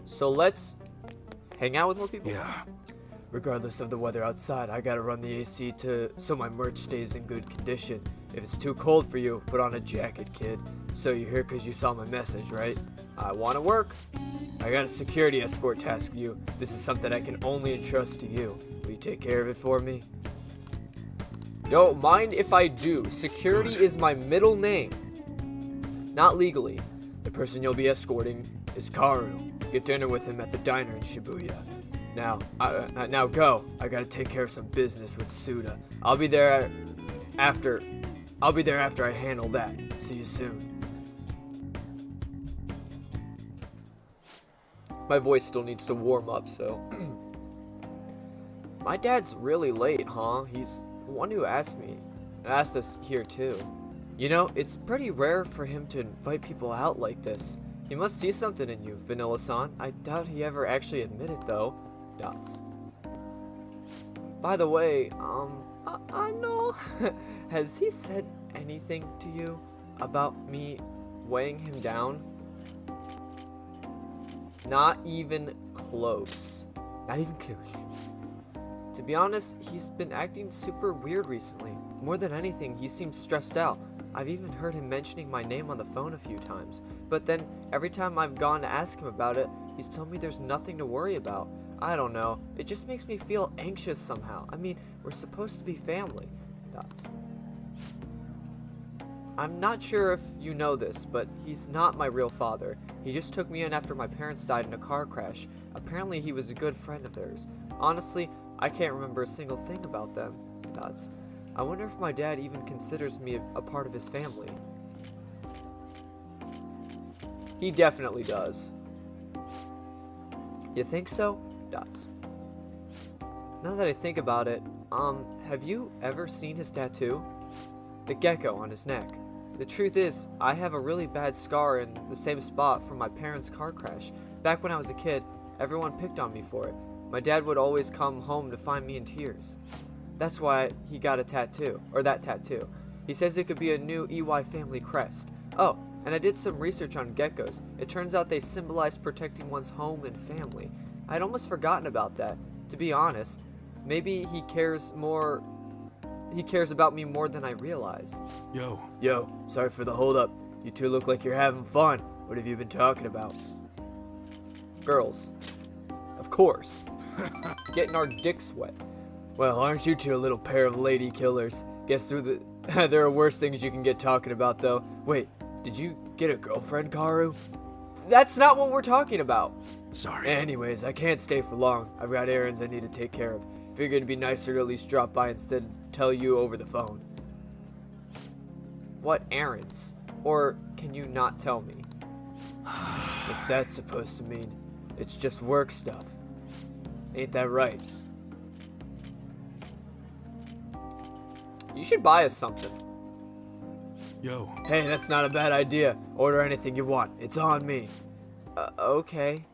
So let's hang out with more people? Yeah. Regardless of the weather outside, I gotta run the AC so my merch stays in good condition. If it's too cold for you, put on a jacket, kid. So you're here because you saw my message, right? I wanna work. I got a security escort task for you. This is something I can only entrust to you. Will you take care of it for me? Don't mind if I do. Security is my middle name. Not legally. The person you'll be escorting is Karu. Get dinner with him at the diner in Shibuya. Now go. I gotta take care of some business with Suda. I'll be there after I handle that. See you soon. My voice still needs to warm up, so. My dad's really late, huh? He's the one who asked us here too. You know, it's pretty rare for him to invite people out like this. He must see something in you, Vanilla-san. I doubt he ever actually admitted though. Dots. By the way, I know. Has he said anything to you about me weighing him down? Not even close. Not even close. To be honest, he's been acting super weird recently. More than anything, he seems stressed out. I've even heard him mentioning my name on the phone a few times. But then, every time I've gone to ask him about it, he's told me there's nothing to worry about. I don't know. It just makes me feel anxious somehow. I mean, we're supposed to be family. Dots. I'm not sure if you know this, but he's not my real father. He just took me in after my parents died in a car crash. Apparently, he was a good friend of theirs. Honestly, I can't remember a single thing about them. Dots. I wonder if my dad even considers me a part of his family. He definitely does. You think so? Dots. Now that I think about it, have you ever seen his tattoo? The gecko on his neck. The truth is, I have a really bad scar in the same spot from my parents' car crash. Back when I was a kid, everyone picked on me for it. My dad would always come home to find me in tears. That's why he got a tattoo, or that tattoo. He says it could be a new EY family crest. Oh, and I did some research on geckos. It turns out they symbolize protecting one's home and family. I'd almost forgotten about that. To be honest, maybe he cares about me more than I realize. Yo, sorry for the holdup. You two look like you're having fun. What have you been talking about? Girls. Of course. Getting our dicks wet. Well, aren't you two a little pair of lady killers? Guess there are worse things you can get talking about, though. Wait, did you get a girlfriend, Karu? That's not what we're talking about. Sorry. Anyways, I can't stay for long. I've got errands I need to take care of. Figured it'd be nicer to at least drop by instead of tell you over the phone. What errands? Or can you not tell me? What's that supposed to mean? It's just work stuff. Ain't that right? You should buy us something. Yo. Hey, that's not a bad idea. Order anything you want. It's on me. Okay.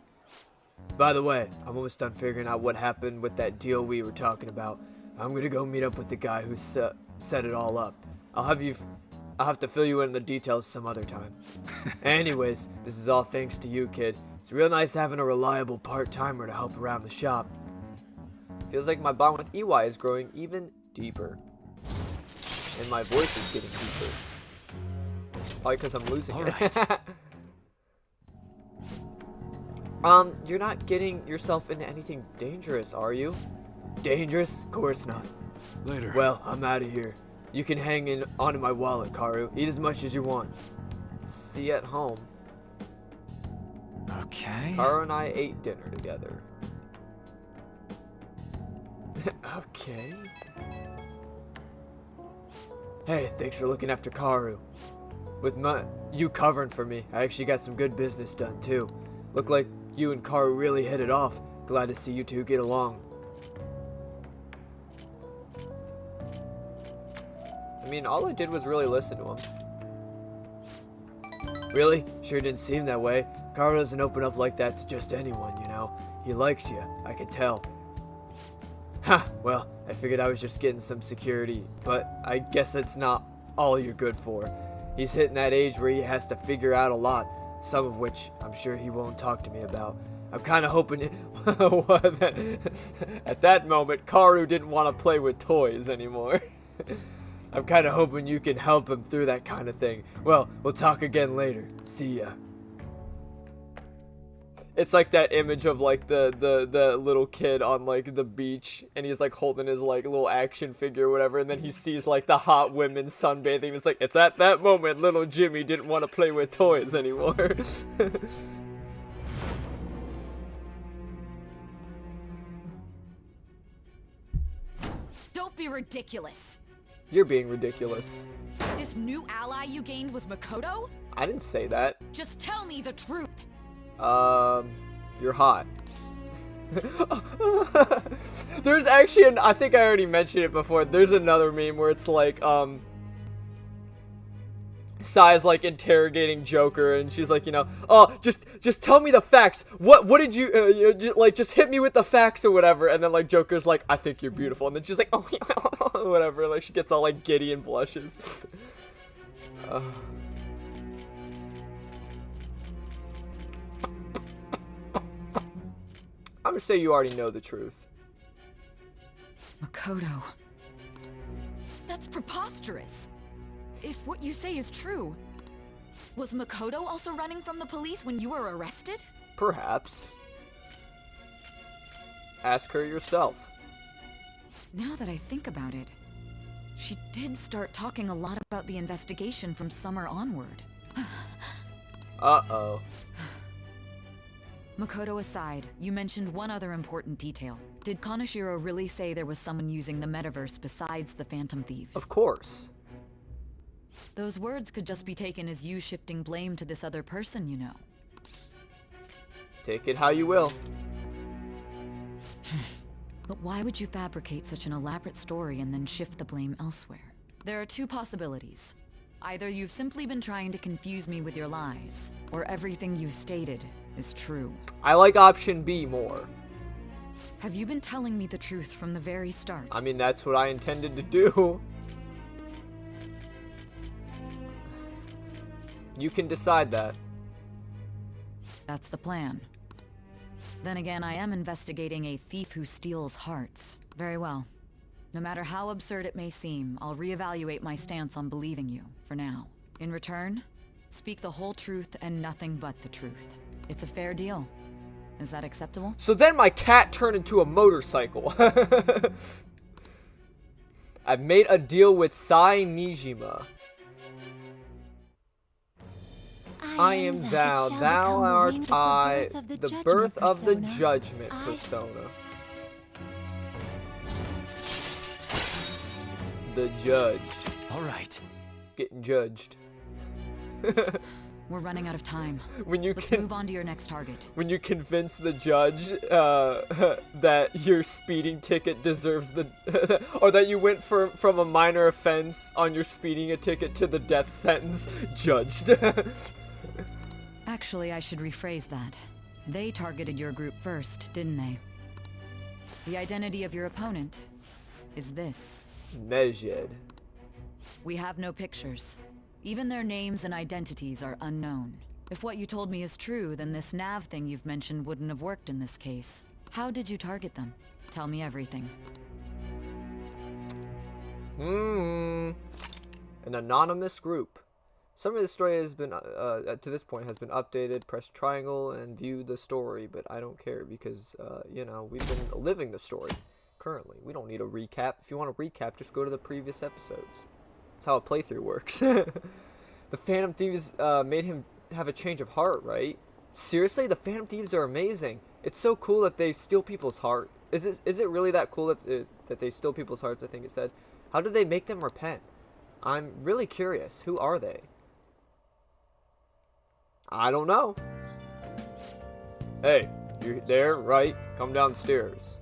By the way, I'm almost done figuring out what happened with that deal we were talking about. I'm gonna go meet up with the guy who set it all up. I'll have to fill you in the details some other time. Anyways, this is all thanks to you, kid. It's real nice having a reliable part-timer to help around the shop. Feels like my bond with EY is growing even deeper. And my voice is getting deeper. Probably because I'm losing it. You're not getting yourself into anything dangerous, are you? Dangerous? Of course not. Later. Well, I'm out of here. You can hang onto my wallet, Karu. Eat as much as you want. See you at home. Okay. Karu and I ate dinner together. Okay. Hey, thanks for looking after Karu. With you covering for me, I actually got some good business done too. Look like you and Karu really hit it off. Glad to see you two get along. I mean, all I did was really listen to him. Really? Sure didn't seem that way. Karu doesn't open up like that to just anyone, you know. He likes you, I could tell. Ha! Well, I figured I was just getting some security, but I guess that's not all you're good for. He's hitting that age where he has to figure out a lot. some of which I'm sure he won't talk to me about. I'm kind of hoping at that moment, Karu didn't want to play with toys anymore. I'm kind of hoping you can help him through that kind of thing. Well, we'll talk again later. See ya. It's like that image of like the little kid on like the beach, and he's like holding his like little action figure or whatever, and then he sees like the hot women sunbathing. It's like, it's at that moment little Jimmy didn't want to play with toys anymore. Don't be ridiculous. You're being ridiculous. This new ally you gained was Makoto? I didn't say that. Just tell me the truth. You're hot. There's actually I think I already mentioned it before. There's another meme where it's like, Sai's like interrogating Joker, and she's like, you know, oh, just tell me the facts. What did you, like, just hit me with the facts or whatever. And then like Joker's like, I think you're beautiful. And then she's like, oh, whatever. Like she gets all like giddy and blushes. I'm gonna say you already know the truth. Makoto. That's preposterous. If what you say is true, was Makoto also running from the police when you were arrested? Perhaps. Ask her yourself. Now that I think about it, she did start talking a lot about the investigation from summer onward. Uh-oh. Makoto aside, you mentioned one other important detail. Did Kaneshiro really say there was someone using the metaverse besides the Phantom Thieves? Of course. Those words could just be taken as you shifting blame to this other person, you know. Take it how you will. But why would you fabricate such an elaborate story and then shift the blame elsewhere? There are two possibilities. Either you've simply been trying to confuse me with your lies, or everything you've stated is true. I like option B more. Have you been telling me the truth from the very start? I mean, that's what I intended to do. You can decide that. That's the plan. Then again, I am investigating a thief who steals hearts. Very well. No matter how absurd it may seem, I'll reevaluate my stance on believing you, for now. In return, speak the whole truth and nothing but the truth. It's a fair deal. Is that acceptable? So then my cat turned into a motorcycle. I've made a deal with Sai Nijima. I am thou, thou art I, the birth of the judgment persona. The judge. All right. Getting judged. We're running out of time. Let's move on to your next target. When you convince the judge that your speeding ticket deserves the... or that you went from a minor offense on your speeding a ticket to the death sentence, judged. Actually, I should rephrase that. They targeted your group first, didn't they? The identity of your opponent is this. Measured. We have no pictures. Even their names and identities are unknown. If what you told me is true, then this nav thing you've mentioned wouldn't have worked in this case. How did you target them? Tell me everything. An anonymous group. Some of the story has been, to this point, has been updated. Press triangle and view the story, but I don't care because, you know, we've been living the story currently. We don't need a recap. If you want a recap, just go to the previous episodes. That's how a playthrough works. The Phantom Thieves made him have a change of heart, right? Seriously, the Phantom Thieves are amazing. It's so cool that they steal people's heart. Is it really that cool that they steal people's hearts, I think it said? How do they make them repent? I'm really curious. Who are they? I don't know. Hey, you're there, right? Come downstairs.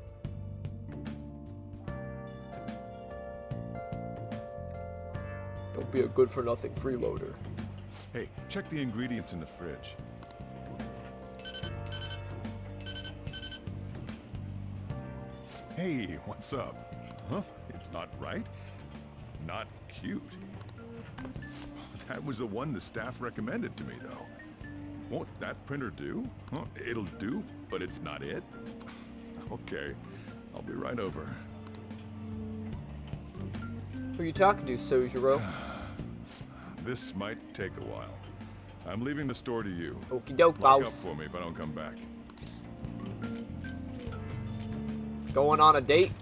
Don't be a good-for-nothing freeloader. Hey, check the ingredients in the fridge. Hey, what's up? Huh? It's not right? Not cute. That was the one the staff recommended to me, though. Won't that printer do? Huh, it'll do, but it's not it. Okay, I'll be right over. Who are you talking to, Sojiro? This might take a while. I'm leaving the store to you. Okie doke, Lock up boss. for me if I don't come back. Going on a date?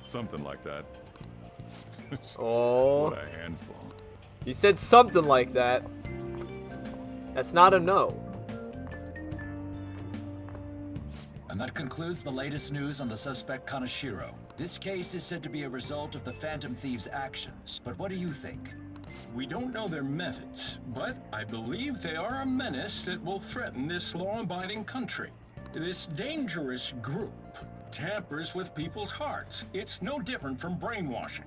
Something like that. Oh. What a handful. You said something like that. That's not a no. And that concludes the latest news on the suspect Kaneshiro. This case is said to be a result of the Phantom Thieves' actions. But what do you think? We don't know their methods, but I believe they are a menace that will threaten this law-abiding country. This dangerous group tampers with people's hearts. It's no different from brainwashing.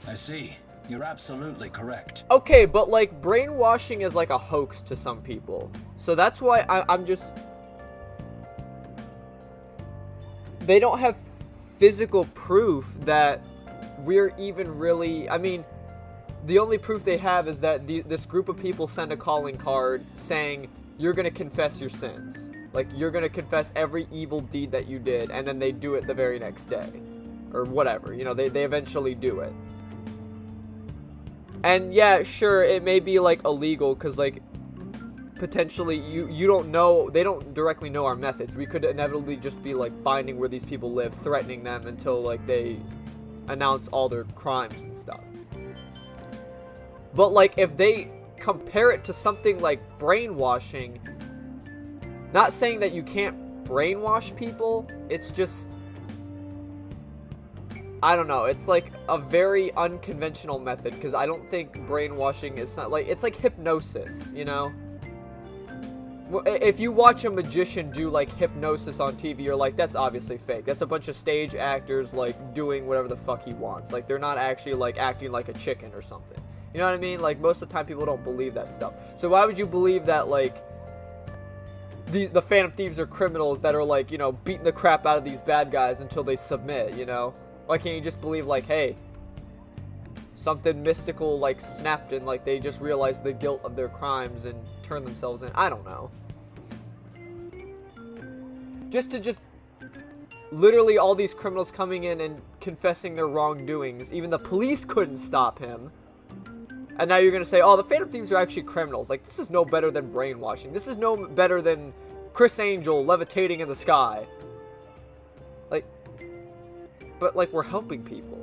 I see. You're absolutely correct. Okay, but like brainwashing is like a hoax to some people. So that's why I'm just... They don't have physical proof that we're even really... I mean, the only proof they have is that this group of people send a calling card saying, you're going to confess your sins. Like, you're going to confess every evil deed that you did, and then they do it the very next day. Or whatever, you know, they eventually do it. And yeah, sure, it may be, like, illegal, because, like, potentially, you don't know, they don't directly know our methods. We could inevitably just be, like, finding where these people live, threatening them until, like, they announce all their crimes and stuff. But, like, if they compare it to something like brainwashing, not saying that you can't brainwash people, it's just, I don't know, it's like a very unconventional method, because I don't think brainwashing is not, like, it's like hypnosis, you know? If you watch a magician do, like, hypnosis on TV, you're like, that's obviously fake. That's a bunch of stage actors, like, doing whatever the fuck he wants. Like, they're not actually, like, acting like a chicken or something. You know what I mean? Like, most of the time, people don't believe that stuff. So why would you believe that, like, the Phantom Thieves are criminals that are, like, you know, beating the crap out of these bad guys until they submit, you know? Why can't you just believe, like, hey, something mystical, like, snapped and, like, they just realized the guilt of their crimes and turned themselves in? I don't know. Just literally all these criminals coming in and confessing their wrongdoings. Even the police couldn't stop him. And now you're going to say, oh, the Phantom Thieves are actually criminals. Like, this is no better than brainwashing. This is no better than Chris Angel levitating in the sky. Like, but, like, we're helping people.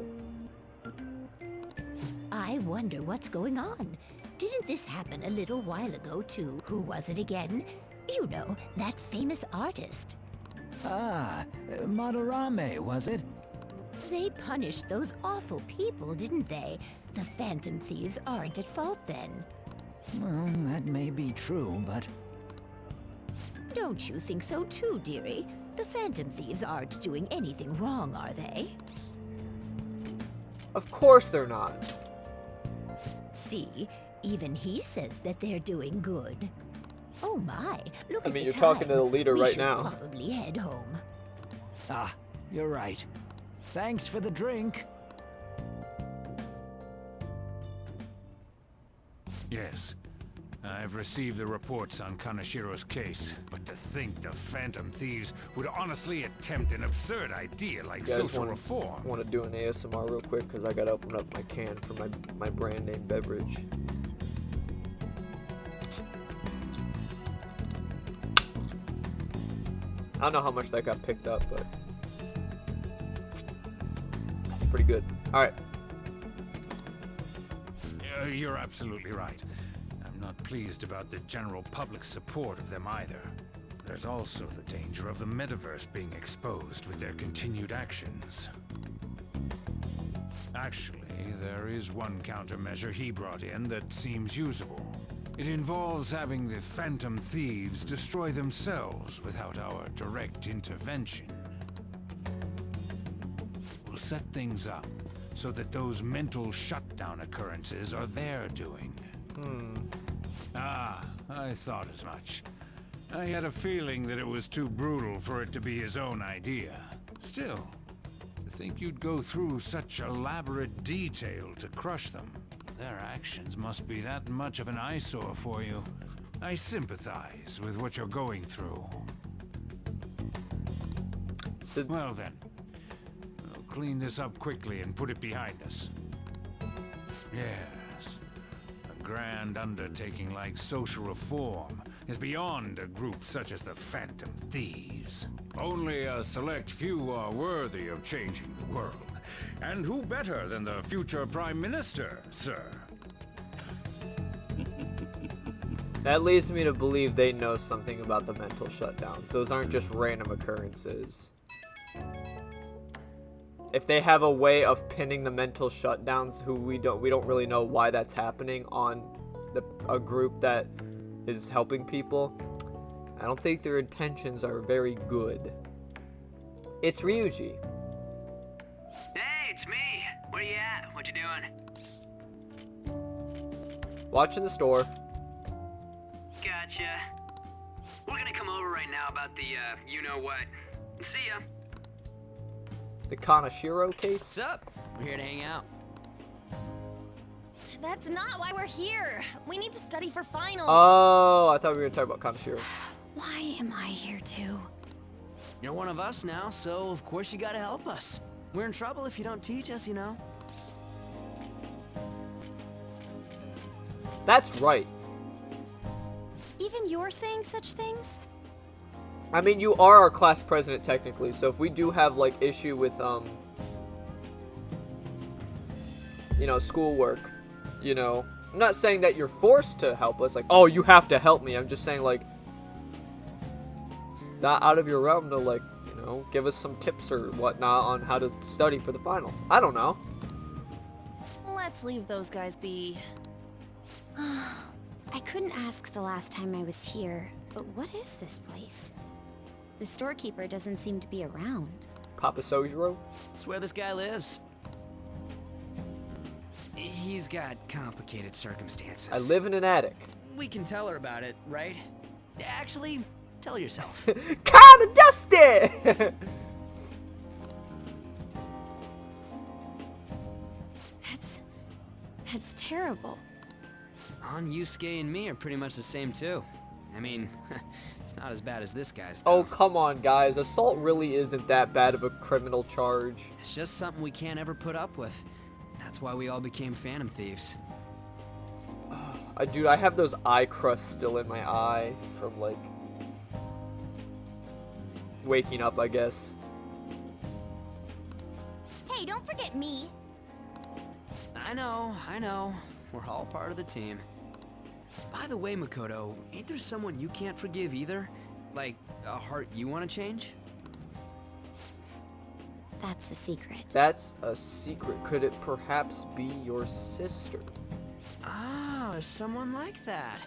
I wonder what's going on. Didn't this happen a little while ago, too? Who was it again? You know, that famous artist. Ah, Madarame, was it? They punished those awful people, didn't they? The Phantom Thieves aren't at fault then. Well, that may be true, but... Don't you think so too, dearie? The Phantom Thieves aren't doing anything wrong, are they? Of course they're not. See, even he says that they're doing good. Oh my, look I at mean, the you're time. talking to the leader We right should now. Probably head home. Ah, you're right. Thanks for the drink. Yes. I've received the reports on Kaneshiro's case, but to think the Phantom Thieves would honestly attempt an absurd idea like social reform. I want to do an ASMR real quick because I got to open up my can for my brand name beverage. I don't know how much that got picked up, but that's pretty good. All right. You're absolutely right. I'm not pleased about the general public support of them either. There's also the danger of the metaverse being exposed with their continued actions. Actually, there is one countermeasure he brought in that seems usable. It involves having the Phantom Thieves destroy themselves without our direct intervention. We'll set things up so that those mental shutdown occurrences are their doing. Ah, I thought as much. I had a feeling that it was too brutal for it to be his own idea. Still, to think you'd go through such elaborate detail to crush them. Their actions must be that much of an eyesore for you. I sympathize with what you're going through. So, Well then, we'll clean this up quickly and put it behind us. Yes, a grand undertaking like social reform is beyond a group such as the Phantom Thieves. Only a select few are worthy of changing the world. And who better than the future Prime Minister, sir? that leads me to believe they know something about the mental shutdowns. Those aren't just random occurrences. If they have a way of pinning the mental shutdowns, who we don't really know why that's happening on a group that is helping people, I don't think their intentions are very good. It's Ryuji. Hey, it's me. Where you at? What you doing? Watching the store. Gotcha. We're gonna come over right now about the, you-know-what. See ya. The Kanashiro case? What's up? We're here to hang out. That's not why we're here. We need to study for finals. Oh, I thought we were gonna talk about Kanashiro. Why am I here too? You're one of us now, so of course you gotta help us. We're in trouble if you don't teach us, you know. That's right. Even you're saying such things? I mean, you are our class president technically, so if we do have like issue with you know, schoolwork, you know, I'm not saying that you're forced to help us, like, oh, you have to help me. I'm just saying, like, it's not out of your realm to, like, you know, give us some tips or whatnot on how to study for the finals. I don't know. Let's leave those guys be. I couldn't ask the last time I was here, but what is this place? The storekeeper doesn't seem to be around. Papa Sojiro? It's where this guy lives. He's got complicated circumstances. I live in an attic. We can tell her about it, right? Actually, tell yourself. Kinda dusty! That's terrible. On Yusuke and me are pretty much the same too. I mean, it's not as bad as this guy's Oh, though. come on, guys. Assault really isn't that bad of a criminal charge. It's just something we can't ever put up with. That's why we all became Phantom Thieves. Dude, I have those eye crusts still in my eye from, like, waking up, I guess. Hey, don't forget me. I know. We're all part of the team. By the way, Makoto, ain't there someone you can't forgive either? Like, a heart you want to change? That's a secret. That's a secret. Could it perhaps be your sister? Ah, there's someone like that.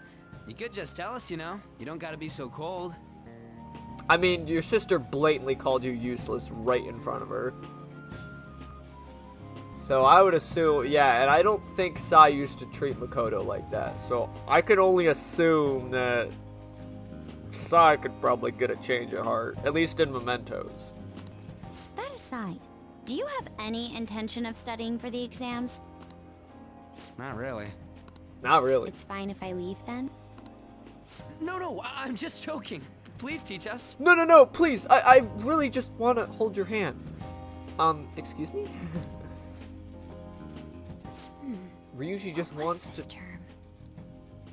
You could just tell us, you know. You don't gotta be so cold. I mean, your sister blatantly called you useless right in front of her. So I would assume, yeah, and I don't think Sai used to treat Makoto like that. So I could only assume that Sai could probably get a change of heart, at least in Mementos. That aside, do you have any intention of studying for the exams? Not really. Not really. It's fine if I leave then? No, I'm just joking. Please teach us. No, please. I really just want to hold your hand. Excuse me? Ryuji just wants What's this to term?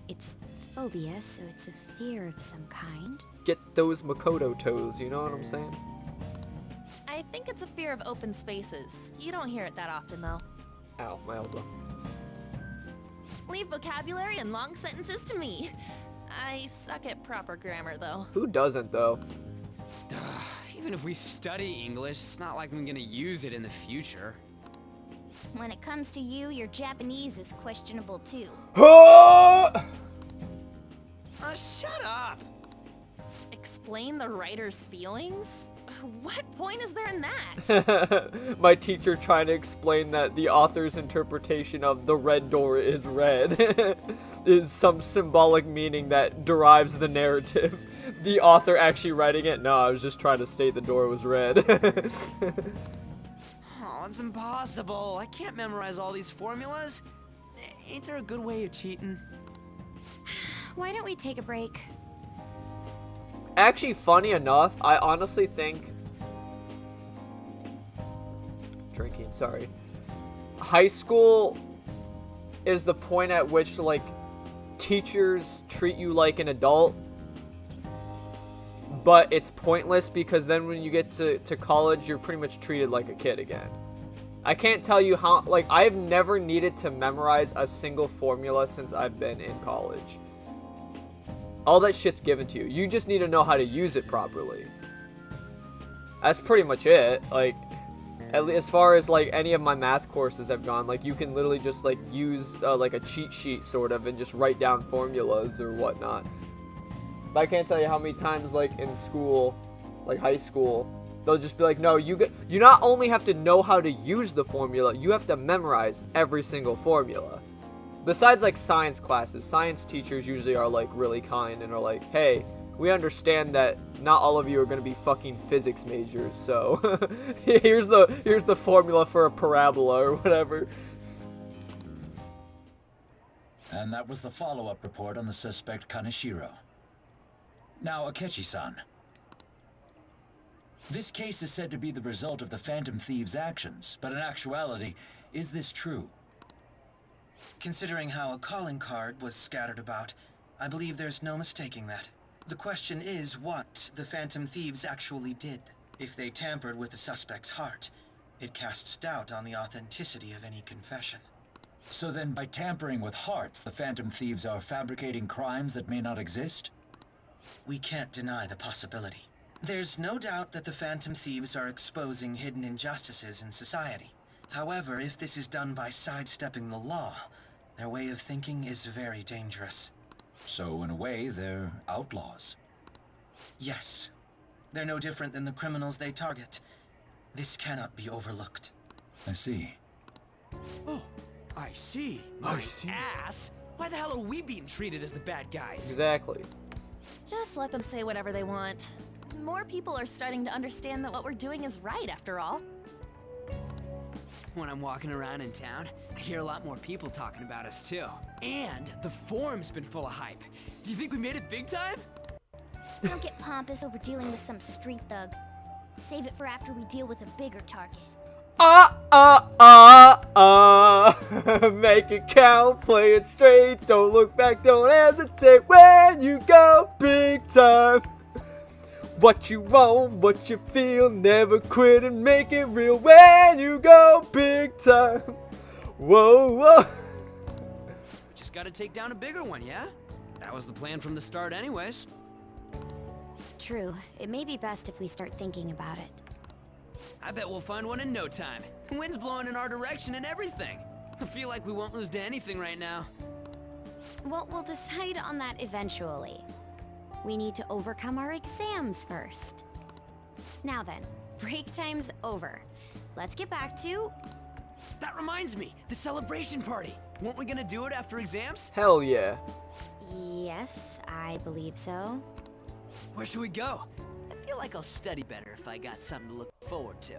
It's phobia, so it's a fear of some kind. get those Makoto toes, you know what I'm saying? I think it's a fear of open spaces. You don't hear it that often, though. Ow, my elbow. Leave vocabulary and long sentences to me. I suck at proper grammar, though. Who doesn't, though? Even if we study English, it's not like I'm gonna use it in the future. When it comes to you, your Japanese is questionable too. Shut up! Explain the writer's feelings? What point is there in that? My teacher trying to explain that the author's interpretation of the red door is red is some symbolic meaning that derives the narrative. The author actually writing it, no, I was just trying to state the door was red. Oh, it's impossible. I can't memorize all these formulas. Ain't there a good way of cheating? why don't we take a break? Actually, funny enough, I honestly think... Drinking, sorry. High school is the point at which, like, teachers treat you like an adult. But it's pointless because then when you get to college, you're pretty much treated like a kid again. I can't tell you how, like, I've never needed to memorize a single formula since I've been in college. All that shit's given to you. You just need to know how to use it properly. That's pretty much it. Like, as far as, like, any of my math courses have gone, like, you can literally just, like, use, like, a cheat sheet, sort of, and just write down formulas or whatnot. But I can't tell you how many times, like, in school, like, high school, they'll just be like, no, you not only have to know how to use the formula, you have to memorize every single formula. Besides, like, science classes, science teachers usually are, like, really kind and are like, hey, we understand that not all of you are going to be fucking physics majors, so here's the formula for a parabola or whatever. And that was the follow-up report on the suspect Kaneshiro. Now, Akechi-san. This case is said to be the result of the Phantom Thieves' actions, but in actuality, is this true? Considering how a calling card was scattered about, I believe there's no mistaking that. The question is what the Phantom Thieves actually did. If they tampered with the suspect's heart, it casts doubt on the authenticity of any confession. So then, by tampering with hearts, the Phantom Thieves are fabricating crimes that may not exist? We can't deny the possibility. There's no doubt that the Phantom Thieves are exposing hidden injustices in society. However, if this is done by sidestepping the law, their way of thinking is very dangerous. So, in a way, they're outlaws. Yes. They're no different than the criminals they target. This cannot be overlooked. I see. Oh, I see. I see. Ass! Why the hell are we being treated as the bad guys? Exactly. Just let them say whatever they want. More people are starting to understand that what we're doing is right, after all. When I'm walking around in town, I hear a lot more people talking about us too. And the forum's been full of hype. Do you think we made it big time? Don't get pompous over dealing with some street thug. Save it for after we deal with a bigger target. Make it count, play it straight. Don't look back, don't hesitate when you go big time. What you want, what you feel, never quit and make it real when you go big time. Whoa, whoa. Just gotta take down a bigger one, yeah? That was the plan from the start anyways. True. It may be best if we start thinking about it. I bet we'll find one in no time. Wind's blowing in our direction and everything. I feel like we won't lose to anything right now. Well, we'll decide on that eventually. We need to overcome our exams first. Now then, break time's over. Let's get back to... That reminds me, the celebration party. Weren't we gonna do it after exams? Hell yeah. Yes, I believe so. Where should we go? I feel like I'll study better if I got something to look forward to.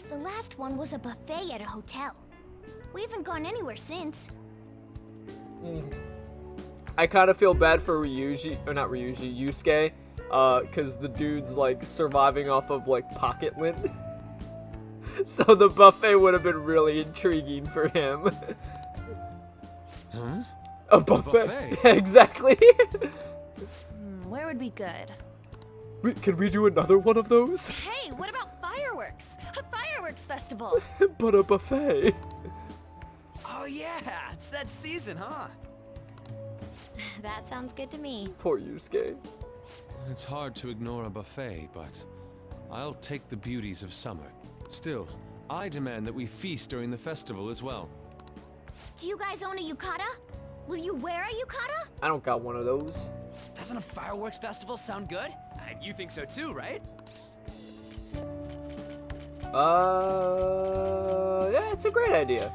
The last one was a buffet at a hotel. We haven't gone anywhere since. I kind of feel bad for Ryuji, or not Ryuji, Yusuke, because the dude's, like, surviving off of, like, pocket lint. So the buffet would have been really intriguing for him. Huh? A buffet? buffet? Exactly. Where would be good? Can we do another one of those? Hey, what about fireworks? A fireworks festival! But a buffet. Oh yeah, it's that season, huh? That sounds good to me. Poor Yusuke. It's hard to ignore a buffet, but I'll take the beauties of summer. Still, I demand that we feast during the festival as well. Do you guys own a yukata? Will you wear a yukata? I don't got one of those. Doesn't a fireworks festival sound good? You think so too, right? Yeah, it's a great idea.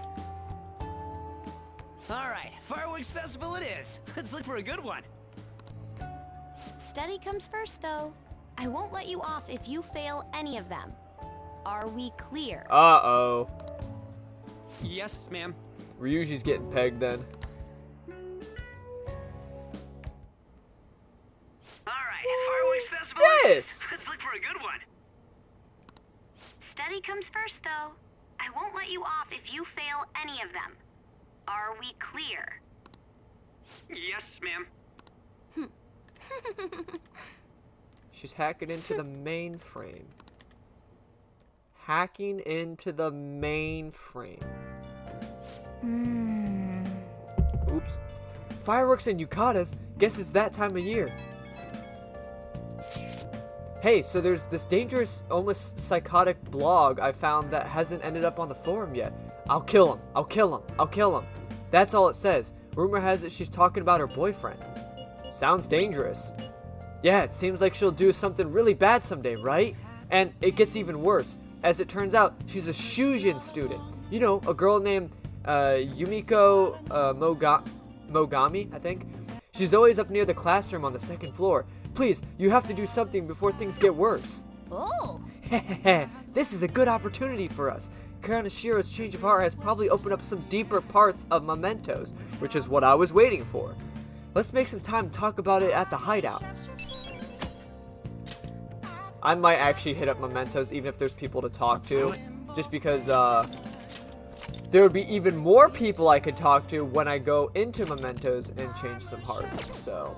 Alright, fireworks festival it is. Let's look for a good one. Study comes first, though. I won't let you off if you fail any of them. Are we clear? Uh-oh. Yes, ma'am. Ryuji's getting pegged then. is this? Let's look for a good one. Study comes first, though. I won't let you off if you fail any of them. Are we clear? Yes, ma'am. She's hacking into the mainframe. Hacking into the mainframe. Oops. Fireworks and yucatas. Guess it's that time of year. Hey, so there's this dangerous, almost psychotic blog I found that hasn't ended up on the forum yet. I'll kill him. I'll kill him. I'll kill him. That's all it says. Rumor has it she's talking about her boyfriend. Sounds dangerous. Yeah, it seems like she'll do something really bad someday, right? And it gets even worse. As it turns out, she's a Shujin student. You know, a girl named Yumiko Mogami, I think. She's always up near the classroom on the second floor. Please, you have to do something before things get worse. Oh. This is a good opportunity for us. Kanashiro's change of heart has probably opened up some deeper parts of Mementos, which is what I was waiting for. Let's make some time to talk about it at the hideout. I might actually hit up Mementos even if there's people to talk to, just because there would be even more people I could talk to when I go into Mementos and change some hearts, so.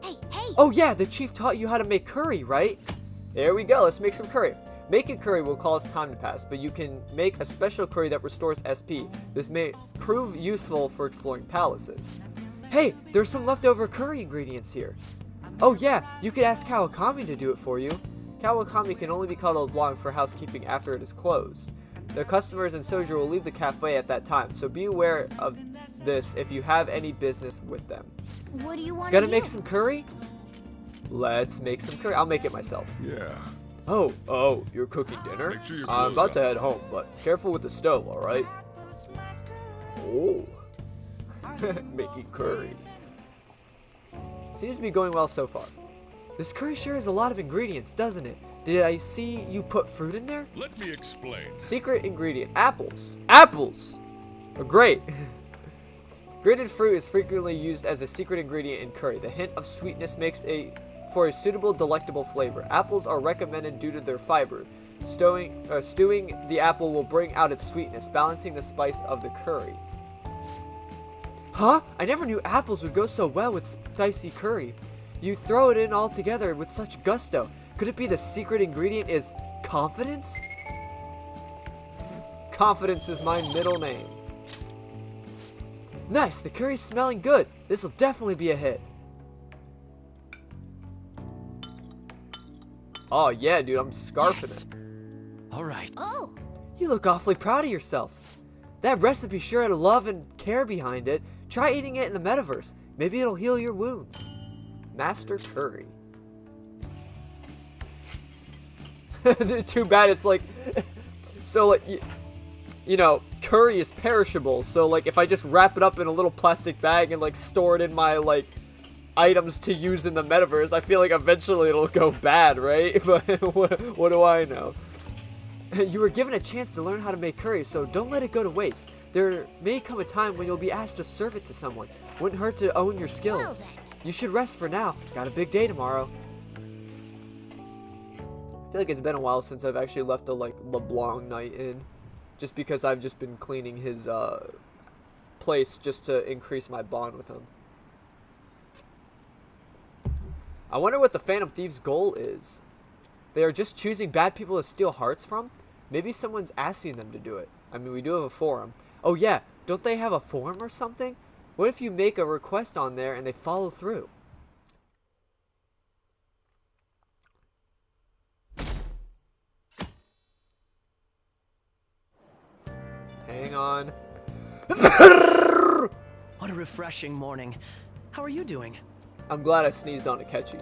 Hey. Oh yeah, the chief taught you how to make curry, right? There we go, let's make some curry. Making curry will cause time to pass, but you can make a special curry that restores SP. This may prove useful for exploring palaces. Hey, there's some leftover curry ingredients here. Oh yeah, you could ask Kawakami to do it for you. Kawakami can only be called along for housekeeping after it is closed. The customers and Soju will leave the cafe at that time, so be aware of this if you have any business with them. What do you want Gonna to make do? some curry? Let's make some curry. I'll make it myself. Yeah. Oh, you're cooking dinner? Make sure your I'm clothes about up. to head home, but careful with the stove, alright? Oh. Making curry. Seems to be going well so far. This curry sure has a lot of ingredients, doesn't it? Did I see you put fruit in there? Let me explain. Secret ingredient. Apples. Apples! Oh, great. Grated fruit is frequently used as a secret ingredient in curry. The hint of sweetness makes for a suitable, delectable flavor. Apples are recommended due to their fiber. Stewing the apple will bring out its sweetness, balancing the spice of the curry. Huh? I never knew apples would go so well with spicy curry. You throw it in all together with such gusto. Could it be the secret ingredient is confidence? Confidence is my middle name. Nice, the curry's smelling good. This will definitely be a hit. Oh yeah, dude, I'm scarfing it. All right. Oh. You look awfully proud of yourself. That recipe sure had a love and care behind it. Try eating it in the metaverse. Maybe it'll heal your wounds. Master Curry. Too bad it's like, so like, you know, curry is perishable. So like, if I just wrap it up in a little plastic bag and like store it in my like items to use in the metaverse, I feel like eventually it'll go bad, right? But what do I know? You were given a chance to learn how to make curry, so don't let it go to waste. There may come a time when you'll be asked to serve it to someone. Wouldn't hurt to own your skills. You should rest for now. Got a big day tomorrow. I feel like it's been a while since I've actually left a like LeBlanc night in, just because I've just been cleaning his place just to increase my bond with him. I wonder what the Phantom Thieves' goal is. They are just choosing bad people to steal hearts from? Maybe someone's asking them to do it. I mean, we do have a forum. Oh yeah, don't they have a forum or something? What if you make a request on there and they follow through? Hang on. What a refreshing morning. How are you doing? I'm glad I sneezed on Akechi.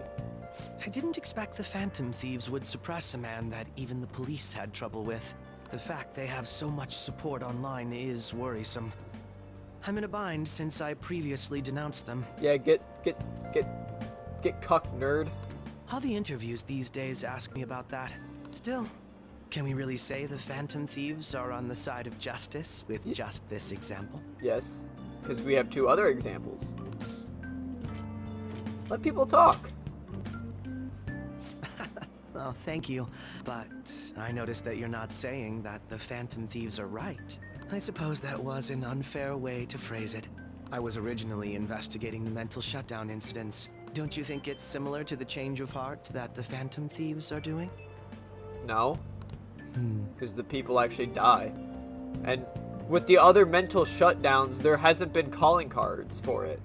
I didn't expect the Phantom Thieves would suppress a man that even the police had trouble with. The fact they have so much support online is worrisome. I'm in a bind since I previously denounced them. Yeah, get cucked, nerd. All the interviews these days ask me about that. Still, can we really say the Phantom Thieves are on the side of justice with just this example? Yes, because we have 2 other examples. Let people talk. Well, thank you. But I noticed that you're not saying that the Phantom Thieves are right. I suppose that was an unfair way to phrase it. I was originally investigating the mental shutdown incidents. Don't you think it's similar to the change of heart that the Phantom Thieves are doing? No. Because the people actually die. And with the other mental shutdowns, there hasn't been calling cards for it.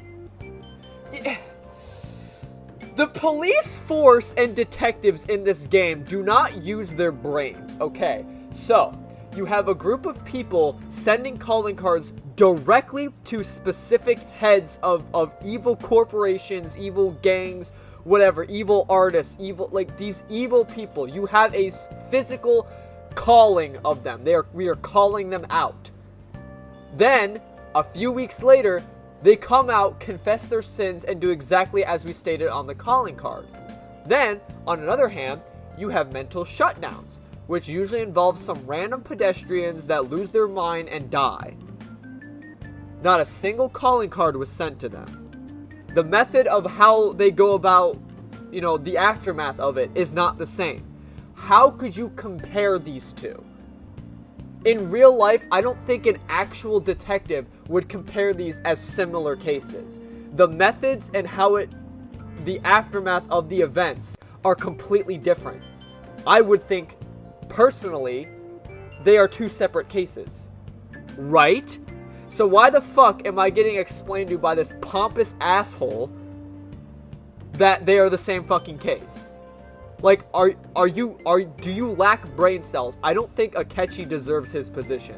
The police force and detectives in this game do not use their brains, okay? So, you have a group of people sending calling cards directly to specific heads of evil corporations, evil gangs, whatever, evil artists, these evil people. You have a physical calling of them. We are calling them out. Then, a few weeks later, they come out, confess their sins, and do exactly as we stated on the calling card. Then, on another hand, you have mental shutdowns, which usually involves some random pedestrians that lose their mind and die. Not a single calling card was sent to them. The method of how they go about, the aftermath of it is not the same. How could you compare these two? In real life, I don't think an actual detective would compare these as similar cases. The methods and the aftermath of the events are completely different. I would think, personally, they are two separate cases. Right? So why the fuck am I getting explained to by this pompous asshole that they are the same fucking case? Like, do you lack brain cells? I don't think Akechi deserves his position.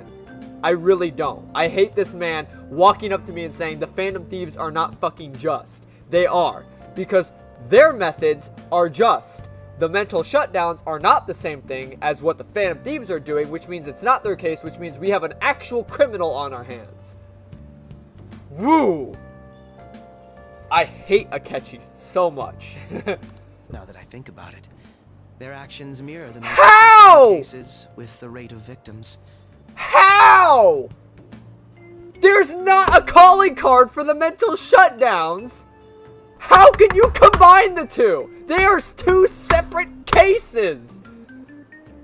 I really don't. I hate this man walking up to me and saying the Phantom Thieves are not fucking just. They are. Because their methods are just. The mental shutdowns are not the same thing as what the Phantom Thieves are doing, which means it's not their case, which means we have an actual criminal on our hands. Woo! I hate Akechi so much. Now that I think about it, their actions mirror the How? cases with the rate of victims. How? There's not a calling card for the mental shutdowns. How can you combine the two? They are two separate cases.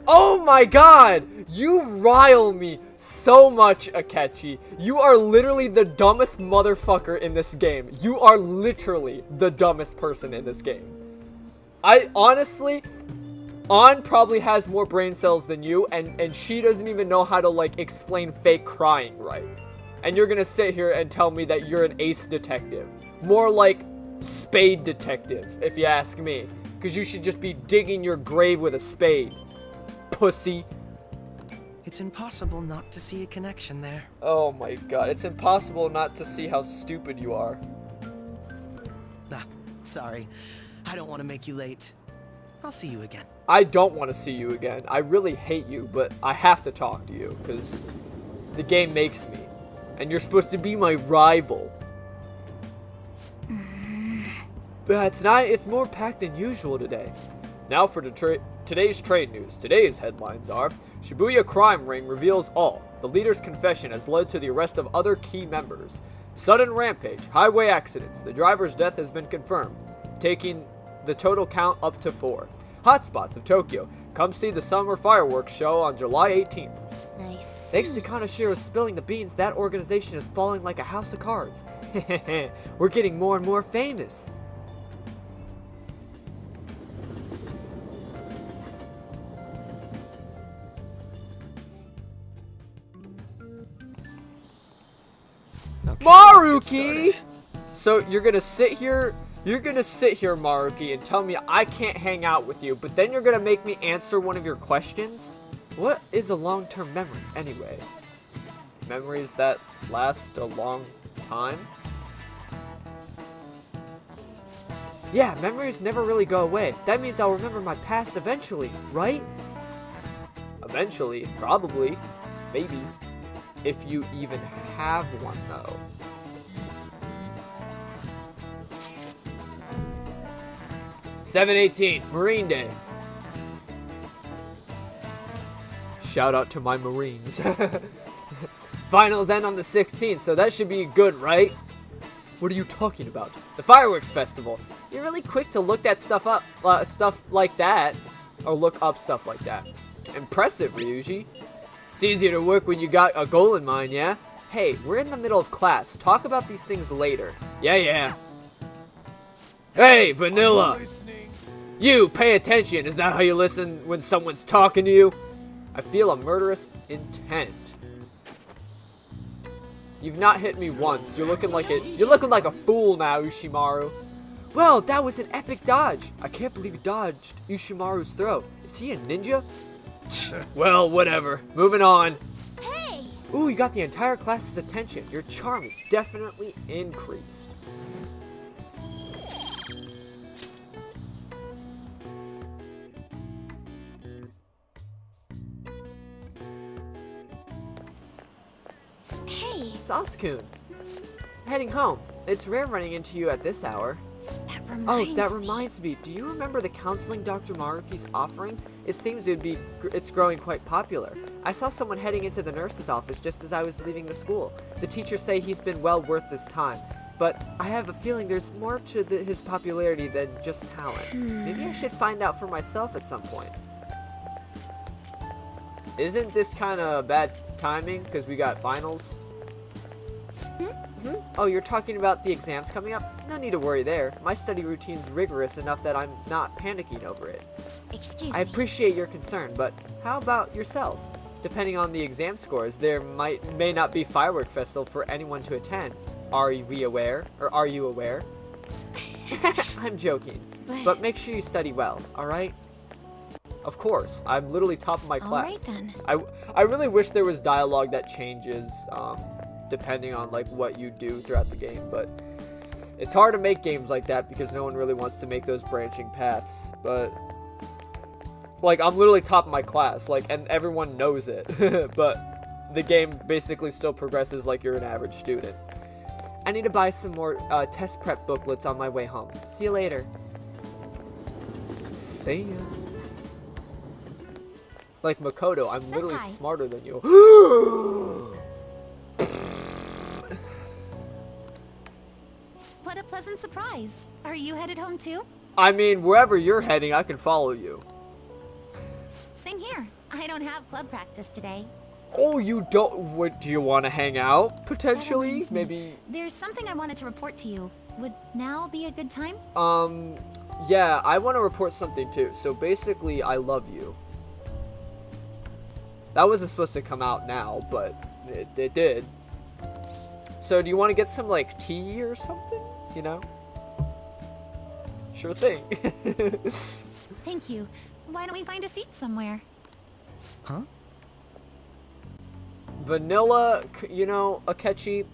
Oh my god. You rile me so much, Akechi. You are literally the dumbest motherfucker in this game. You are literally the dumbest person in this game. I honestly, An probably has more brain cells than you, and she doesn't even know how to, explain fake crying right. And you're gonna sit here and tell me that you're an ace detective. More like spade detective, if you ask me. Because you should just be digging your grave with a spade. Pussy. It's impossible not to see a connection there. Oh my god, it's impossible not to see how stupid you are. Sorry. I don't want to make you late. I'll see you again. I don't want to see you again. I really hate you, but I have to talk to you, because the game makes me. And you're supposed to be my rival. It's more packed than usual today. Now for today's trade news. Today's headlines are: Shibuya crime ring reveals all. The leader's confession has led to the arrest of other key members. Sudden rampage, highway accidents. The driver's death has been confirmed, taking the total count up to 4. Hotspots of Tokyo. Come see the summer fireworks show on July 18th. Nice. Thanks to Kanashiro spilling the beans, that organization is falling like a house of cards. We're getting more and more famous. Okay, Maruki! So you're gonna sit here, Maruki, and tell me I can't hang out with you, but then you're gonna make me answer one of your questions? What is a long-term memory, anyway? Memories that last a long time? Yeah, memories never really go away. That means I'll remember my past eventually, right? Eventually, probably, maybe. If you even have one, though. (7/18) Marine Day. Shout out to my Marines. Finals end on the 16th, so that should be good, right? What are you talking about? The fireworks festival. You're really quick to look that stuff up, stuff like that. or look up stuff like that. Impressive, Ryuji. It's easier to work when you got a goal in mind, yeah? Hey, we're in the middle of class. Talk about these things later. Yeah. Hey, Vanilla! You, pay attention. Is that how you listen when someone's talking to you? I feel a murderous intent. You've not hit me once. You're looking like a fool now, Ushimaru. Well, that was an epic dodge. I can't believe you dodged Ushimaru's throw. Is he a ninja? Well, whatever. Moving on. Hey! Ooh, you got the entire class's attention. Your charm is definitely increased. Hey! Sasuke, heading home. It's rare running into you at this hour. That reminds me. Do you remember the counseling Dr. Maruki's offering? It seems it's growing quite popular. I saw someone heading into the nurse's office just as I was leaving the school. The teachers say he's been well worth his time, but I have a feeling there's more to his popularity than just talent. Maybe I should find out for myself at some point. Isn't this kind of bad timing because we got finals? Oh, you're talking about the exams coming up? No need to worry there. My study routine's rigorous enough that I'm not panicking over it. Excuse me. I appreciate your concern, but how about yourself? Depending on the exam scores, there may not be firework festival for anyone to attend. Are you aware? I'm joking. But make sure you study well, alright? Of course, I'm literally top of my class. Alright then. I really wish there was dialogue that changes, depending on like what you do throughout the game, but it's hard to make games like that because no one really wants to make those branching paths. But like I'm literally top of my class, like, and everyone knows it. But the game basically still progresses like you're an average student. I need to buy some more test prep booklets on my way home. See you later. See ya. Like Makoto, I'm literally smarter than you. What a pleasant surprise. Are you headed home too? I mean, wherever you're heading, I can follow you. Same here. I don't have club practice today. Oh, you don't? What, do you want to hang out, potentially? Maybe... There's something I wanted to report to you. Would now be a good time? Yeah, I want to report something too. So basically, I love you. That wasn't supposed to come out now, but it did. So do you want to get some, like, tea or something? You know? Sure thing. Thank you. Why don't we find a seat somewhere? Huh? Vanilla, you know, Akechi,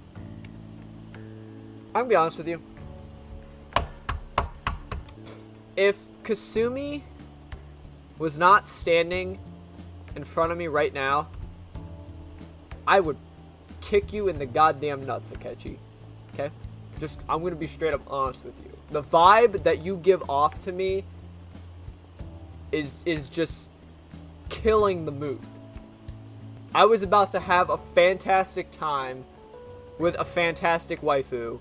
I'm gonna be honest with you. If Kasumi was not standing in front of me right now, I would kick you in the goddamn nuts, Akechi. Okay? I'm gonna be straight up honest with you. The vibe that you give off to me is just killing the mood. I was about to have a fantastic time with a fantastic waifu,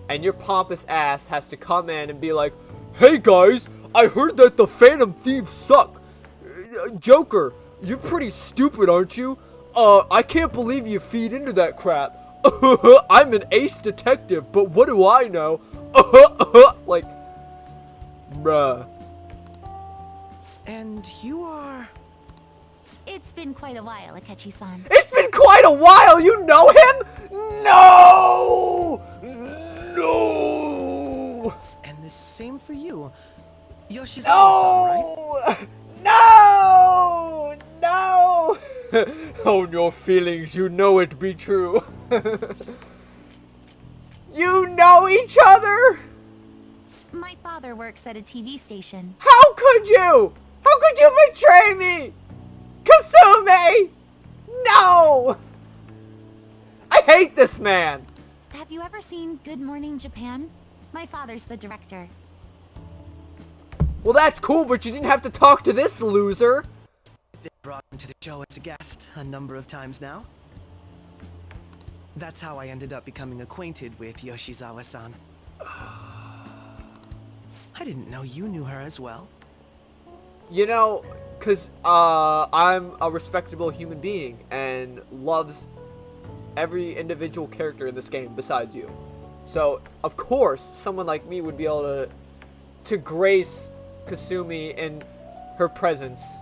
and your pompous ass has to come in and be like, "Hey guys, I heard that the Phantom Thieves suck. Joker, you're pretty stupid, aren't you? I can't believe you feed into that crap. I'm an ace detective, but what do I know?" Like, bruh. And you are... It's been quite a while, Akechi-san. It's been quite a while! You know him? No! No! And the same for you. Yoshizawa-san, right? No! No! Own your feelings, you know it be true. You know each other? My father works at a TV station. How could you? How could you betray me? Kasumi! No! I hate this man! Have you ever seen Good Morning Japan? My father's the director. Well, that's cool, but you didn't have to talk to this loser. Been brought into the show as a guest a number of times now. That's how I ended up becoming acquainted with Yoshizawa-san. I didn't know you knew her as well. You know, because I'm a respectable human being and loves every individual character in this game besides you. So, of course, someone like me would be able to grace Kasumi in her presence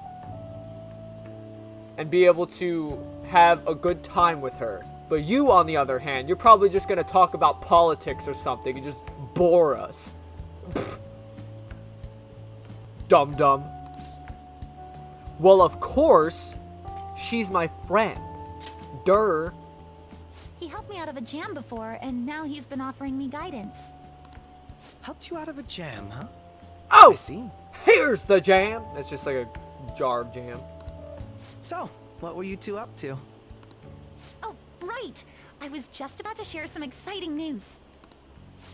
and be able to have a good time with her. But you, on the other hand, you're probably just going to talk about politics or something and just bore us. Dum-dum. Well, of course, she's my friend. Durr. He helped me out of a jam before, and now he's been offering me guidance. Helped you out of a jam, huh? Oh! I see. Here's the jam! That's just like a jar of jam. So, what were you two up to? Oh, right! I was just about to share some exciting news.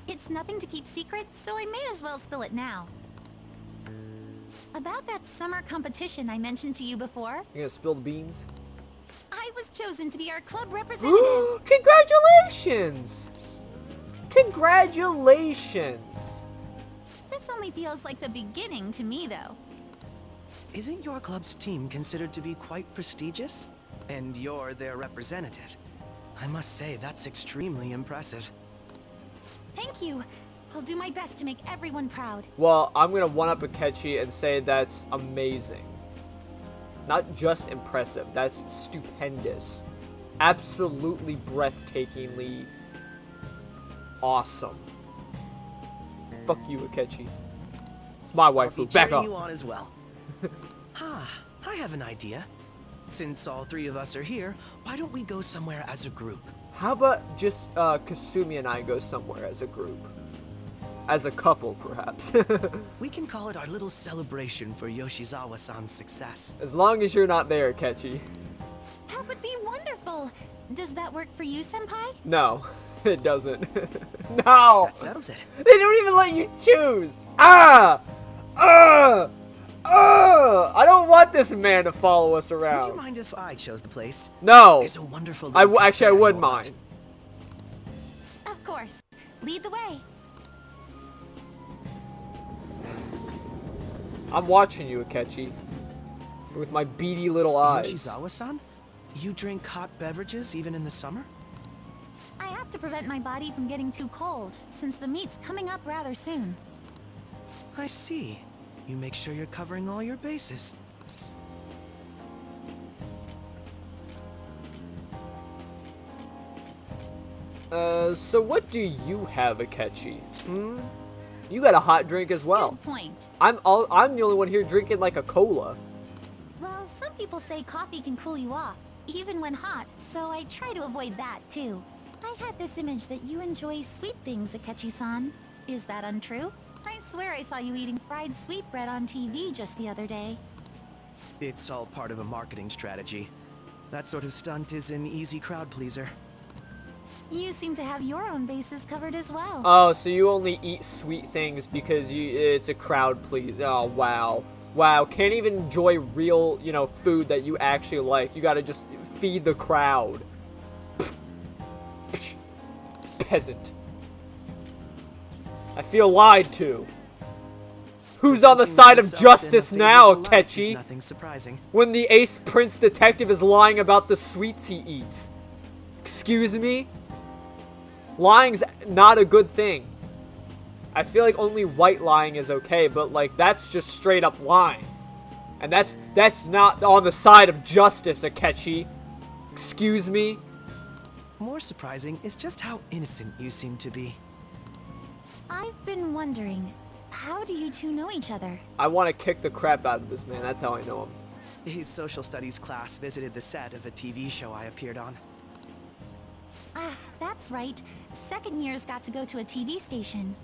It's nothing to keep secret, so I may as well spill it now. About that summer competition I mentioned to you before. You gonna spill the beans? I was chosen to be our club representative. Congratulations! Congratulations! This only feels like the beginning to me, though. Isn't your club's team considered to be quite prestigious? And you're their representative. I must say, that's extremely impressive. Thank you. I'll do my best to make everyone proud. Well, I'm gonna one-up Akechi and say that's amazing. Not just impressive, that's stupendous. Absolutely breathtakingly awesome. Fuck you, Akechi. It's my waifu. Back up. You on as well. I have an idea. Since all three of us are here, why don't we go somewhere as a group? How about just Kasumi and I go somewhere as a group? As a couple, perhaps. We can call it our little celebration for Yoshizawa-san's success. As long as you're not there, Akechi. That would be wonderful. Does that work for you, Senpai? No, it doesn't. No! That settles it. They don't even let you choose! I don't want this man to follow us around. Would you mind if I chose the place? No! There's a wonderful actually, I would mind. Of course. Lead the way. I'm watching you, Akechi. With my beady little eyes. Yoshizawa-san? You drink hot beverages even in the summer? I have to prevent my body from getting too cold, since the meet's coming up rather soon. I see. You make sure you're covering all your bases. So what do you have, Akechi? You got a hot drink as well. Good point. I'm the only one here drinking like a cola. Well, some people say coffee can cool you off, even when hot, so I try to avoid that too. I had this image that you enjoy sweet things, Akechi-san. Is that untrue? I swear I saw you eating fried sweetbread on TV just the other day. It's all part of a marketing strategy. That sort of stunt is an easy crowd pleaser. You seem to have your own bases covered as well. Oh, so you only eat sweet things because it's a crowd please. Oh, wow. Wow, can't even enjoy real, food that you actually like. You gotta just feed the crowd. Peasant. I feel lied to. Who's on the side of justice now, Akechi? Nothing surprising. When the Ace Prince detective is lying about the sweets he eats. Excuse me? Lying's not a good thing. I feel like only white lying is okay, but like that's just straight up lying. And that's not on the side of justice, Akechi. Excuse me? More surprising is just how innocent you seem to be. I've been wondering, how do you two know each other? I want to kick the crap out of this man. That's how I know him. His social studies class visited the set of a TV show I appeared on. Ah, that's right. Second years got to go to a TV station.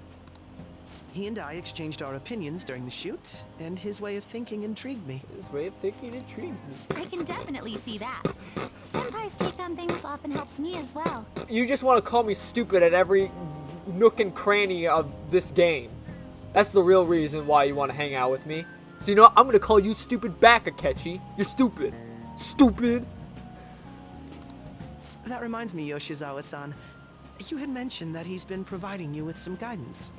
He and I exchanged our opinions during the shoot, and his way of thinking intrigued me. His way of thinking intrigued me. I can definitely see that. Senpai's take on things often helps me as well. You just want to call me stupid at every nook and cranny of this game. That's the real reason why you want to hang out with me. So you know what? I'm going to call you stupid back, Akechi. You're stupid. Stupid. That reminds me, Yoshizawa-san. You had mentioned that he's been providing you with some guidance.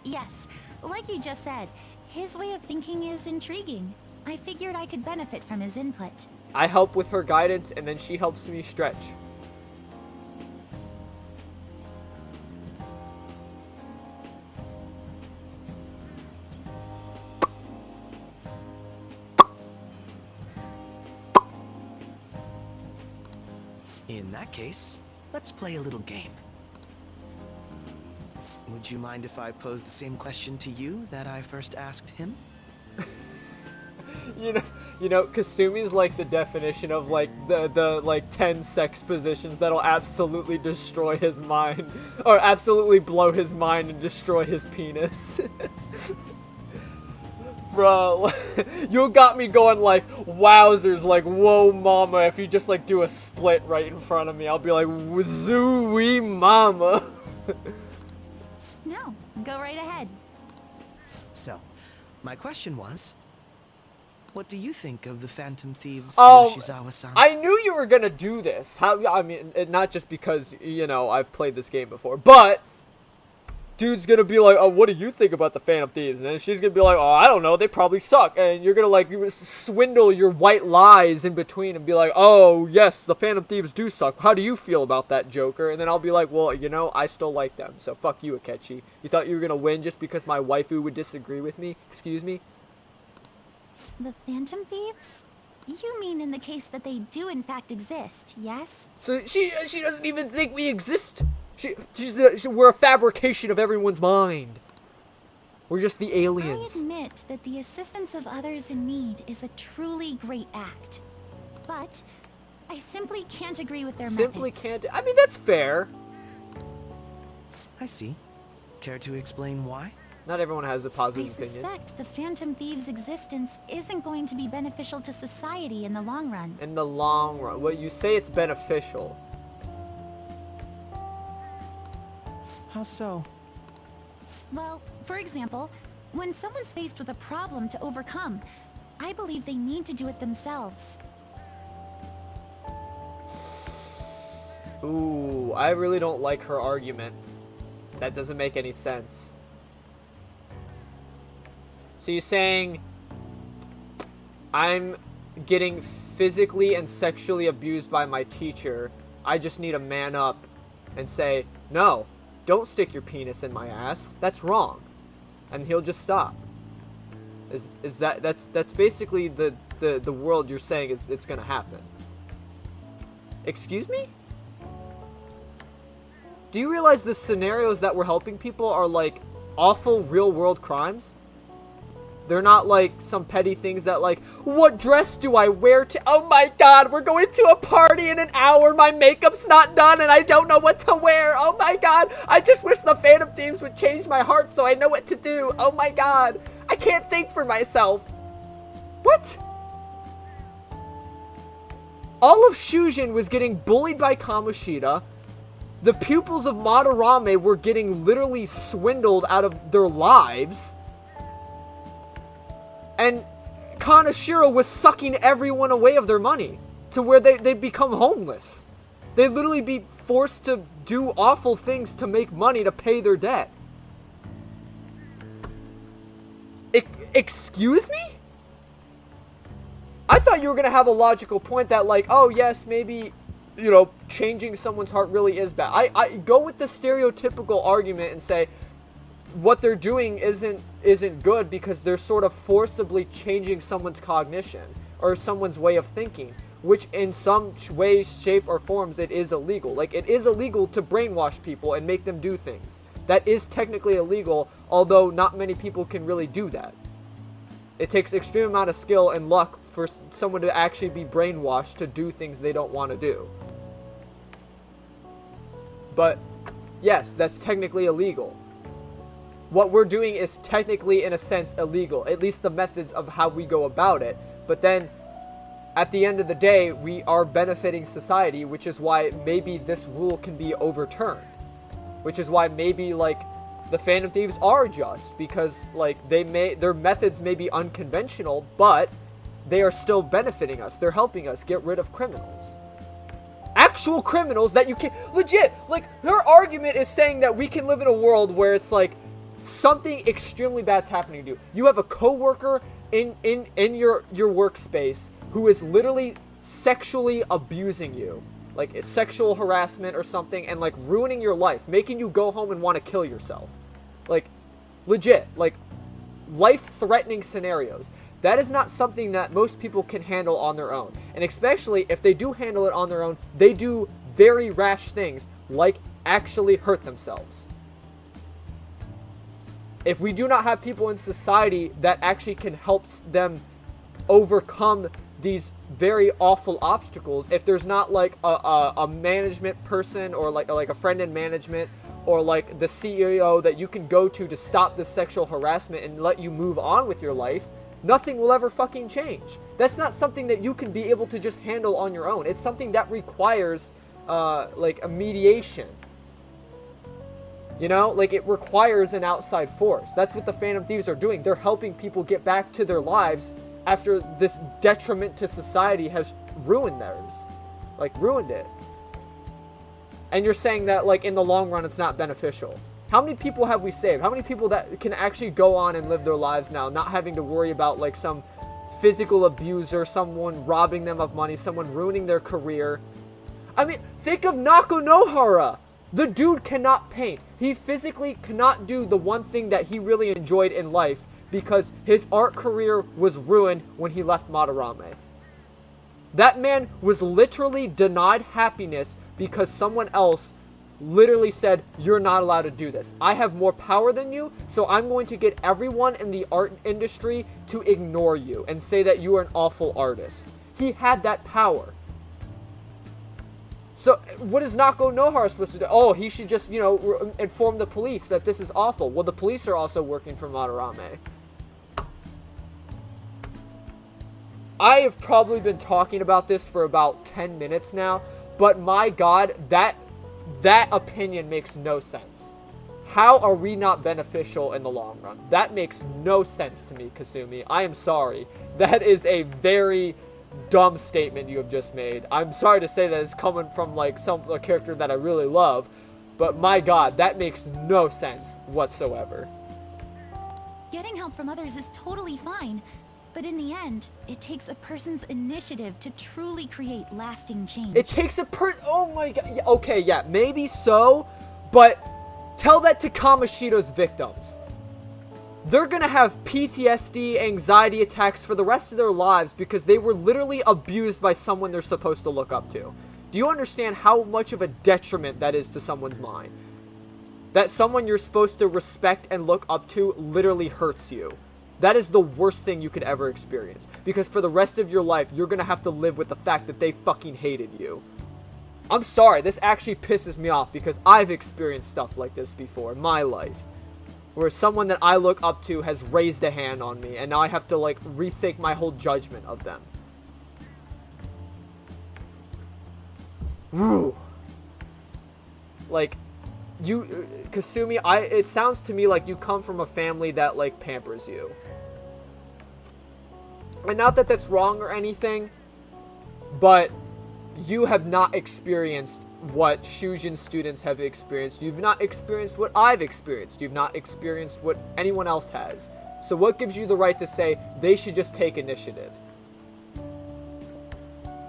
Yes, like you just said, His way of thinking is intriguing. I figured I could benefit from his input. I help with her guidance, and then she helps me stretch. In that case, let's play a little game. Would you mind if I pose the same question to you that I first asked him? You know, Kasumi's like the definition of like the like 10 sex positions that'll absolutely destroy his mind, or absolutely blow his mind and destroy his penis. Bro, you got me going like, wowzers, like, whoa mama, if you just like do a split right in front of me, I'll be like, wazoo-wee mama. No, go right ahead. So, my question was, what do you think of the Phantom Thieves, Oh, Yoshizawa-san? I knew you were gonna do this. I mean, not just because, you know, I've played this game before, but dude's gonna be like, oh, what do you think about the Phantom Thieves? And she's gonna be like, oh, I don't know, they probably suck. And you're gonna like swindle your white lies in between and be like, oh, yes, the Phantom Thieves do suck. How do you feel about that, Joker? And then I'll be like, well, you know, I still like them, so fuck you, Akechi. You thought you were gonna win just because my waifu would disagree with me? Excuse me? The Phantom Thieves? You mean in the case that they do in fact exist, yes? So she doesn't even think we exist. We're a fabrication of everyone's mind. We're just the aliens. I admit that the assistance of others in need is a truly great act. But I simply can't agree with their Simply methods. can't. I mean, that's fair. I see. Care to explain why? Not everyone has a I positive opinion. suspect the Phantom Thieves' existence isn't going to be beneficial to society in the long run. In the long run. Well, you say it's beneficial. How so? Well, for example, when someone's faced with a problem to overcome, I believe they need to do it themselves. Ooh, I really don't like her argument. That doesn't make any sense. So you're saying I'm getting physically and sexually abused by my teacher. I just need to man up and say, no, don't stick your penis in my ass. That's wrong. And he'll just stop. Is that's basically the world you're saying is it's gonna happen. Excuse me? Do you realize the scenarios that we're helping people are like awful real world crimes? They're not like some petty things that like, what dress do I wear to, oh my god, we're going to a party in an hour, my makeup's not done and I don't know what to wear, oh my god, I just wish the Phantom Thieves would change my heart so I know what to do, oh my god, I can't think for myself. What? All of Shujin was getting bullied by Kamoshida. The pupils of Madarame were getting literally swindled out of their lives. And Kaneshiro was sucking everyone away of their money to where they'd become homeless. They'd literally be forced to do awful things to make money to pay their debt. Excuse me? I thought you were going to have a logical point that like, oh yes, maybe, you know, changing someone's heart really is bad. I go with the stereotypical argument and say what they're doing isn't good because they're sort of forcibly changing someone's cognition or someone's way of thinking, which in some way, shape, or forms it is illegal. Like, it is illegal to brainwash people and make them do things. That is technically illegal, although not many people can really do that. It takes extreme amount of skill and luck for someone to actually be brainwashed to do things they don't want to do. But, yes, that's technically illegal. What we're doing is technically, in a sense, illegal. At least the methods of how we go about it. But then, at the end of the day, we are benefiting society, which is why maybe this rule can be overturned. Which is why maybe, like, the Phantom Thieves are just. Because, like, their methods may be unconventional, but they are still benefiting us. They're helping us get rid of criminals. Actual criminals that you can... Legit! Like, their argument is saying that we can live in a world where it's like, something extremely bad's happening to you. You have a coworker in your workspace who is literally sexually abusing you, like sexual harassment or something, and like ruining your life, making you go home and want to kill yourself. Like, legit, like life-threatening scenarios. That is not something that most people can handle on their own. And especially if they do handle it on their own, they do very rash things like actually hurt themselves. If we do not have people in society that actually can help them overcome these very awful obstacles, if there's not like a management person or like a friend in management or like the CEO that you can go to stop the sexual harassment and let you move on with your life, nothing will ever fucking change. That's not something that you can be able to just handle on your own. It's something that requires like a mediation. You know, like it requires an outside force. That's what the Phantom Thieves are doing. They're helping people get back to their lives after this detriment to society has ruined theirs. Like, ruined it. And you're saying that, like, in the long run, it's not beneficial. How many people have we saved? How many people that can actually go on and live their lives now, not having to worry about, like, some physical abuser, someone robbing them of money, someone ruining their career? I mean, think of Nako Nohara. The dude cannot paint. He physically cannot do the one thing that he really enjoyed in life because his art career was ruined when he left Madarame. That man was literally denied happiness because someone else literally said, you're not allowed to do this. I have more power than you, so I'm going to get everyone in the art industry to ignore you and say that you are an awful artist. He had that power. So what is Nako Nohara supposed to do? Oh, he should just, you know, inform the police that this is awful. Well, the police are also working for Madarame. I have probably been talking about this for about 10 minutes now, but my God, that opinion makes no sense. How are we not beneficial in the long run? That makes no sense to me, Kasumi. I am sorry. That is a very dumb statement you have just made. I'm sorry to say that it's coming from like a character that I really love, but my God, that makes no sense whatsoever. Getting help from others is totally fine, but in the end, it takes a person's initiative to truly create lasting change. It takes oh my God. Okay, yeah, maybe so, but tell that to Kamoshida's victims. They're gonna have PTSD, anxiety attacks for the rest of their lives because they were literally abused by someone they're supposed to look up to. Do you understand how much of a detriment that is to someone's mind? That someone you're supposed to respect and look up to literally hurts you. That is the worst thing you could ever experience. Because for the rest of your life, you're gonna have to live with the fact that they fucking hated you. I'm sorry, this actually pisses me off because I've experienced stuff like this before in my life. Where someone that I look up to has raised a hand on me, and now I have to, like, rethink my whole judgment of them. Woo. Like, you, Kasumi, it sounds to me like you come from a family that, like, pampers you. And not that that's wrong or anything, but you have not experienced what Shujin students have experienced. You've not experienced what I've experienced. You've not experienced what anyone else has. So what gives you the right to say they should just take initiative?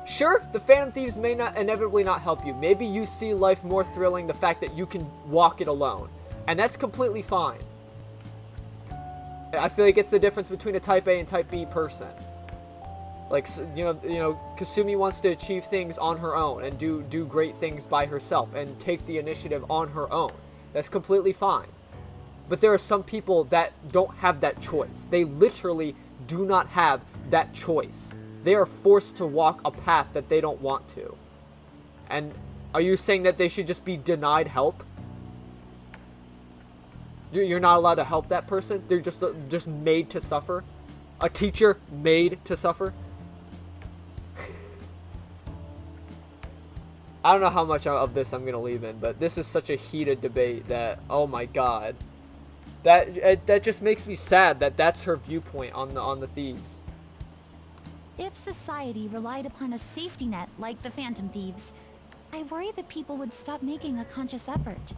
Sure, the Phantom Thieves may not inevitably not help you. Maybe you see life more thrilling the fact that you can walk it alone. And that's completely fine. I feel like it's the difference between a Type A and Type B person. Like, you know, Kasumi wants to achieve things on her own and do great things by herself and take the initiative on her own. That's completely fine. But there are some people that don't have that choice. They literally do not have that choice. They are forced to walk a path that they don't want to. And are you saying that they should just be denied help? You're not allowed to help that person? They're just made to suffer? A teacher made to suffer? I don't know how much of this I'm going to leave in, but this is such a heated debate that, oh my God. That just makes me sad that that's her viewpoint on the thieves. If society relied upon a safety net like the Phantom Thieves, I worry that people would stop making a conscious effort.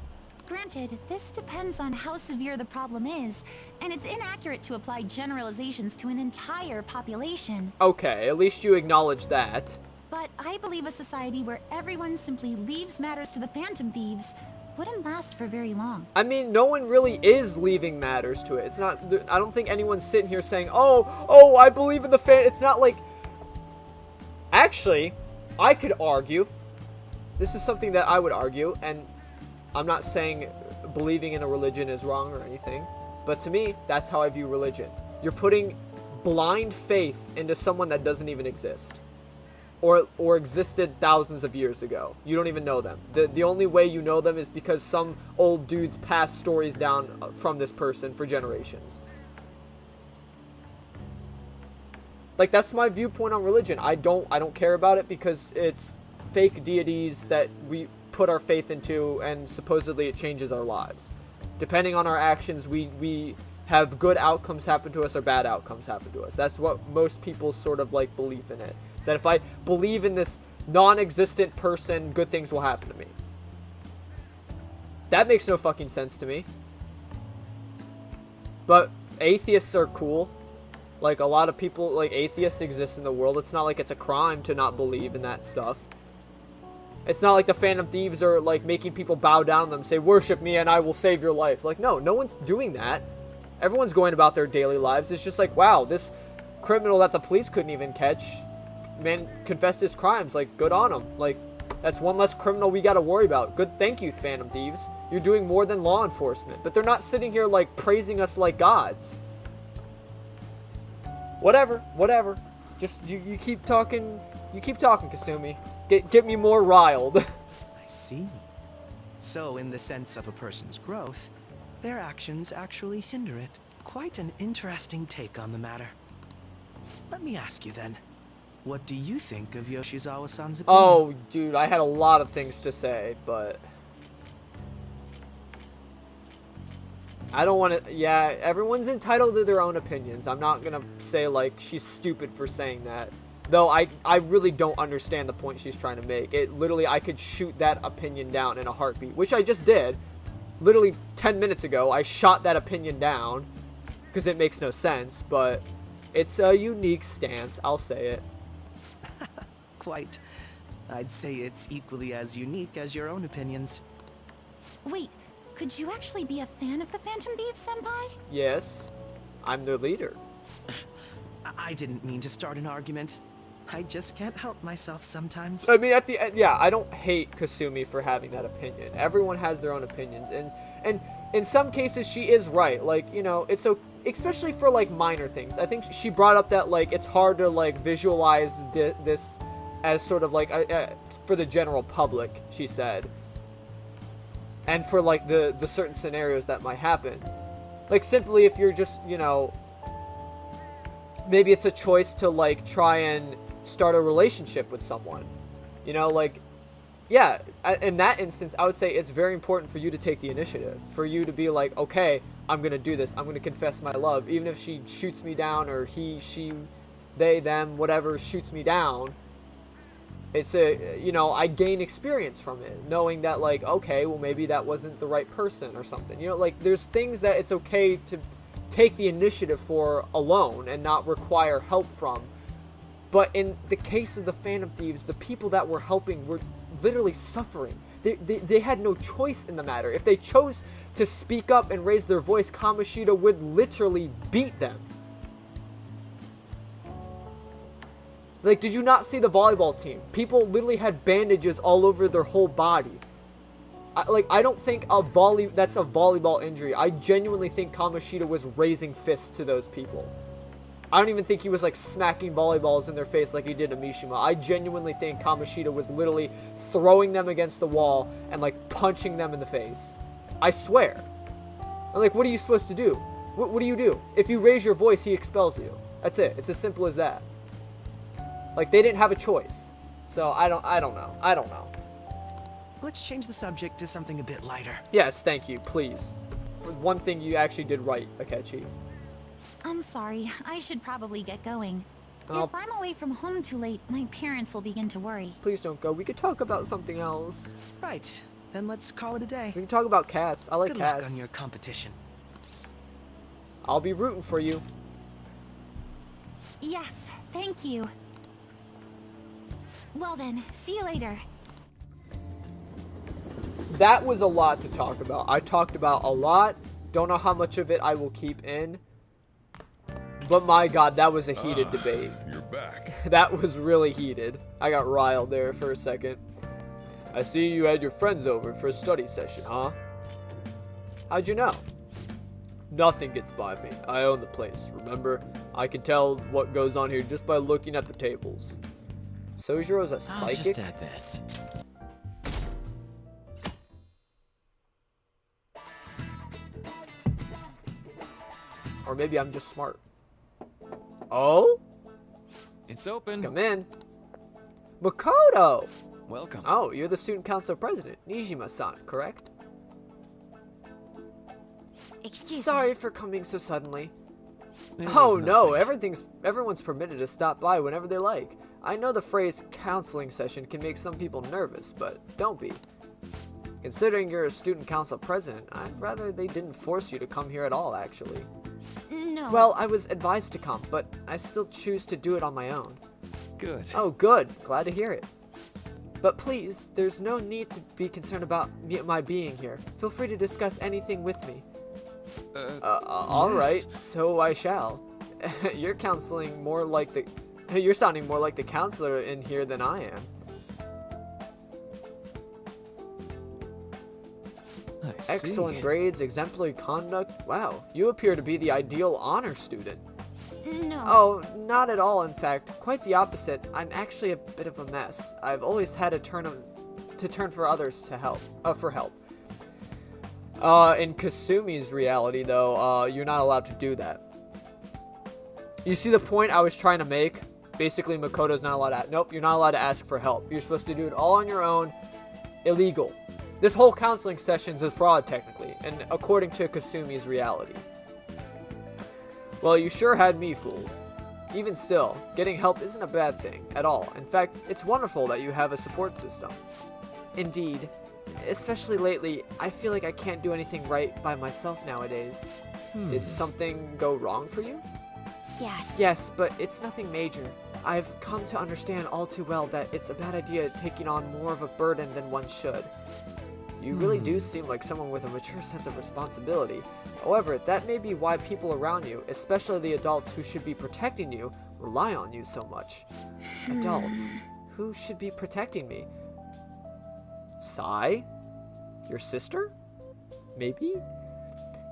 Granted, this depends on how severe the problem is, and it's inaccurate to apply generalizations to an entire population. Okay, at least you acknowledge that. But I believe a society where everyone simply leaves matters to the Phantom Thieves wouldn't last for very long. I mean, no one really is leaving matters to it. It's not, I don't think anyone's sitting here saying, oh, I believe in the It's not like, actually, I could argue, this is something that I would argue, and I'm not saying believing in a religion is wrong or anything, but to me, that's how I view religion. You're putting blind faith into someone that doesn't even exist. Or existed thousands of years ago. You don't even know them. The only way you know them is because some old dudes passed stories down from this person for generations. Like, that's my viewpoint on religion. I don't care about it because it's fake deities that we put our faith into, and supposedly it changes our lives. Depending on our actions, we have good outcomes happen to us or bad outcomes happen to us. That's what most people's sort of like belief in it. Is that if I believe in this non-existent person, good things will happen to me. That makes no fucking sense to me. But atheists are cool. Like, a lot of people, like, atheists exist in the world. It's not like it's a crime to not believe in that stuff. It's not like the Phantom Thieves are, like, making people bow down to them, say, worship me and I will save your life. Like, no one's doing that. Everyone's going about their daily lives. It's just like, wow, this criminal that the police couldn't even catch, man, confessed his crimes. Like, good on him. Like, that's one less criminal we gotta worry about. Good, thank you, Phantom Thieves. You're doing more than law enforcement. But they're not sitting here, like, praising us like gods. Whatever. Just, you keep talking, Kasumi. Get me more riled. I see. So, in the sense of a person's growth, their actions actually hinder it. Quite an interesting take on the matter. Let me ask you then, what do you think of Yoshizawa-san's opinion? Oh, dude, I had a lot of things to say, but I don't want to, yeah, everyone's entitled to their own opinions. I'm not going to say, like, she's stupid for saying that. Though I really don't understand the point she's trying to make. It literally, I could shoot that opinion down in a heartbeat, which I just did. Literally 10 minutes ago, I shot that opinion down because it makes no sense, but it's a unique stance, I'll say it. Quite. I'd say it's equally as unique as your own opinions. Wait, could you actually be a fan of the Phantom Thieves, Senpai? Yes, I'm their leader. I didn't mean to start an argument. I just can't help myself sometimes. I mean, at the end, yeah, I don't hate Kasumi for having that opinion. Everyone has their own opinions, and in some cases she is right. Like, you know, it's so, especially for like minor things. I think she brought up that like it's hard to like visualize this as sort of like for the general public, she said, and for like the certain scenarios that might happen. Like, simply if you're just, you know, maybe it's a choice to like try and start a relationship with someone, you know, like, yeah, in that instance, I would say it's very important for you to take the initiative, for you to be like, okay, I'm gonna do this, I'm gonna confess my love, even if she shoots me down, or he, she, they, them, whatever shoots me down. It's a, you know, I gain experience from it, knowing that like, okay, well, maybe that wasn't the right person or something, you know, like, there's things that it's okay to take the initiative for alone and not require help from. But in the case of the Phantom Thieves, the people that were helping were literally suffering. They had no choice in the matter. If they chose to speak up and raise their voice, Kamoshida would literally beat them. Like, did you not see the volleyball team? People literally had bandages all over their whole body. I don't think that's a volleyball injury. I genuinely think Kamoshida was raising fists to those people. I don't even think he was like smacking volleyballs in their face like he did to Mishima. I genuinely think Kamoshida was literally throwing them against the wall and like punching them in the face. I swear. I'm like, what are you supposed to do? What do you do? If you raise your voice, he expels you. That's it. It's as simple as that. Like, they didn't have a choice. So I don't know. Let's change the subject to something a bit lighter. Yes, thank you, please. For one thing you actually did right, Akechi. I'm sorry, I should probably get going. If I'm away from home too late, my parents will begin to worry. Please don't go. We could talk about something else. Right. then let's call it a day. We can talk about cats. I like Good cats. luck on your competition. I'll be rooting for you. Yes, thank you. Well then, see you later. That was a lot to talk about. I talked about a lot. Don't know how much of it I will keep in. But my god, that was a heated debate. You're back. That was really heated. I got riled there for a second. I see you had your friends over for a study session, huh? How'd you know? Nothing gets by me. I own the place, remember? I can tell what goes on here just by looking at the tables. Sojiro's a psychic? I'll just add this. Or maybe I'm just smart. Oh? It's open. Come in. Makoto! Welcome. Oh, you're the student council president, Nijima-san, correct? Sorry for coming so suddenly. Oh no, everyone's permitted to stop by whenever they like. I know the phrase counseling session can make some people nervous, but don't be. Considering you're a student council president, I'd rather they didn't force you to come here at all, actually. No. Well, I was advised to come, but I still choose to do it on my own. Good. Oh, good. Glad to hear it. But please, there's no need to be concerned about my being here. Feel free to discuss anything with me. All right, so I shall. You're sounding more like the counselor in here than I am. Excellent grades, exemplary conduct. Wow, you appear to be the ideal honor student. No. Oh, not at all, in fact. Quite the opposite. I'm actually a bit of a mess. I've always had to turn for others to help. For help. In Kasumi's reality, though, you're not allowed to do that. You see the point I was trying to make? Basically, Makoto's not allowed to. Nope, you're not allowed to ask for help. You're supposed to do it all on your own. Illegal. This whole counseling session's a fraud, technically, and according to Kasumi's reality. Well, you sure had me fooled. Even still, getting help isn't a bad thing at all. In fact, it's wonderful that you have a support system. Indeed. Especially lately, I feel like I can't do anything right by myself nowadays. Did something go wrong for you? Yes. Yes, but it's nothing major. I've come to understand all too well that it's a bad idea taking on more of a burden than one should. You really do seem like someone with a mature sense of responsibility. However, that may be why people around you, especially the adults who should be protecting you, rely on you so much. Adults? Who should be protecting me? Sai? Your sister? Maybe?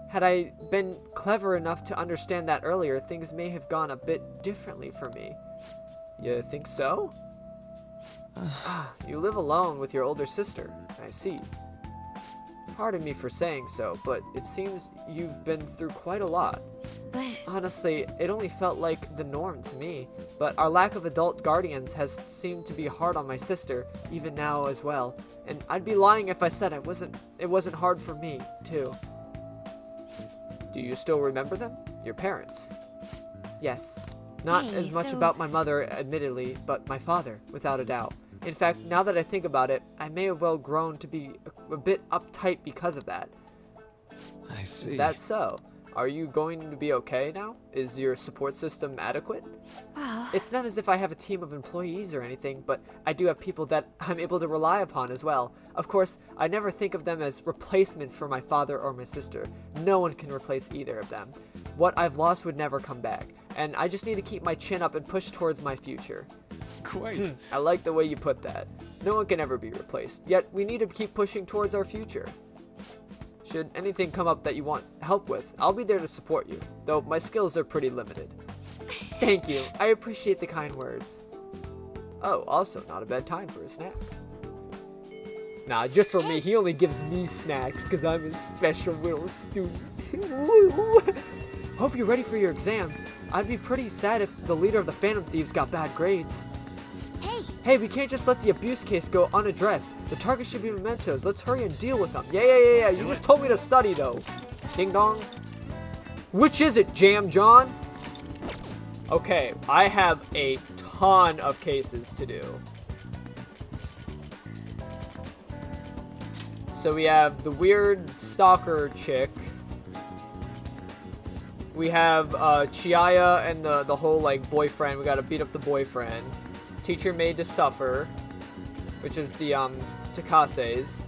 Had I been clever enough to understand that earlier, things may have gone a bit differently for me. You think so? You live alone with your older sister. I see. Pardon me for saying so, but it seems you've been through quite a lot. But honestly, it only felt like the norm to me, but our lack of adult guardians has seemed to be hard on my sister, even now as well, and I'd be lying if I said it wasn't hard for me, too. Do you still remember them? Your parents? Yes. Not as much about my mother, admittedly, but my father, without a doubt. In fact, now that I think about it, I may have well grown to be a bit uptight because of that. I see. Is that so? Are you going to be okay now? Is your support system adequate? It's not as if I have a team of employees or anything, but I do have people that I'm able to rely upon as well. Of course, I never think of them as replacements for my father or my sister. No one can replace either of them. What I've lost would never come back, and I just need to keep my chin up and push towards my future. Quite. I like the way you put that. No one can ever be replaced, yet we need to keep pushing towards our future. Should anything come up that you want help with, I'll be there to support you, though my skills are pretty limited. Thank you. I appreciate the kind words. Oh, also not a bad time for a snack. Nah, just for me, he only gives me snacks because I'm a special little student. Hope you're ready for your exams. I'd be pretty sad if the leader of the Phantom Thieves got bad grades. Hey, we can't just let the abuse case go unaddressed. The target should be Mementos. Let's hurry and deal with them. Yeah. You just told me to study, though. Ding dong. Which is it, Jam John? Okay, I have a ton of cases to do. So we have the weird stalker chick. We have Chiaya and the whole like boyfriend. We gotta beat up the boyfriend. Teacher made to suffer, which is the Takase's.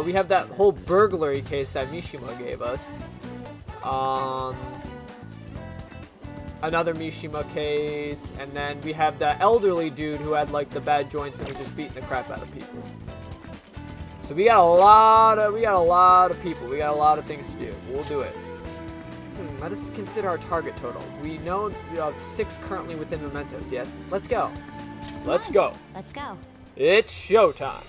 We have that whole burglary case that Mishima gave us. Another Mishima case, and then we have that elderly dude who had like the bad joints and was just beating the crap out of people. So we got a lot of people. We got a lot of things to do. We'll do it. Let us consider our target total. We know 6 currently within Mementos. Yes, let's go. Let's go. Let's go. It's showtime.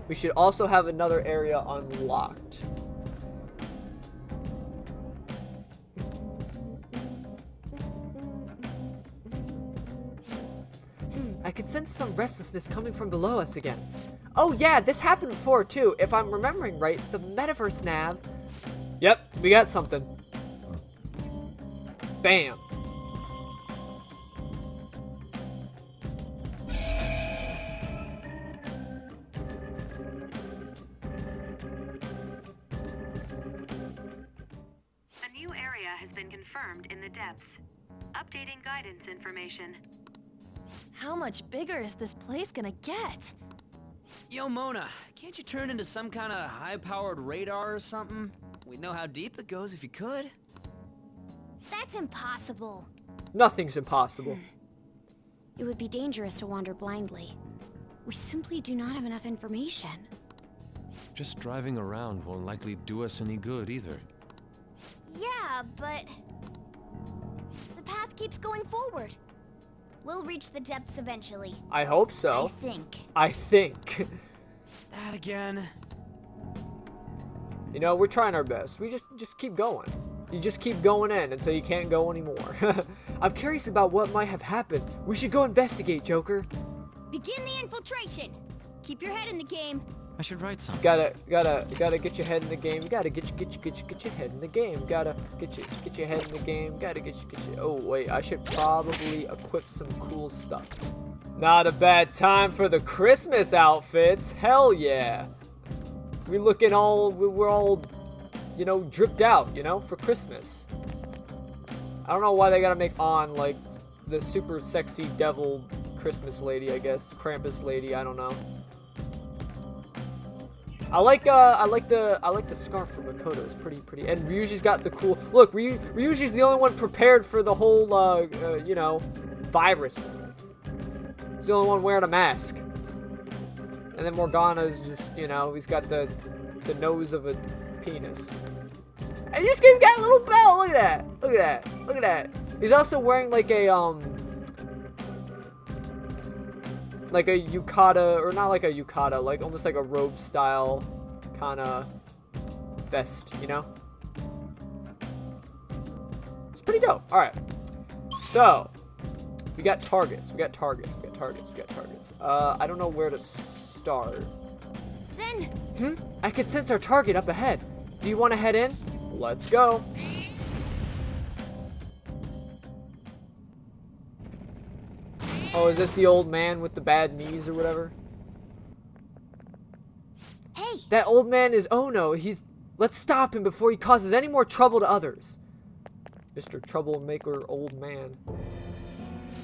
We should also have another area unlocked. I could sense some restlessness coming from below us again. Oh yeah, this happened before too. If I'm remembering right, the metaverse nav. Yep, we got something. Bam. A new area has been confirmed in the depths. Updating guidance information. How much bigger is this place gonna get? Yo, Mona, can't you turn into some kind of high-powered radar or something? We'd know how deep it goes if you could. That's impossible. Nothing's impossible. It would be dangerous to wander blindly. We simply do not have enough information. Just driving around won't likely do us any good either. Yeah, but the path keeps going forward. We'll reach the depths eventually. I hope so. I think. That again. You know, we're trying our best. We just keep going. You just keep going in until you can't go anymore. I'm curious about what might have happened. We should go investigate, Joker. Begin the infiltration. Keep your head in the game. I should write something. Gotta get your head in the game. Gotta get your head in the game. Gotta get your head in the game. Gotta get your. Oh wait, I should probably equip some cool stuff. Not a bad time for the Christmas outfits. Hell yeah. We're all, you know, dripped out, you know, for Christmas. I don't know why they gotta make on like the super sexy devil Christmas lady, I guess. Krampus lady, I don't know. I like the scarf from Makoto. It's pretty. And Ryuji's got the cool look. Ryuji's the only one prepared for the whole you know, virus. He's the only one wearing a mask. And then Morgana's just, you know, he's got the nose of a penis. And this guy's got a little belt. Look at that. Look at that. Look at that. He's also wearing like a yukata, or not like a yukata, like almost like a robe style kind of vest, you know? It's pretty dope. All right. So, we got targets. I don't know where to start. Then. I can sense our target up ahead. Do you want to head in? Let's go. Oh, is this the old man with the bad knees or whatever? Hey! That old man is Ono. Let's stop him before he causes any more trouble to others. Mr. Troublemaker Old Man.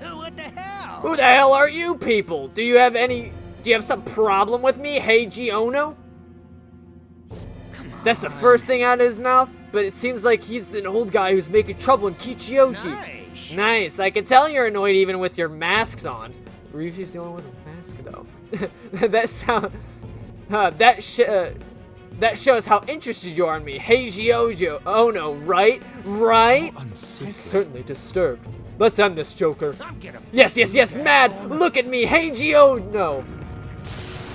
What the hell? Who the hell are you people? Do you have some problem with me, Heiji Ono? Come on. That's the first thing out of his mouth, but it seems like he's an old guy who's making trouble in Kichioji. Nice. I can tell you're annoyed even with your masks on. Ryuji's the only one with a mask, though. That shows how interested you are in me, Heiji Ono, right? Right? I'm certainly disturbed. Let's end this, Joker. Yes, mad! Look at me, Heiji Ono!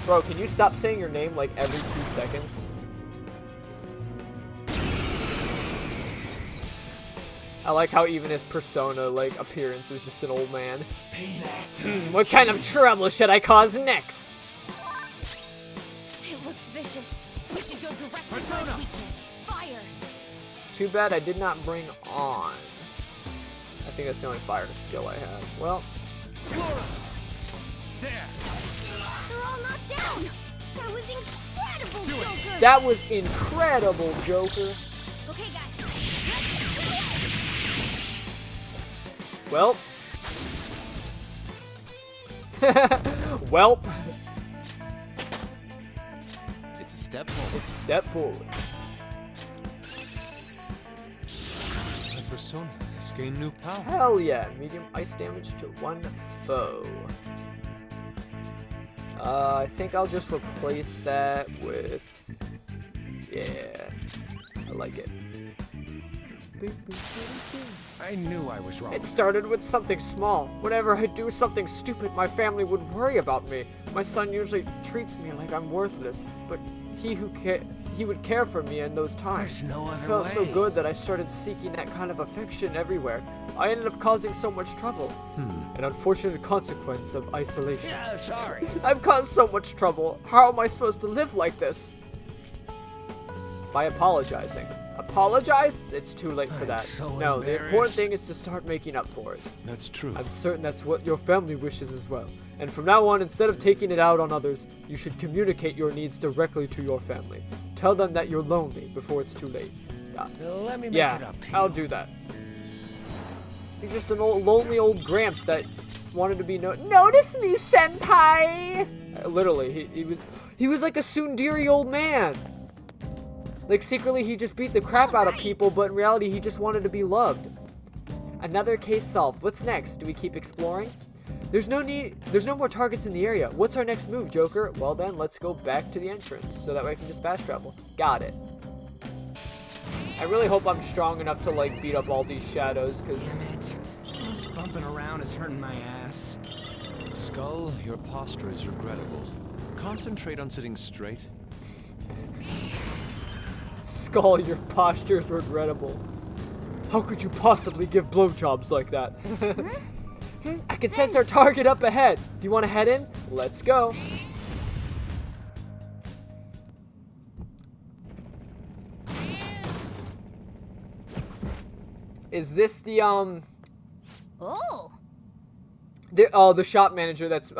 Bro, can you stop saying your name like every 2 seconds? I like how even his persona, like, appearance is just an old man. What kind of trouble should I cause next? It looks vicious. We should go directly for his weakness. Fire! Too bad I did not bring on. I think that's the only fire skill I have. Well. They're all knocked down! That was incredible, Joker! That was incredible, Joker. Okay, guys. Well. Welp. It's a step forward. It's a step forward. My persona has gained new power. Hell yeah. Medium ice damage to one foe. I think I'll just replace that with... Yeah. I like it. I knew I was wrong. It started with something small. Whenever I do something stupid, my family would worry about me. My son usually treats me like I'm worthless, but he would care for me in those times. There's no other It felt way. so good that I started seeking that kind of affection everywhere. I ended up causing so much trouble. An unfortunate consequence of isolation. Yeah, sorry. I've caused so much trouble. How am I supposed to live like this? By apologizing. Apologize? It's too late for that. so No, the important embarrassed. thing is to start making up for it. That's true. I'm certain that's what your family wishes as well. And from now on, instead of taking it out on others, you should communicate your needs directly to your family. Tell them that you're lonely before it's too late. Dots. Let me make Yeah, it up to you. I'll do that. He's just an old, lonely old Gramps that wanted to be notice me, senpai! Literally, he was like a tsundere old man. Like, secretly, he just beat the crap out of people, but in reality, he just wanted to be loved. Another case solved. What's next? Do we keep exploring? There's no more targets in the area. What's our next move, Joker? Well then, let's go back to the entrance, so that way I can just fast travel. Got it. I really hope I'm strong enough to, like, beat up all these shadows, because... Damn it. This bumping around is hurting my ass. Skull, your posture is regrettable. Concentrate on sitting straight. Skull, your posture's regrettable. How could you possibly give blowjobs like that? I can sense our target up ahead. Do you want to head in? Let's go. Is this the Oh. the shop manager that's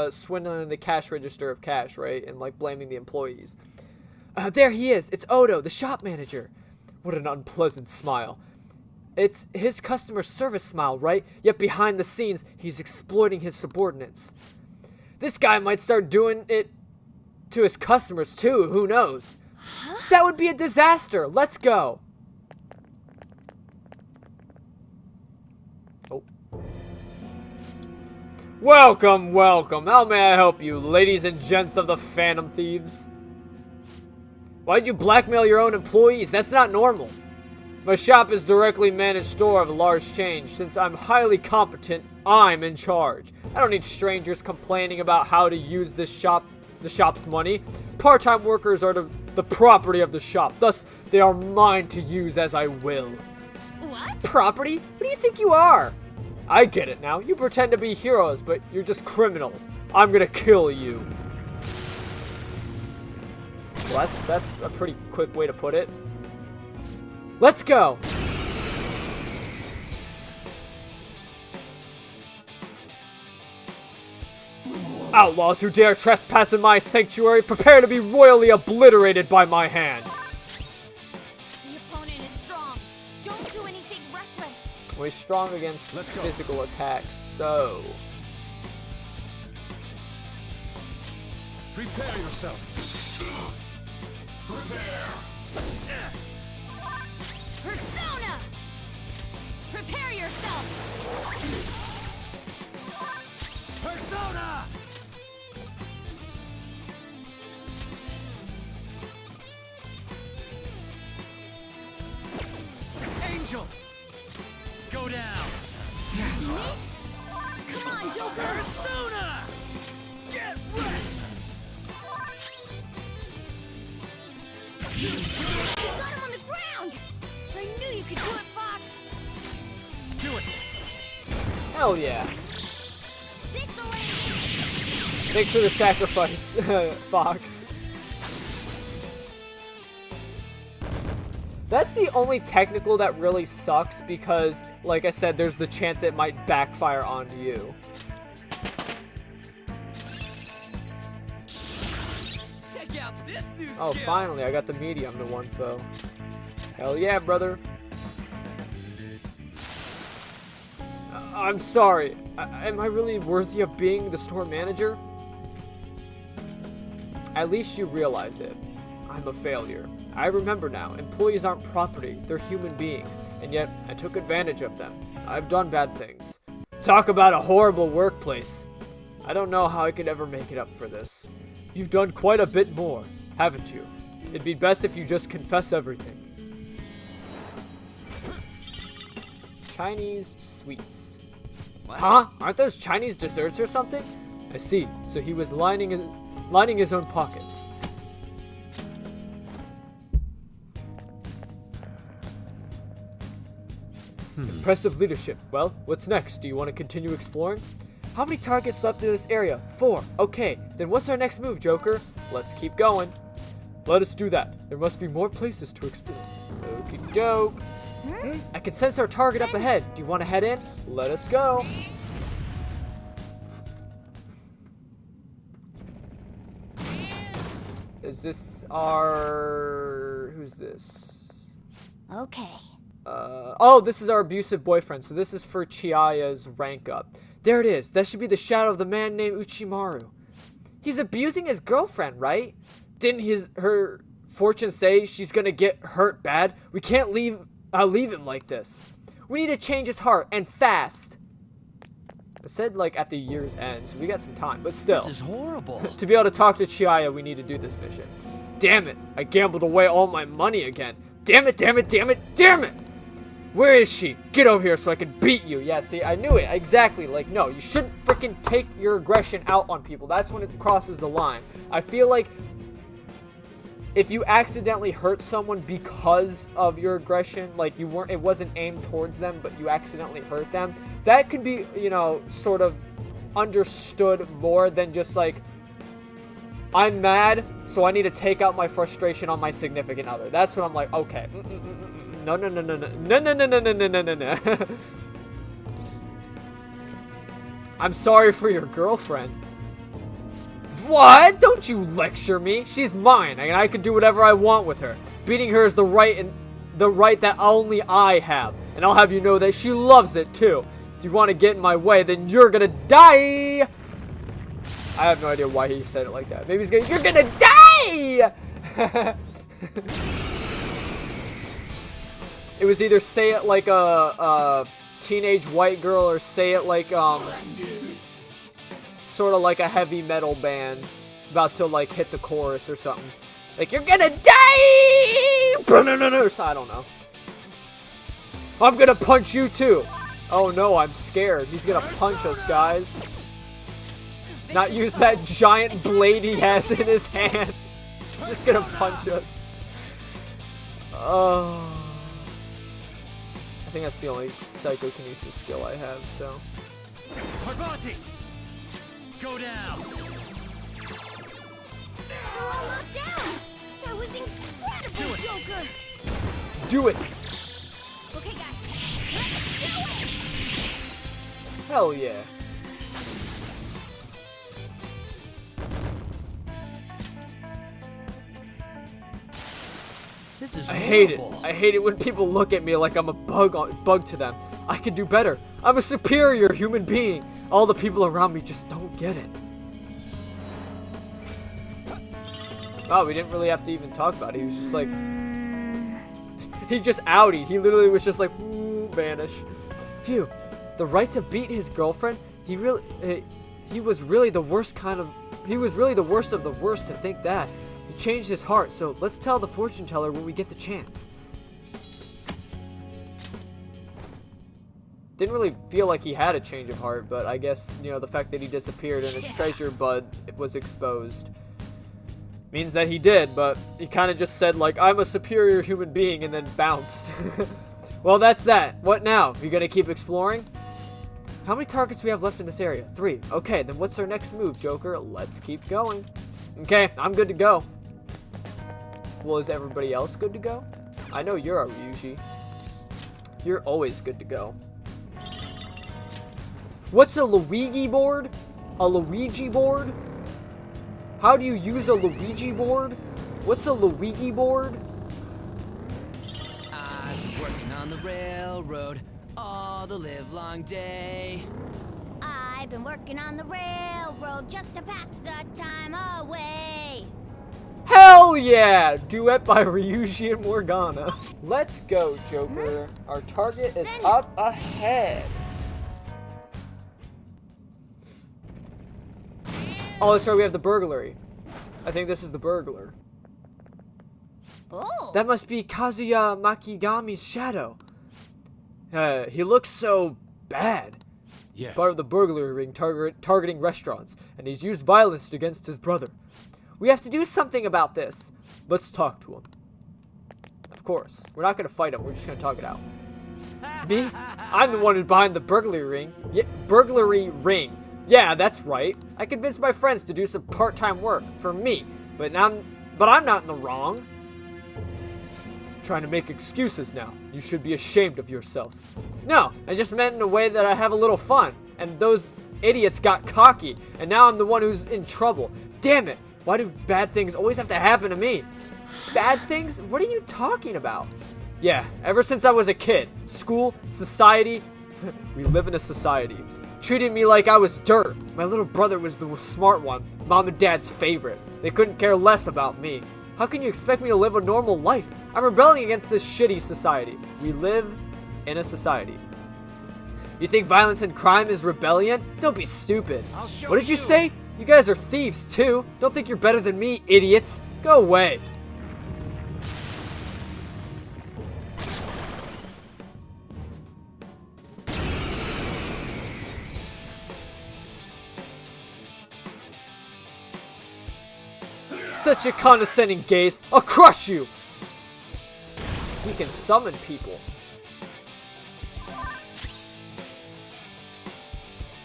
swindling the cash register of cash, right? And like blaming the employees. There he is. It's Odo, the shop manager. What an unpleasant smile. It's his customer service smile, right? Yet behind the scenes, he's exploiting his subordinates. This guy might start doing it to his customers too, who knows? That would be a disaster. Let's go. Oh. Welcome, welcome. How may I help you, ladies and gents of the Phantom Thieves? Why'd you blackmail your own employees? That's not normal. My shop is directly managed store of a large chain. Since I'm highly competent, I'm in charge. I don't need strangers complaining about how to use the shop's money. Part-time workers are the property of the shop. Thus, they are mine to use as I will. What? Property? Who do you think you are? I get it now. You pretend to be heroes, but you're just criminals. I'm gonna kill you. Well, that's a pretty quick way to put it. Let's go! Outlaws who dare trespass in my sanctuary, prepare to be royally obliterated by my hand. The opponent is strong. Don't do anything reckless. We're strong against physical attacks, so... Prepare yourself. Prepare! Persona! Prepare yourself! Persona! Angel! Go down! Missed? Come on, Joker! Persona! Get ready! You got him on the ground! I knew you could do it, Fox! Do it! Hell yeah. This'll end. Thanks for the sacrifice, Fox. That's the only technical that really sucks because, like I said, there's the chance it might backfire on you. Oh, finally, I got the medium to one foe. Hell yeah, brother. I'm sorry. Am I really worthy of being the store manager? At least you realize it. I'm a failure. I remember now. Employees aren't property. They're human beings. And yet, I took advantage of them. I've done bad things. Talk about a horrible workplace. I don't know how I could ever make it up for this. You've done quite a bit more, haven't you? It'd be best if you just confess everything. Chinese sweets. What? Huh? Aren't those Chinese desserts or something? I see. So he was lining his own pockets. Impressive leadership. Well, what's next? Do you want to continue exploring? How many targets left in this area? 4. Okay, then what's our next move, Joker? Let's keep going. Let us do that. There must be more places to explore. Okie doke. I can sense our target up ahead. Do you want to head in? Let us go. Is this our... Who's this? Okay. Oh, this is our abusive boyfriend. So this is for Chiaya's rank up. There it is. That should be the shadow of the man named Uchimaru. He's abusing his girlfriend, right? Didn't her fortune say she's gonna get hurt bad? We can't leave him like this. We need to change his heart, and fast. I said like at the year's end, so we got some time, but still. This is horrible. To be able to talk to Chiaya, we need to do this mission. Damn it, I gambled away all my money again. Damn it, damn it, damn it, damn it! Where is she? Get over here so I can beat you. Yeah, see, I knew it. Exactly. Like, no, you shouldn't freaking take your aggression out on people. That's when it crosses the line. I feel like if you accidentally hurt someone because of your aggression, like it wasn't aimed towards them, but you accidentally hurt them, that could be, you know, sort of understood more than just like, I'm mad, so I need to take out my frustration on my significant other. That's what I'm like, okay. No, no, no, no, no, no, no, no, no, no, no, no, no. I'm sorry for your girlfriend. What? Don't you lecture me. She's mine, and I can do whatever I want with her. Beating her is the right that only I have, and I'll have you know that she loves it too. If you want to get in my way, then you're gonna die. I have no idea why he said it like that. Maybe he's gonna. You're gonna die. It was either say it like a teenage white girl or say it like sort of like a heavy metal band about to like hit the chorus or something. Like, you're gonna die! I don't know. I'm gonna punch you too. Oh no, I'm scared. He's gonna punch us, guys. Not use that giant blade he has in his hand. Just gonna punch us. Oh. I think that's the only psychokinesis skill I have, so. Parvati! Go down! They're all knocked down! That was incredible, Joker! Do it! Okay, guys. Hell yeah. This is I hate it. I hate it when people look at me like I'm a bug to them. I can do better. I'm a superior human being. All the people around me just don't get it. Oh, we didn't really have to even talk about it. He was just like... He just outie. He literally was just like, vanish. Phew. The right to beat his girlfriend? He was really the worst of the worst to think that. He changed his heart, so let's tell the fortune teller when we get the chance. Didn't really feel like he had a change of heart, but I guess, you know, the fact that he disappeared and his treasure bud was exposed means that he did, but he kind of just said, like, I'm a superior human being, and then bounced. Well, that's that. What now? You gonna keep exploring? How many targets do we have left in this area? 3. Okay, then what's our next move, Joker? Let's keep going. Okay, I'm good to go. Well, is everybody else good to go? I know you're a Ryuji. You're always good to go. What's a Luigi board? A Luigi board? How do you use a Luigi board? What's a Luigi board? I've been working on the railroad all the livelong day. I've been working on the railroad just to pass the time away. Hell yeah! Duet by Ryuji and Morgana. Let's go, Joker. Our target is up ahead. Oh, that's right, we have the burglary. I think this is the burglar. Oh. That must be Kazuya Makigami's shadow. He looks so bad. He's Yes. part of the burglary ring targeting restaurants, and he's used violence against his brother. We have to do something about this. Let's talk to him. Of course. We're not going to fight him. We're just going to talk it out. Me? I'm the one who's behind the burglary ring. Yeah, burglary ring. Yeah, that's right. I convinced my friends to do some part-time work for me, but I'm not in the wrong. Trying to make excuses now. You should be ashamed of yourself. No, I just meant in a way that I have a little fun, and those idiots got cocky, and now I'm the one who's in trouble. Damn it! Why do bad things always have to happen to me? Bad things? What are you talking about? Yeah, ever since I was a kid. School, society. We live in a society. Treated me like I was dirt. My little brother was the smart one, mom and dad's favorite. They couldn't care less about me. How can you expect me to live a normal life? I'm rebelling against this shitty society. We live in a society. You think violence and crime is rebellion? Don't be stupid. What did you say? You guys are thieves too. Don't think you're better than me, idiots. Go away. Such a condescending gaze. I'll crush you. He can summon people.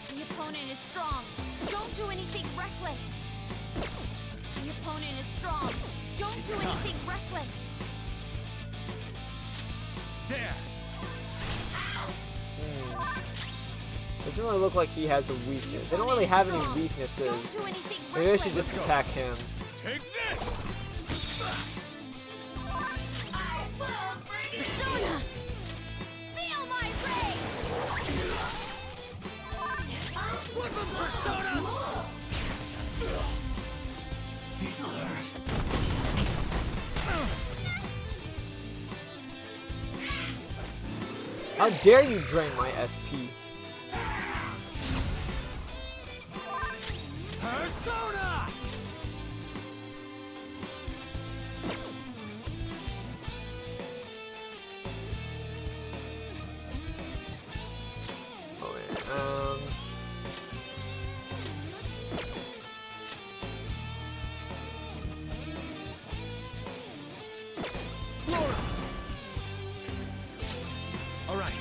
The opponent is strong. Don't do anything reckless. The opponent is strong. Don't do anything reckless. There. Doesn't really look like he has a weakness. They don't really have any weaknesses. Maybe I should just attack him. Take this! Persona! Feel my rage! Flip him, Persona! He's alert. How dare you drain my SP? Persona! All right.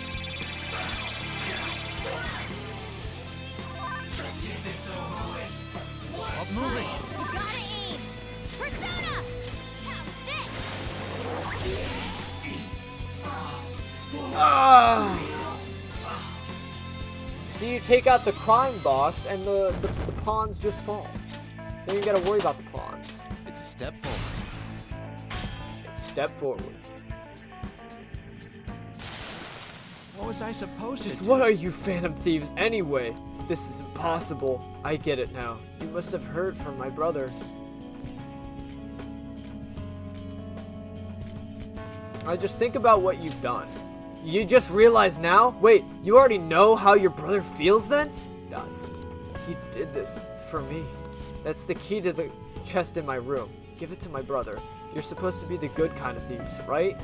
Stop moving. You gotta aim. Persona! Now stick! So you take out the crime boss and the pawns just fall. Then you gotta worry about the pawns. It's a step forward. It's a step forward. What was I supposed to do? Just what are you Phantom Thieves anyway? This is impossible. I get it now. You must have heard from my brother. I just think about what you've done. You just realize now? Wait, you already know how your brother feels then? Dots. He did this for me. That's the key to the chest in my room. Give it to my brother. You're supposed to be the good kind of thieves, right?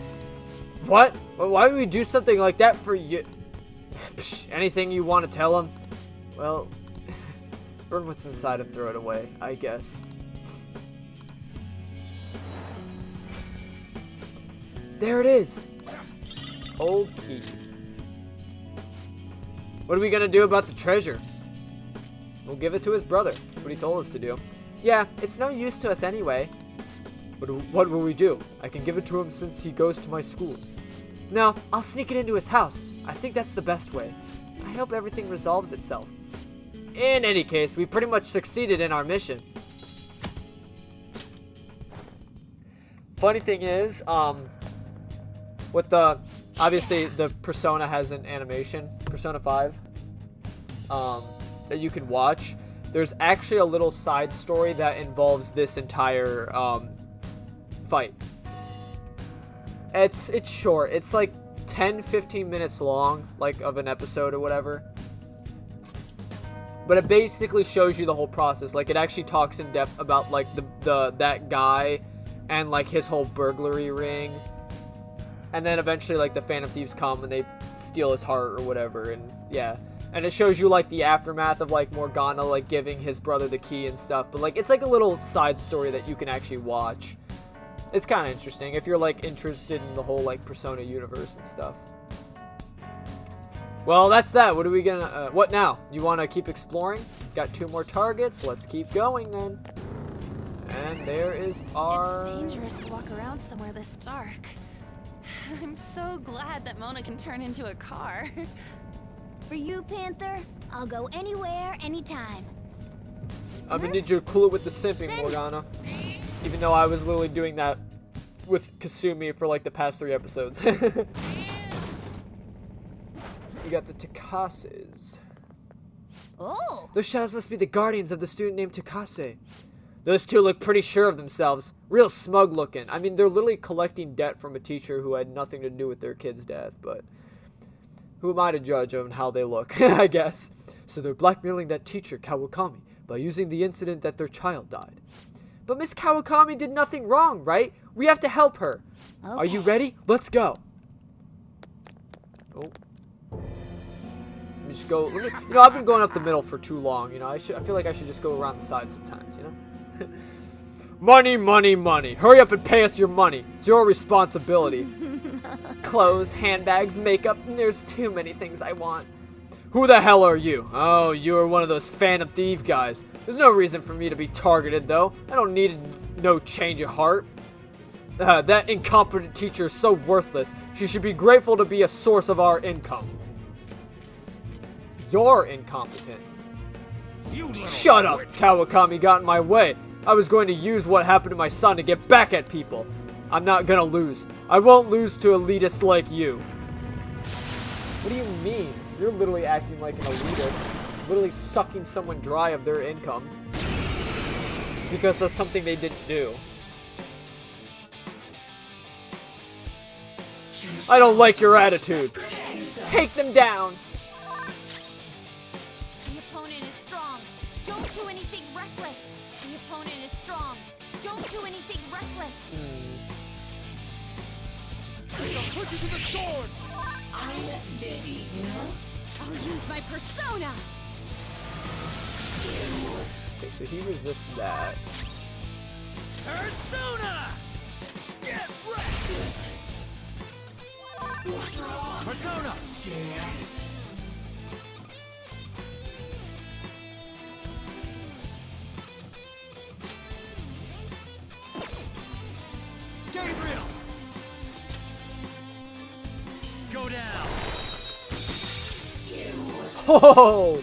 What? Why would we do something like that for you? Psh, anything you want to tell him? Well, burn what's inside and throw it away, I guess. There it is. Old key. What are we gonna do about the treasure? We'll give it to his brother. That's what he told us to do. Yeah, it's no use to us anyway. What will we do? I can give it to him since he goes to my school. No, I'll sneak it into his house. I think that's the best way. I hope everything resolves itself. In any case, we pretty much succeeded in our mission. Funny thing is, with the, obviously the Persona has an animation, Persona 5, that you can watch. There's actually a little side story that involves this entire fight. It's short. It's like 10-15 minutes long, like of an episode or whatever. But it basically shows you the whole process. Like, it actually talks in depth about like that guy and like his whole burglary ring. And then eventually like the Phantom Thieves come and they steal his heart or whatever, and yeah. And it shows you like the aftermath of like Morgana like giving his brother the key and stuff. But like, it's like a little side story that you can actually watch. It's kind of interesting if you're like interested in the whole like Persona universe and stuff. Well, that's that. What are we gonna, what now? You want to keep exploring? Got 2 more targets. Let's keep going then. And there is our... It's dangerous to walk around somewhere this dark. I'm so glad that Mona can turn into a car. For you, Panther, I'll go anywhere, anytime. I'm gonna need you to cool it with the simping, Morgana. Even though I was literally doing that with Kasumi for like the past 3 episodes. We got the Takases. Oh! Those shadows must be the guardians of the student named Takase. Those 2 look pretty sure of themselves. Real smug looking. I mean, they're literally collecting debt from a teacher who had nothing to do with their kid's death, but who am I to judge on how they look, I guess. So they're blackmailing that teacher, Kawakami, by using the incident that their child died. But Miss Kawakami did nothing wrong, right? We have to help her. Okay. Are you ready? Let's go. Oh. Let me just go. You know, I've been going up the middle for too long. You know, I feel like I should just go around the side sometimes, you know? Money, money, money. Hurry up and pay us your money. It's your responsibility. Clothes, handbags, makeup, and there's too many things I want. Who the hell are you? Oh, you are one of those Phantom Thief guys. There's no reason for me to be targeted, though. I don't need no change of heart. That incompetent teacher is so worthless. She should be grateful to be a source of our income. You're incompetent. Shut up! Kawakami got in my way. I was going to use what happened to my son to get back at people. I'm not gonna lose. I won't lose to elitists like you. What do you mean? You're literally acting like an elitist. Literally sucking someone dry of their income. Because of something they didn't do. I don't like your attitude. Take them down. The opponent is strong. Don't do anything reckless. The opponent is strong. Don't do anything reckless. I shall put you to the sword. I'm busy, you know? I'll use my persona. Okay, so he resists that. Persona! Get wrecked! Persona! Gabriel! Go down! Oh!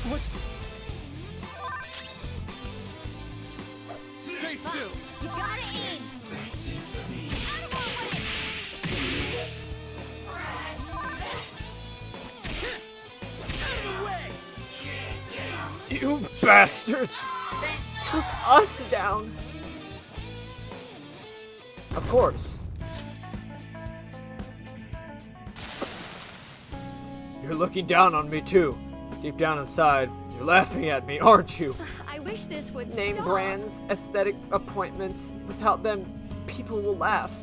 What? Stay still! You gotta aim! Out of our way! Out of the way! You bastards! They took us down! Of course. You're looking down on me too. Deep down inside, you're laughing at me, aren't you? I wish this would Name stop. brands, aesthetic appointments. Without them, people will laugh.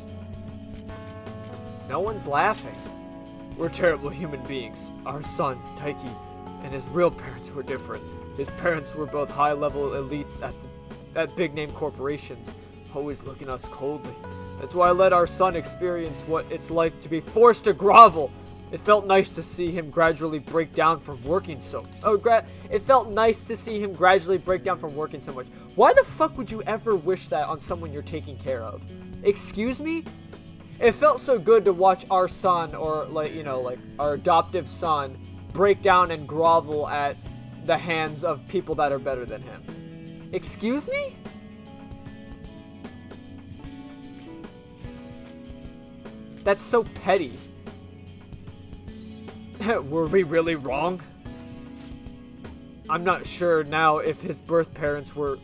No one's laughing. We're terrible human beings. Our son, Taiki, and his real parents were different. His parents were both high-level elites at big-name corporations, always looking at us coldly. That's why I let our son experience what it's like to be forced to grovel. It felt nice to see him gradually break down from working so... It felt nice to see him gradually break down from working so much. Why the fuck would you ever wish that on someone you're taking care of? Excuse me? It felt so good to watch our son, or like, you know, like our adoptive son, break down and grovel at the hands of people that are better than him. Excuse me? That's so petty. Were we really wrong? I'm not sure now if his birth parents would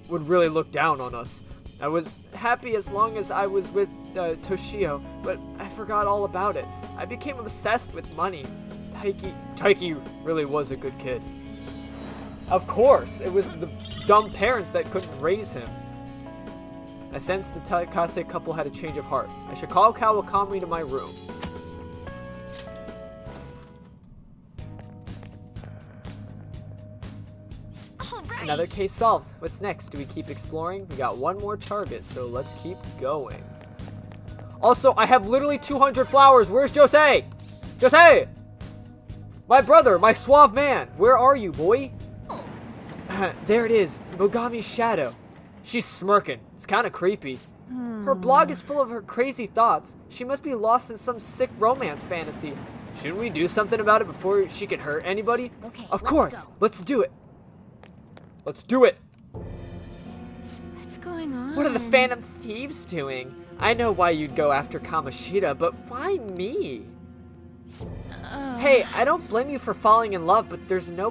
really look down on us. I was happy as long as I was with Toshio, but I forgot all about it. I became obsessed with money. Taiki really was a good kid. Of course, it was the dumb parents that couldn't raise him. I sensed the Takase couple had a change of heart. I should call Kawakami to my room. Another case solved. What's next? Do we keep exploring? We got one more target, so let's keep going. Also, I have literally 200 flowers. Where's Jose? Jose! My brother, my suave man. Where are you, boy? There it is. Mogami's shadow. She's smirking. It's kind of creepy. Her blog is full of her crazy thoughts. She must be lost in some sick romance fantasy. Shouldn't we do something about it before she can hurt anybody? Okay, of course. Let's do it. Let's do it. What's going on? What are the Phantom Thieves doing? I know why you'd go after Kamoshida, but why me? Hey, I don't blame you for falling in love, but there's a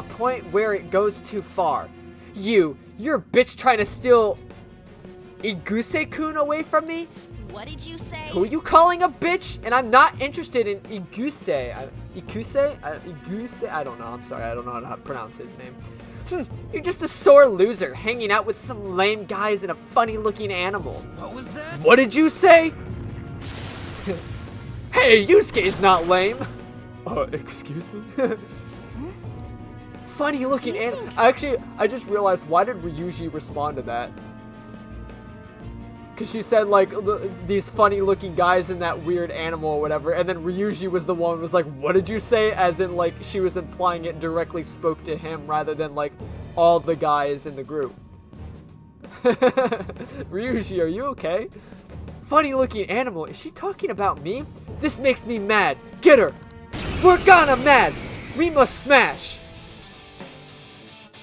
point where it goes too far. You're a bitch trying to steal Iguse-kun away from me? What did you say? Who are you calling a bitch? And I'm not interested in Iguse. Iguse? I don't know. I'm sorry. I don't know how to pronounce his name. You're just a sore loser hanging out with some lame guys and a funny-looking animal. What was that? What did you say? Hey, Yusuke's not lame. Excuse me? Funny-looking animal. Actually, I just realized, why did Ryuji respond to that? Because she said, like, these funny-looking guys and that weird animal or whatever, and then Ryuji was the one who was like, what did you say? As in, like, she was implying it directly spoke to him rather than, like, all the guys in the group. Ryuji, are you okay? Funny-looking animal? Is she talking about me? This makes me mad. Get her! We're gonna mad! We must smash!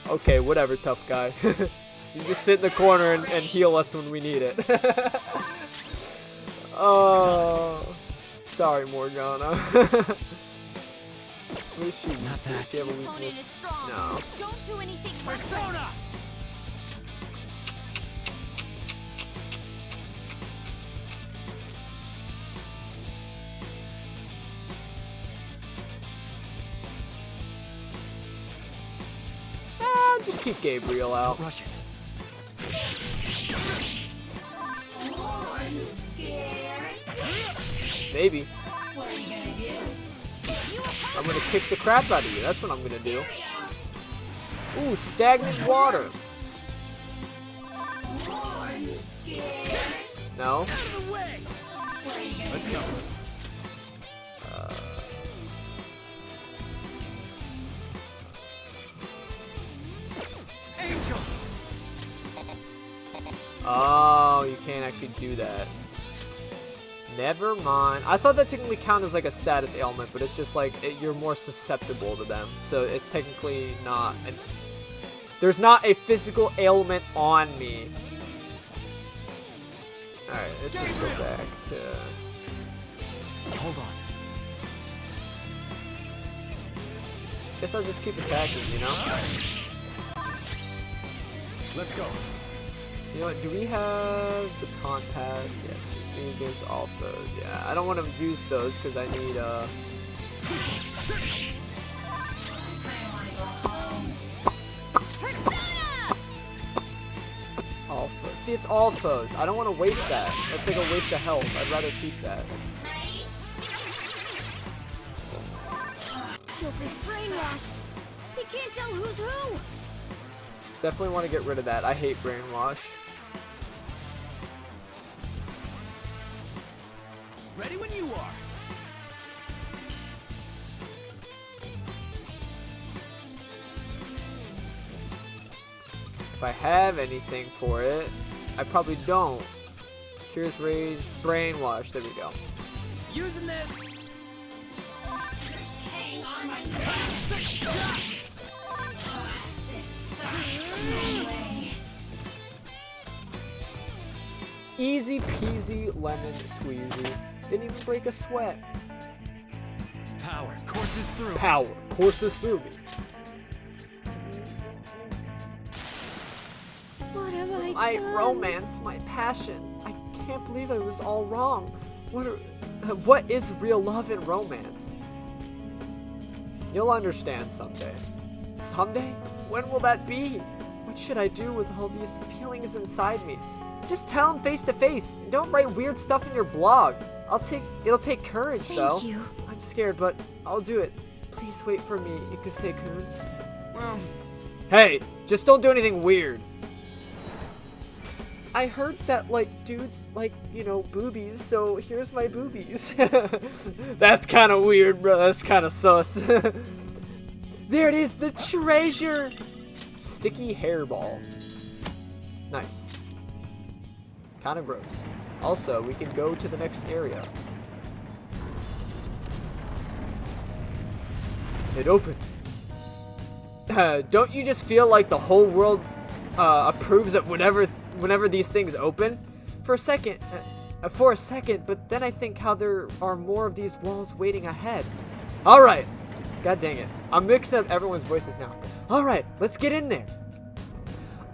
Okay, whatever, tough guy. You just sit in the corner and heal us when we need it. Oh, sorry, Morgana. What is she? Does she have a weakness? No. Don't do anything. Persona! Just keep Gabriel out. Don't rush it. Are you scared? Maybe. What are you gonna do? I'm gonna kick the crap out of you. That's what I'm gonna do. Ooh, stagnant water. Are you scared? No. Out of the way! What are you gonna Let's do? go. Angel! Oh, you can't actually do that. Never mind. I thought that technically counted as like a status ailment, but it's just like you're more susceptible to them. So it's technically not. There's not a physical ailment on me. Alright, let's just go back to... Hold on. Guess I'll just keep attacking, you know? Let's go. You know what, do we have the taunt pass? Yes, there's all those. Yeah, I don't want to use those because I need, all foes. See, it's all foes. I don't want to waste that. That's like a waste of health. I'd rather keep that. Joker's brainwashed. He can't tell who's who. Definitely want to get rid of that. I hate brainwash. Ready when you are. If I have anything for it, I probably don't. Curious Rage, Brainwash, there we go. Using this. Hey, Easy peasy lemon squeezy. Didn't even break a sweat. Power courses through. Power courses through me. What have I My done? romance, my passion. I can't believe I was all wrong. What is real love and romance? You'll understand someday. Someday? When will that be? What should I do with all these feelings inside me? Just tell him face to face. Don't write weird stuff in your blog. It'll take courage, though. Thank you. I'm scared, but I'll do it. Please wait for me, Ikase-kun. Well, Hey, just don't do anything weird. I heard that, like, dudes like, you know, boobies, so here's my boobies. That's kind of weird, bro. That's kind of sus. There it is, the treasure! Sticky hairball. Nice. Kind of gross. Also, we can go to the next area. It opened. Don't you just feel like the whole world approves of whenever these things open? For a second, but then I think how there are more of these walls waiting ahead. Alright. God dang it. I'm mixing up everyone's voices now. Alright, let's get in there.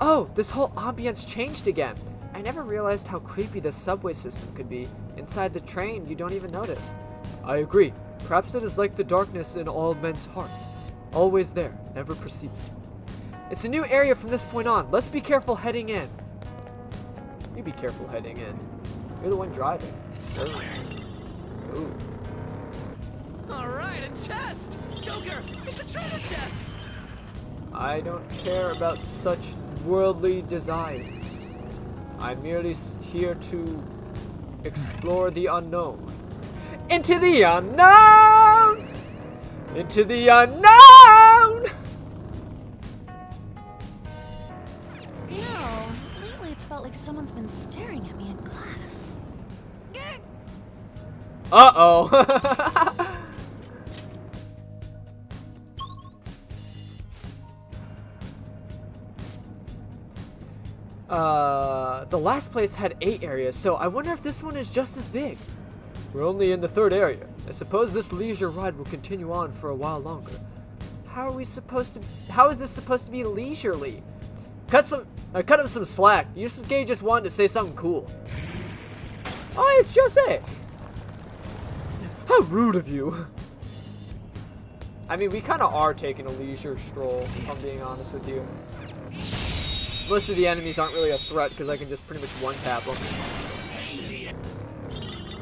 Oh, this whole ambience changed again. I never realized how creepy this subway system could be. Inside the train, you don't even notice. I agree. Perhaps it is like the darkness in all men's hearts. Always there, never perceived. It's a new area from this point on. Let's be careful heading in. You be careful heading in. You're the one driving. It's somewhere. Ooh. Alright, a chest! Joker, it's a treasure chest! I don't care about such worldly desires. I'm merely here to explore the unknown. Into the unknown! Into the unknown! You know, lately it's felt like someone's been staring at me in class. Uh-oh. The last place had 8 areas, so I wonder if this one is just as big. We're only in the 3rd area. I suppose this leisure ride will continue on for a while longer. How is this supposed to be leisurely? Cut up some slack. Yusuke just wanted to say something cool. Oh, it's Jose. How rude of you. I mean, we kind of are taking a leisure stroll, if I'm being honest with you. Most of the enemies aren't really a threat because I can just pretty much one-tap them.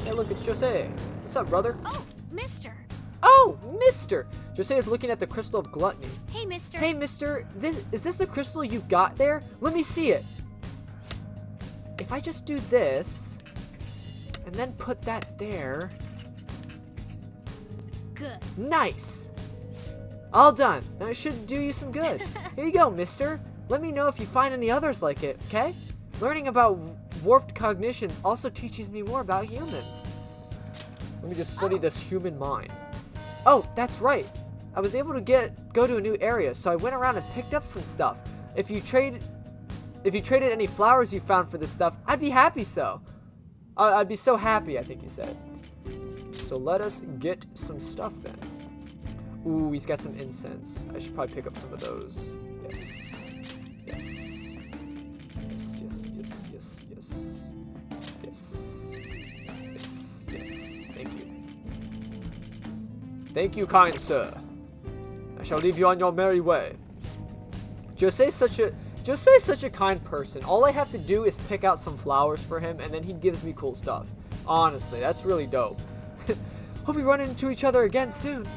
Hey, look, it's Jose. What's up, brother? Oh, mister. Oh, mister! Jose is looking at the crystal of gluttony. Hey, mister. Hey, mister, is this the crystal you got there? Let me see it. If I just do this, and then put that there. Good. Nice. All done. Now it should do you some good. Here you go, mister. Let me know if you find any others like it, okay? Learning about warped cognitions also teaches me more about humans. Let me just study this human mind. Oh, that's right. I was able to go to a new area, so I went around and picked up some stuff. If you traded any flowers you found for this stuff, I'd be happy so. I'd be so happy, I think you said. So let us get some stuff then. Ooh, he's got some incense. I should probably pick up some of those. Yes. Thank you, kind sir. I shall leave you on your merry way. Jose's such a kind person. All I have to do is pick out some flowers for him, and then he gives me cool stuff. Honestly, that's really dope. Hope we run into each other again soon.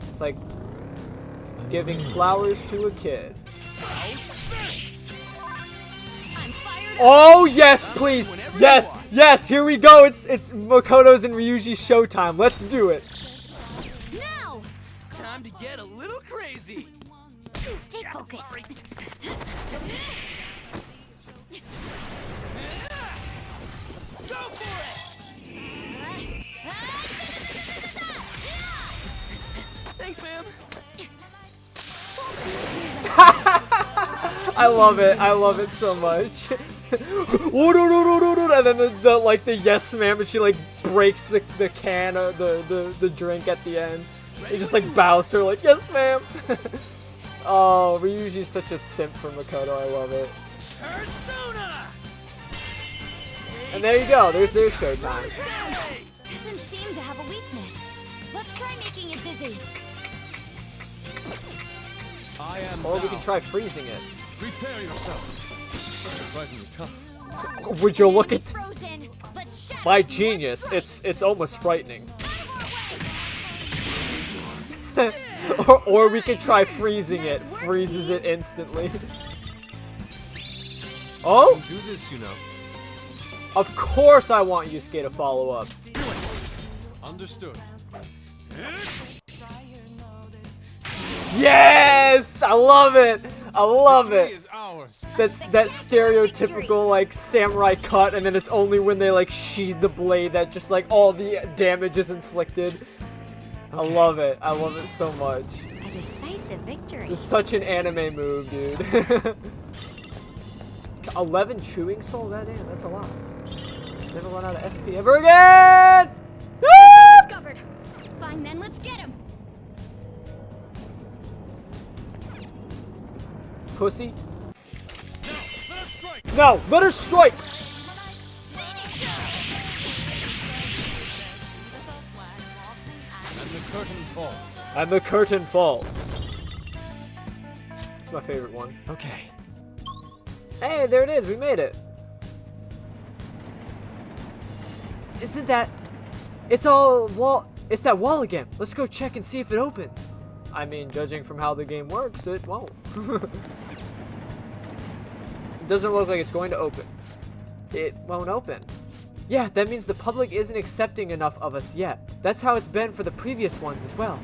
It's like giving flowers to a kid. Oh yes, please. Yes, yes. Here we go. It's Makoto's and Ryuji's showtime. Let's do it. Now. Time to get a little crazy. Stay focused. Go for it. I love it. I love it so much. And then the like the yes ma'am, and she like breaks the can or the drink at the end. It just like bows to her like yes ma'am. Oh, Ryuji's such a simp for Makoto. I love it. Persona! And there you go. There's their showtime. Doesn't seem to have a weakness. Let's try making it dizzy. I am Or we can try freezing it. Prepare yourself. Surprisingly tough. Would you look at Frozen. Let's shatter my it in one genius? strike. It's almost frightening. or we could try freezing it. Freezes it instantly. Oh? Do this, you know. Of course I want Yusuke to follow up. Understood. Yes! I love it! I love Victory it! is ours. That's that stereotypical like samurai cut, and then it's only when they like sheathe the blade that just like all the damage is inflicted. I love it. I love it so much. A decisive victory. It's such an anime move, dude. 11 chewing soul? Goddamn, that's a lot. Never run out of SP ever again! Discovered. Fine then, let's get him. Pussy. No, let her strike! And the curtain falls. And the curtain falls. It's my favorite one. Okay. Hey, there it is. We made it. Isn't that... It's all wall... It's that wall again. Let's go check and see if it opens. I mean, judging from how the game works, it won't. It doesn't look like it's going to open. It won't open. Yeah, that means the public isn't accepting enough of us yet. That's how it's been for the previous ones as well.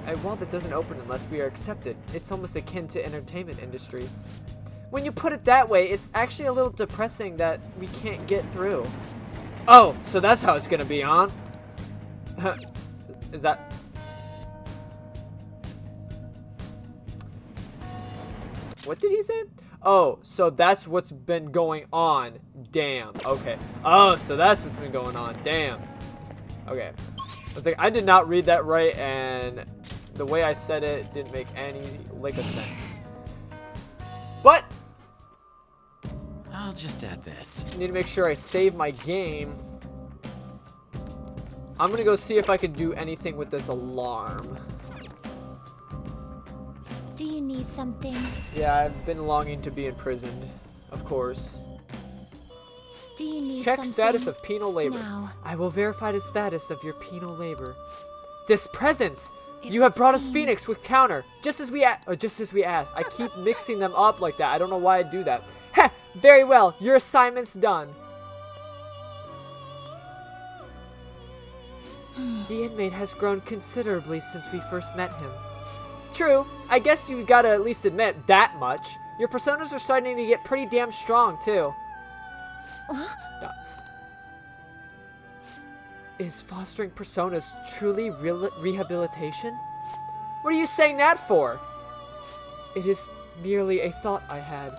A wall that doesn't open unless we are accepted. It's almost akin to entertainment industry. When you put it that way, it's actually a little depressing that we can't get through. Oh, so that's how it's gonna be, huh? Is that... What did he say? Oh, so that's what's been going on. Damn. Okay. Oh, so that's what's been going on. Damn. Okay. I was like, I did not read that right, and the way I said it didn't make any lick of sense. But I'll just add this. I need to make sure I save my game. I'm gonna go see if I can do anything with this alarm. Do you need something? Yeah, I've been longing to be imprisoned, of course. Do you need Check something? status of penal labor. Now. I will verify the status of your penal labor. This presence! You have brought us Phoenix with counter, just as we asked. I keep mixing them up like that. I don't know why I do that. Heh! Very well. Your assignment's done. The inmate has grown considerably since we first met him. True. I guess you gotta at least admit that much. Your personas are starting to get pretty damn strong too. Dots. Is fostering personas truly rehabilitation? What are you saying that for? It is merely a thought I had.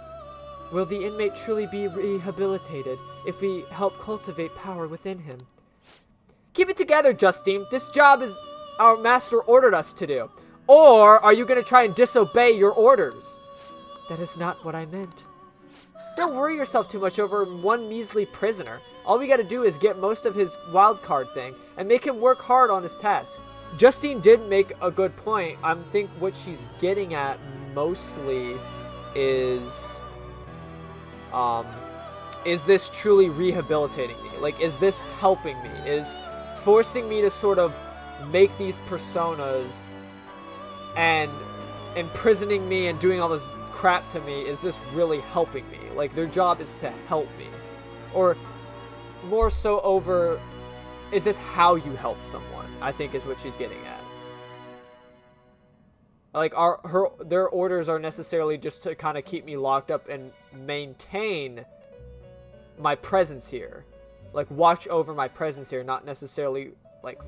Will the inmate truly be rehabilitated if we help cultivate power within him? Keep it together, Justine. This job is our master ordered us to do. Or are you going to try and disobey your orders? That is not what I meant. Don't worry yourself too much over one measly prisoner. All we gotta do is get most of his wildcard thing and make him work hard on his task. Justine did make a good point. I think what she's getting at mostly is this truly rehabilitating me? Like, is this helping me? Is forcing me to sort of make these personas and imprisoning me and doing all this crap to me, is this really helping me? Like, their job is to help me. Or more so over, is this how you help someone? I think is what she's getting at. Like, their orders are necessarily just to kind of keep me locked up and maintain my presence here. Like, watch over my presence here, not necessarily, like,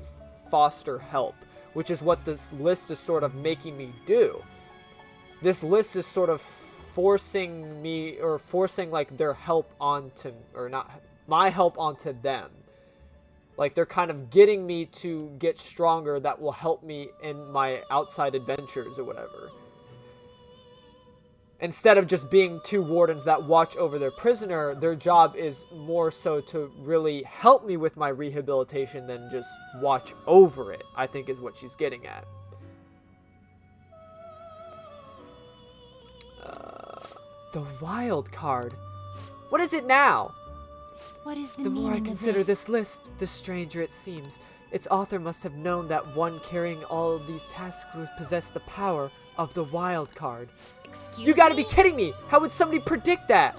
foster help. Which is what this list is sort of making me do. This list is sort of forcing me, or forcing like their help onto, or not my help onto them. Like they're kind of getting me to get stronger that will help me in my outside adventures or whatever. Instead of just being two wardens that watch over their prisoner, their job is more so to really help me with my rehabilitation than just watch over it, I think is what she's getting at. The wild card. What is it now? What is The more I consider this list, the stranger it seems. Its author must have known that one carrying all of these tasks would possess the power of the wild card. You gotta be kidding me! How would somebody predict that?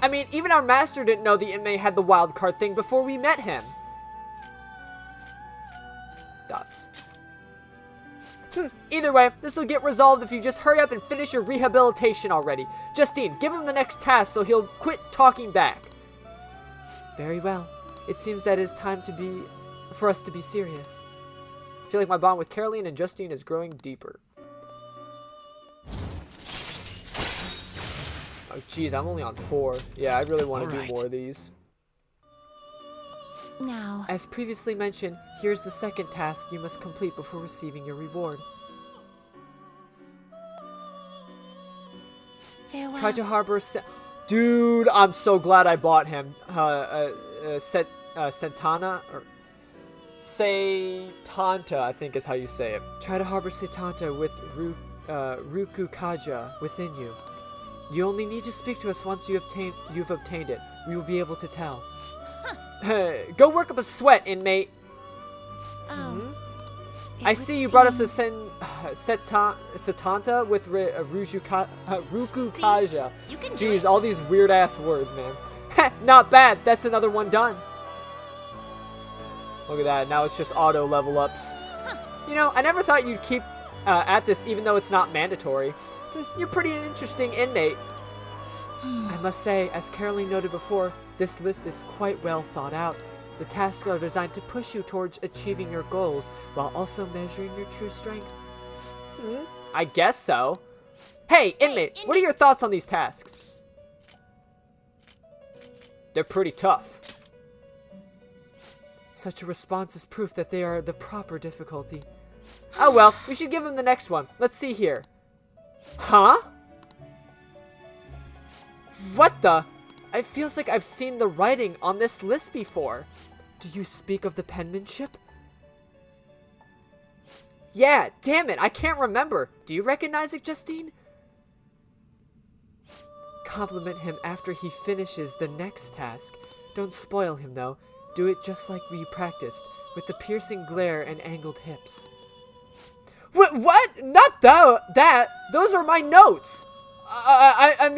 I mean, even our master didn't know the inmate had the wild card thing before we met him. Dots. Either way, this will get resolved if you just hurry up and finish your rehabilitation already. Justine, give him the next task so he'll quit talking back. Very well. It seems that it is time for us to be serious. I feel like my bond with Caroline and Justine is growing deeper. Oh, geez, I'm only on 4. Yeah, I really want to do more of these. Now, as previously mentioned, here's the second task you must complete before receiving your reward. Farewell. Try to harbor Dude, I'm so glad I bought him. Santana, or Setanta, I think is how you say it. Try to harbor Setanta with Rukukaja within you. You only need to speak to us once you've obtained it. We will be able to tell. Go work up a sweat, inmate. Oh. I see you brought us a Setanta with Rukukaja. Jeez, all these weird ass words, man. Not bad. That's another one done. Look at that. Now it's just auto level ups. You know, I never thought you'd keep at this even though it's not mandatory. You're pretty interesting inmate. I must say, as Caroline noted before, this list is quite well thought out. The tasks are designed to push you towards achieving your goals while also measuring your true strength. I guess so. Hey, inmate, what are your thoughts on these tasks? They're pretty tough. Such a response is proof that they are the proper difficulty. Oh well, we should give him the next one. Let's see here. Huh? What the? It feels like I've seen the writing on this list before. Do you speak of the penmanship? Yeah, damn it, I can't remember. Do you recognize it, Justine? Compliment him after he finishes the next task. Don't spoil him, though. Do it just like we practiced, with the piercing glare and angled hips. What? Not that! Those are my notes! I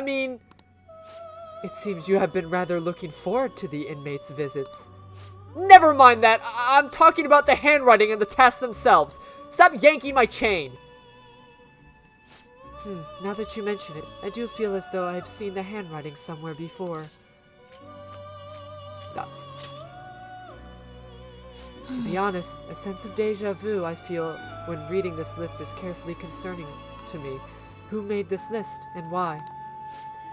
mean... It seems you have been rather looking forward to the inmates' visits. Never mind that! I'm talking about the handwriting and the tasks themselves. Stop yanking my chain! Now that you mention it, I do feel as though I've seen the handwriting somewhere before. Dots. To be honest, a sense of deja vu I feel when reading this list is carefully concerning to me. Who made this list, and why?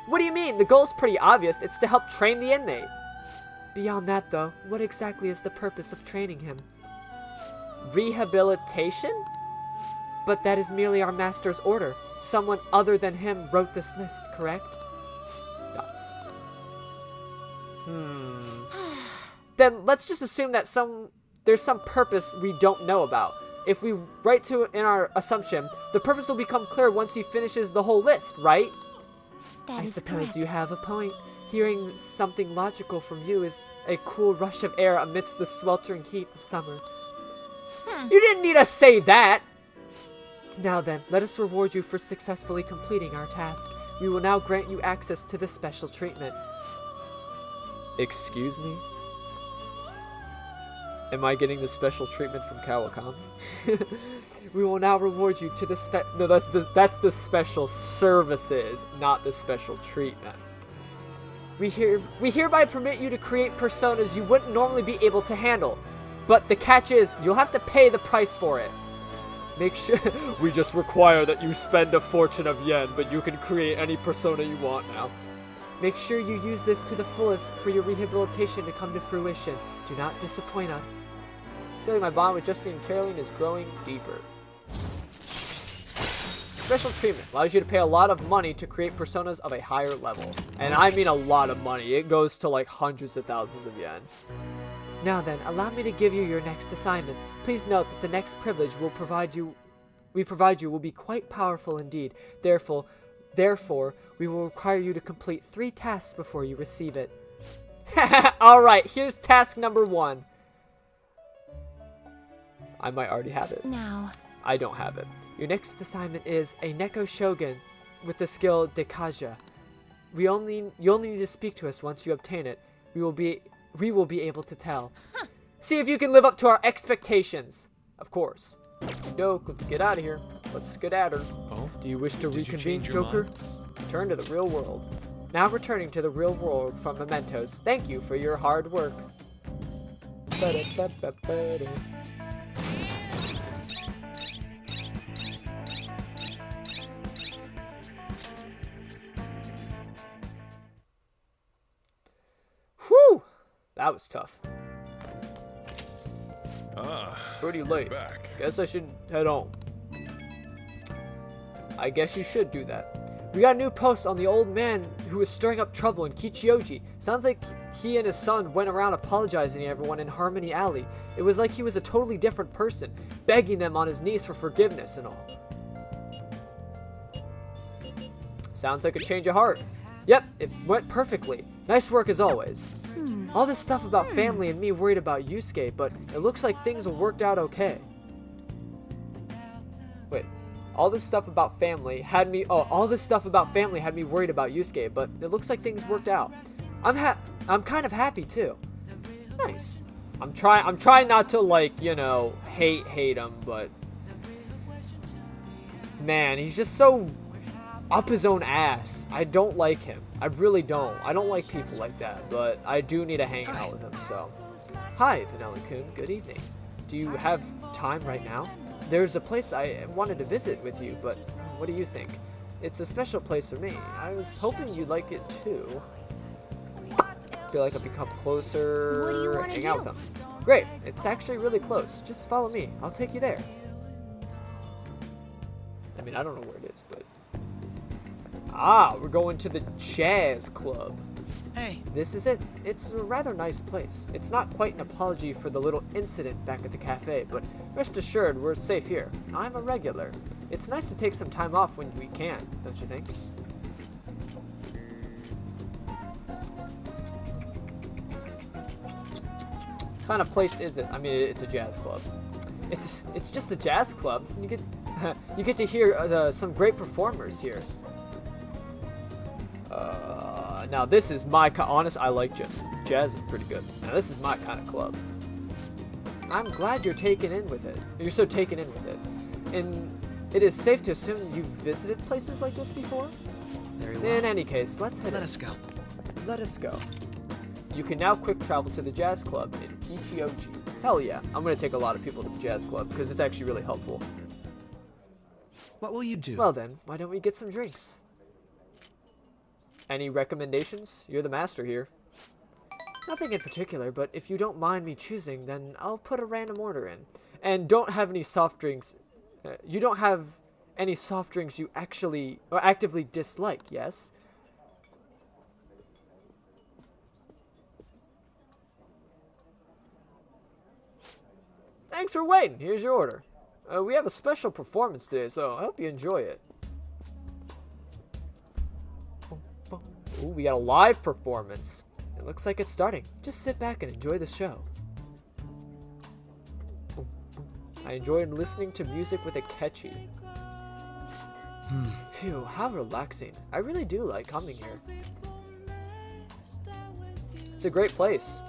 What do you mean? The goal's pretty obvious. It's to help train the inmate. Beyond that, though, what exactly is the purpose of training him? Rehabilitation? But that is merely our master's order. Someone other than him wrote this list, correct? Dots. Then let's just assume that there's some purpose we don't know about. If we write to it in our assumption, the purpose will become clear once he finishes the whole list, right? I suppose you have a point. Hearing something logical from you is a cool rush of air amidst the sweltering heat of summer. You didn't need to say that! Now then, let us reward you for successfully completing our task. We will now grant you access to the special treatment. Excuse me? Am I getting the special treatment from Kawakami? We will now reward you to the No, that's the special services, not the special treatment. We hereby permit you to create personas you wouldn't normally be able to handle. but the catch is you'll have to pay the price for it. Make sure we just require that you spend a fortune of yen, but you can create any persona you want now. Make sure you use this to the fullest for your rehabilitation to come to fruition. Do not disappoint us. Feeling my bond with Justine and Caroline is growing deeper. Special treatment allows you to pay a lot of money to create personas of a higher level. And I mean a lot of money. It goes to like hundreds of thousands of yen. Now then, allow me to give you your next assignment. Please note that the next privilege we provide you will be quite powerful indeed. Therefore, we will require you to complete 3 tasks before you receive it. Alright, here's task number 1. I might already have it. Now. I don't have it. Your next assignment is a Neko Shogun with the skill Dekaja. You only need to speak to us once you obtain it. We will be able to tell. See if you can live up to our expectations. Of course. Doke, let's get out of here. Let's skedaddle. Oh? Do you wish to reconvene, your Joker? mind? Return to the real world. Now returning to the real world from Mementos. Thank you for your hard work. Whew! That was tough. It's pretty late. Back. Guess I should head home. I guess you should do that. We got a new post on the old man who was stirring up trouble in Kichioji. Sounds like he and his son went around apologizing to everyone in Harmony Alley. It was like he was a totally different person, begging them on his knees for forgiveness and all. Sounds like a change of heart. Yep, it went perfectly. Nice work as always. All this stuff about family and me worried about Yusuke, but it looks like things will work out okay. Wait, all this stuff about family had me worried about Yusuke, but it looks like things worked out. I'm kind of happy too. Nice. I'm trying not to, like, you know, hate him, but man, he's just so up his own ass. I don't like him. I really don't. I don't like people like that, but I do need to hang out with him, so. Hi, Vanilla-kun. Good evening. Do you have time right now? There's a place I wanted to visit with you, but what do you think? It's a special place for me. I was hoping you'd like it too. Feel like I've become closer, hang out with them. Great, it's actually really close. Just follow me. I'll take you there. I mean, I don't know where it is, but... Ah, we're going to the jazz club. Hey. This is it. It's a rather nice place. It's not quite an apology for the little incident back at the cafe, but rest assured we're safe here. I'm a regular. It's nice to take some time off when we can, don't you think? What kind of place is this? I mean, it's a jazz club. It's just a jazz club. You get to hear some great performers here. Now this is my honest. I like jazz. Jazz is pretty good. Now this is my kind of club. I'm glad you're taken in with it. You're so taken in with it. And it is safe to assume you've visited places like this before. Very well. In any case, let's head. Let us go. Let us go. You can now quick travel to the jazz club in Kichioji. Hell yeah! I'm gonna take a lot of people to the jazz club because it's actually really helpful. What will you do? Well then, why don't we get some drinks? Any recommendations? You're the master here. Nothing in particular, but if you don't mind me choosing, then I'll put a random order in. And don't have any soft drinks. You don't have any soft drinks you actually or actively dislike, yes? Thanks for waiting. Here's your order. We have a special performance today, so I hope you enjoy it. Ooh, we got a live performance. It looks like it's starting. Just sit back and enjoy the show. I enjoyed listening to music with Akechi. Phew, how relaxing. I really do like coming here. It's a great place.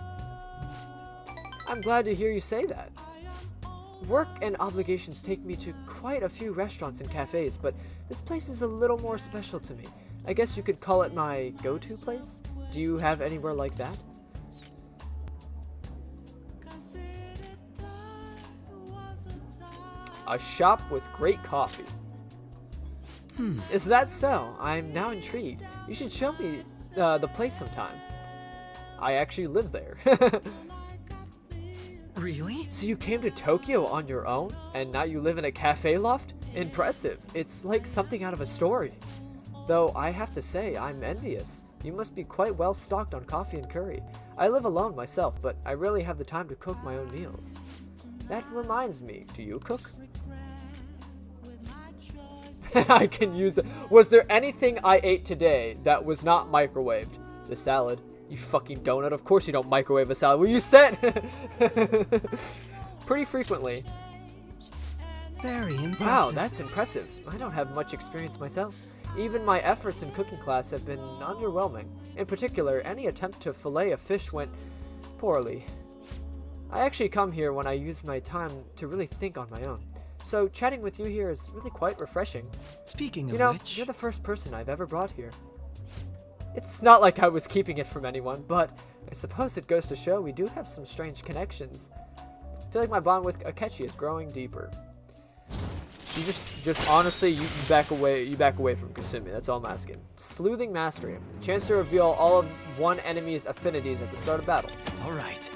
I'm glad to hear you say that. Work and obligations take me to quite a few restaurants and cafes, but this place is a little more special to me. I guess you could call it my go-to place? Do you have anywhere like that? A shop with great coffee. Is that so? I'm now intrigued. You should show me the place sometime. I actually live there. Really? So you came to Tokyo on your own, and now you live in a cafe loft? Impressive. It's like something out of a story. Though I have to say, I'm envious. You must be quite well stocked on coffee and curry. I live alone myself, but I rarely have the time to cook my own meals. That reminds me, do you cook? I can use it. Was there anything I ate today that was not microwaved? The salad. You fucking donut. Of course you don't microwave a salad. Well, you said pretty frequently. Very impressive. Wow, that's impressive. I don't have much experience myself. Even my efforts in cooking class have been underwhelming. In particular, any attempt to fillet a fish went poorly. I actually come here when I use my time to really think on my own. So chatting with you here is really quite refreshing. Speaking of which... you're the first person I've ever brought here. It's not like I was keeping it from anyone, but I suppose it goes to show we do have some strange connections. I feel like my bond with Akechi is growing deeper. You just honestly, you back away from Kasumi. That's all I'm asking. Sleuthing Mastery. Chance to reveal all of one enemy's affinities at the start of battle. All right.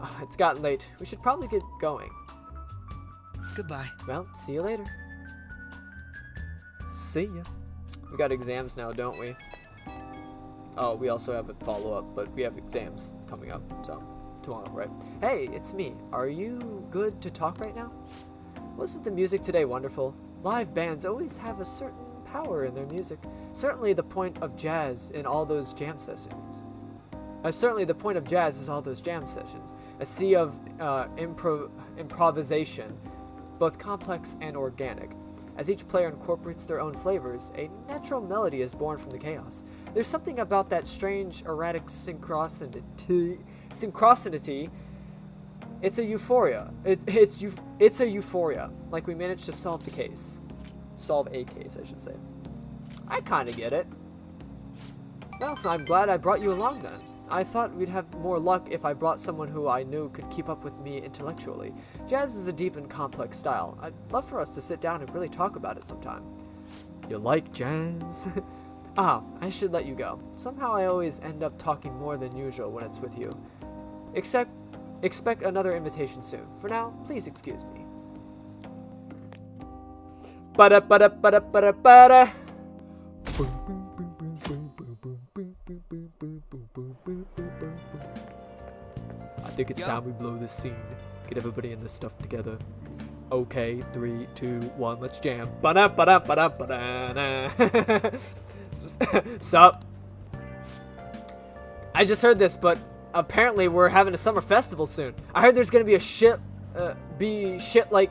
Oh, it's gotten late. We should probably get going. Goodbye. Well, see you later. See ya. We got exams now, don't we? Oh, we also have a follow-up, but we have exams coming up, so tomorrow, right? Hey, it's me. Are you good to talk right now? Wasn't the music today wonderful? Live bands always have a certain power in their music. Certainly the point of jazz in all those jam sessions. Certainly the point of jazz is all those jam sessions. A sea of improvisation, both complex and organic. As each player incorporates their own flavors, a natural melody is born from the chaos. There's something about that strange, erratic synchronicity. It's a euphoria. It's a euphoria. Like we managed to solve the case. Solve a case, I should say. I kind of get it. Well, I'm glad I brought you along then. I thought we'd have more luck if I brought someone who I knew could keep up with me intellectually. Jazz is a deep and complex style. I'd love for us to sit down and really talk about it sometime. You like jazz? I should let you go. Somehow I always end up talking more than usual when it's with you. Expect another invitation soon. For now, please excuse me. Ba-da-ba-da-ba-da-ba-da-ba-da. I think it's time we blow this scene. Get everybody in this stuff together. Okay, 3, 2, 1, let's jam. Ba-da-ba-da-ba-da-ba-da. Sup? I just heard this, but apparently we're having a summer festival soon. I heard there's gonna be a shit like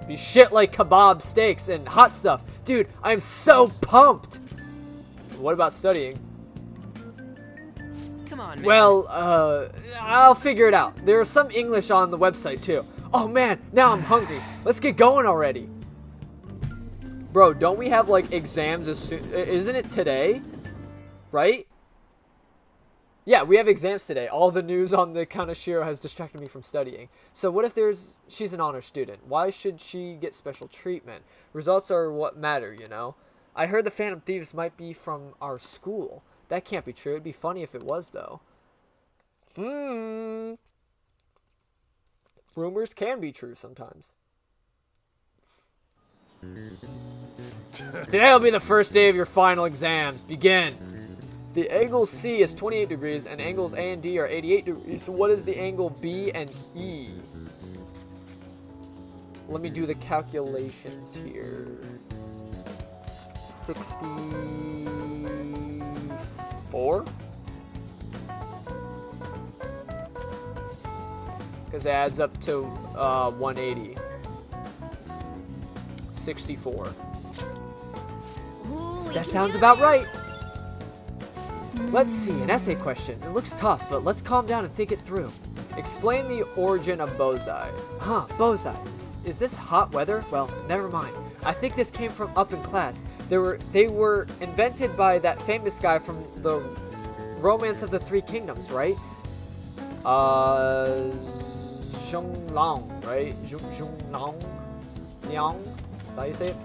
kebab steaks and hot stuff. Dude, I'm so pumped. What about studying? Come on, man. Well, I'll figure it out. There's some English on the website too. Oh man, now I'm hungry. Let's get going already. Bro, don't we have like exams as soon? Isn't it today? Right? Yeah, we have exams today. All the news on the Kaneshiro has distracted me from studying. So what if she's an honor student? Why should she get special treatment? Results are what matter, you know? I heard the Phantom Thieves might be from our school. That can't be true. It'd be funny if it was, though. Rumors can be true sometimes. Today will be the first day of your final exams. Begin. The angle C is 28 degrees, and angles A and D are 88 degrees. So what is the angle B and E? Let me do the calculations here. 64? Because it adds up to 180. 64. That sounds about right. Let's see, an essay question. It looks tough, but let's calm down and think it through. Explain the origin of bozai. Huh, bozai. Is this hot weather? Well, never mind. I think this came from up in class. They were invented by that famous guy from the Romance of the Three Kingdoms, right? Zhonglong, right? Zhonglong? Liang? Is that how you say it?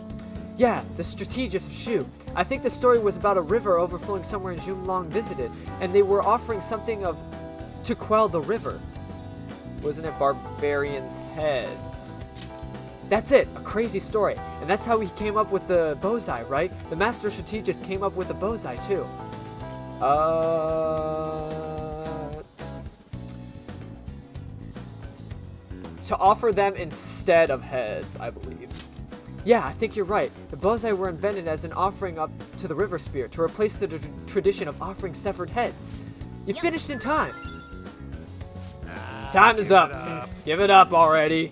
Yeah, the strategist of Shu. I think the story was about a river overflowing somewhere in Zhonglong visited, and they were offering something to quell the river. Wasn't it barbarians' heads? That's it, a crazy story. And that's how he came up with the bozai, right? The master strategist came up with the bozai too. To offer them instead of heads, I believe. Yeah, I think you're right. The bozai were invented as an offering up to the river spirit to replace the tradition of offering severed heads. You finished in time. Time is up. Give it up already.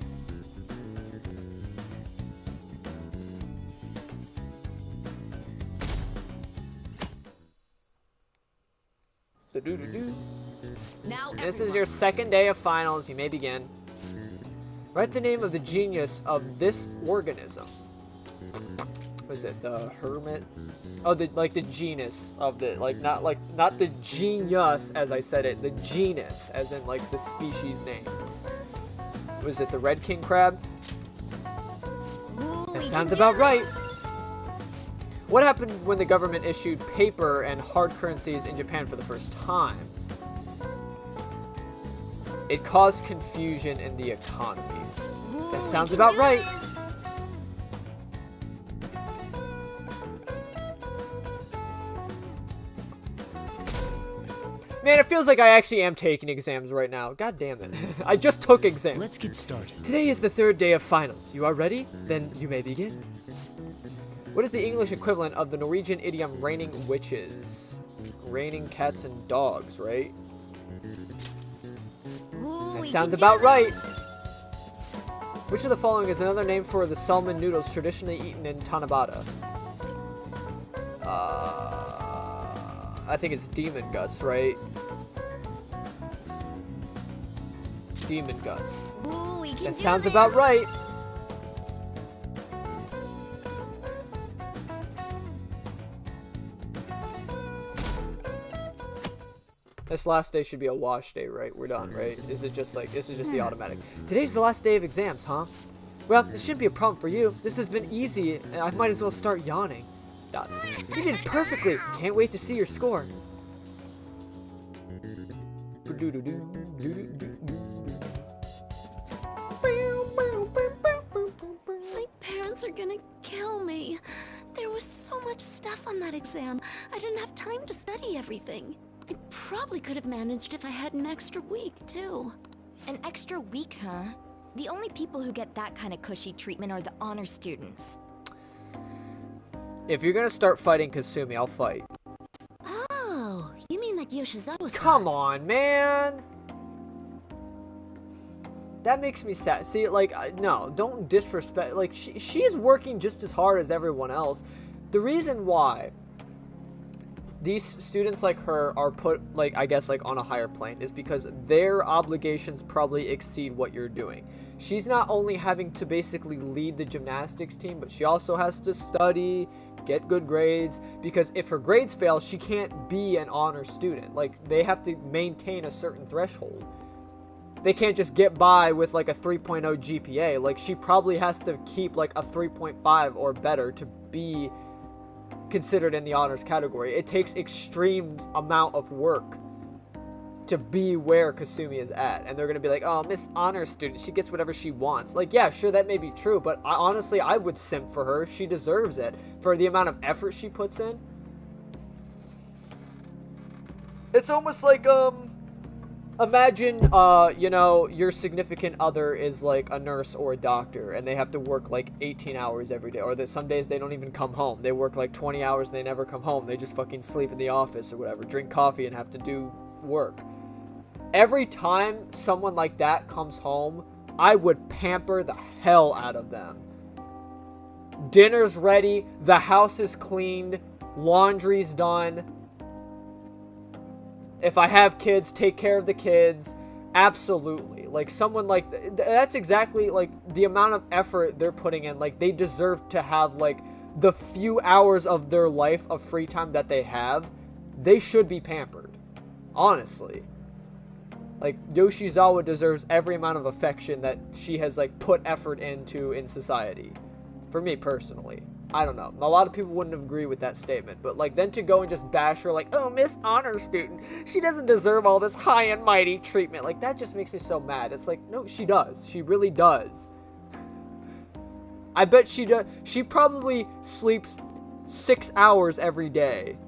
Now this is your second day of finals. You may begin. Write the name of the genius of this organism. What is it? The hermit? Oh, the genus of the not the genius as I said it. The genus as in like the species name. Was it the red king crab? That sounds about right. What happened when the government issued paper and hard currencies in Japan for the first time? It caused confusion in the economy. That sounds about right. Man, it feels like I actually am taking exams right now. God damn it. I just took exams. Let's get started. Today is the third day of finals. You are ready? Then you may begin. What is the English equivalent of the Norwegian idiom raining witches? Raining cats and dogs, right? That sounds about right. Which of the following is another name for the salmon noodles traditionally eaten in Tanabata? I think it's demon guts, right? Demon guts. That sounds about right. This last day should be a wash day, right? We're done, right? Is it just like, this is just the automatic. Today's the last day of exams, huh? Well, this shouldn't be a problem for you. This has been easy, and I might as well start yawning. Dots. You did perfectly. Can't wait to see your score. My parents are gonna kill me. There was so much stuff on that exam. I didn't have time to study everything. I probably could have managed if I had an extra week, too. An extra week, huh? The only people who get that kind of cushy treatment are the honor students. If you're gonna start fighting Kasumi, I'll fight. Oh, you mean like Yoshizawa-san? Come on, man! That makes me sad. See, like, no, don't disrespect. Like, she's working just as hard as everyone else. The reason why these students like her are put, like, I guess, like, on a higher plane is because their obligations probably exceed what you're doing. She's not only having to basically lead the gymnastics team, but she also has to study, get good grades, because if her grades fail, she can't be an honor student. Like, they have to maintain a certain threshold. They can't just get by with, like, a 3.0 GPA. Like, she probably has to keep, like, a 3.5 or better to be considered in the honors category. It takes extreme amount of work to be where Kasumi is at, and they're gonna be like, oh, Miss Honor student, she gets whatever she wants. Like, yeah, sure, that may be true, but honestly, I would simp for her. She deserves it for the amount of effort she puts in. It's almost like, imagine, you know, your significant other is like a nurse or a doctor, and they have to work like 18 hours every day, or that some days they don't even come home. They work like 20 hours and they never come home. They just fucking sleep in the office or whatever, drink coffee and have to do work. Every time someone like that comes home, I would pamper the hell out of them. Dinner's ready, the house is cleaned, laundry's done. If I have kids, take care of the kids. Absolutely. Like, someone like that's exactly like the amount of effort they're putting in. Like, they deserve to have like the few hours of their life of free time that they have. They should be pampered. Honestly. Like, Yoshizawa deserves every amount of affection that she has, like, put effort into in society. For me, personally. I don't know. A lot of people wouldn't agree with that statement. But, like, then to go and just bash her, like, oh, Miss Honor Student, she doesn't deserve all this high and mighty treatment. Like, that just makes me so mad. It's like, no, she does. She really does. I bet she does. She probably sleeps 6 hours every day.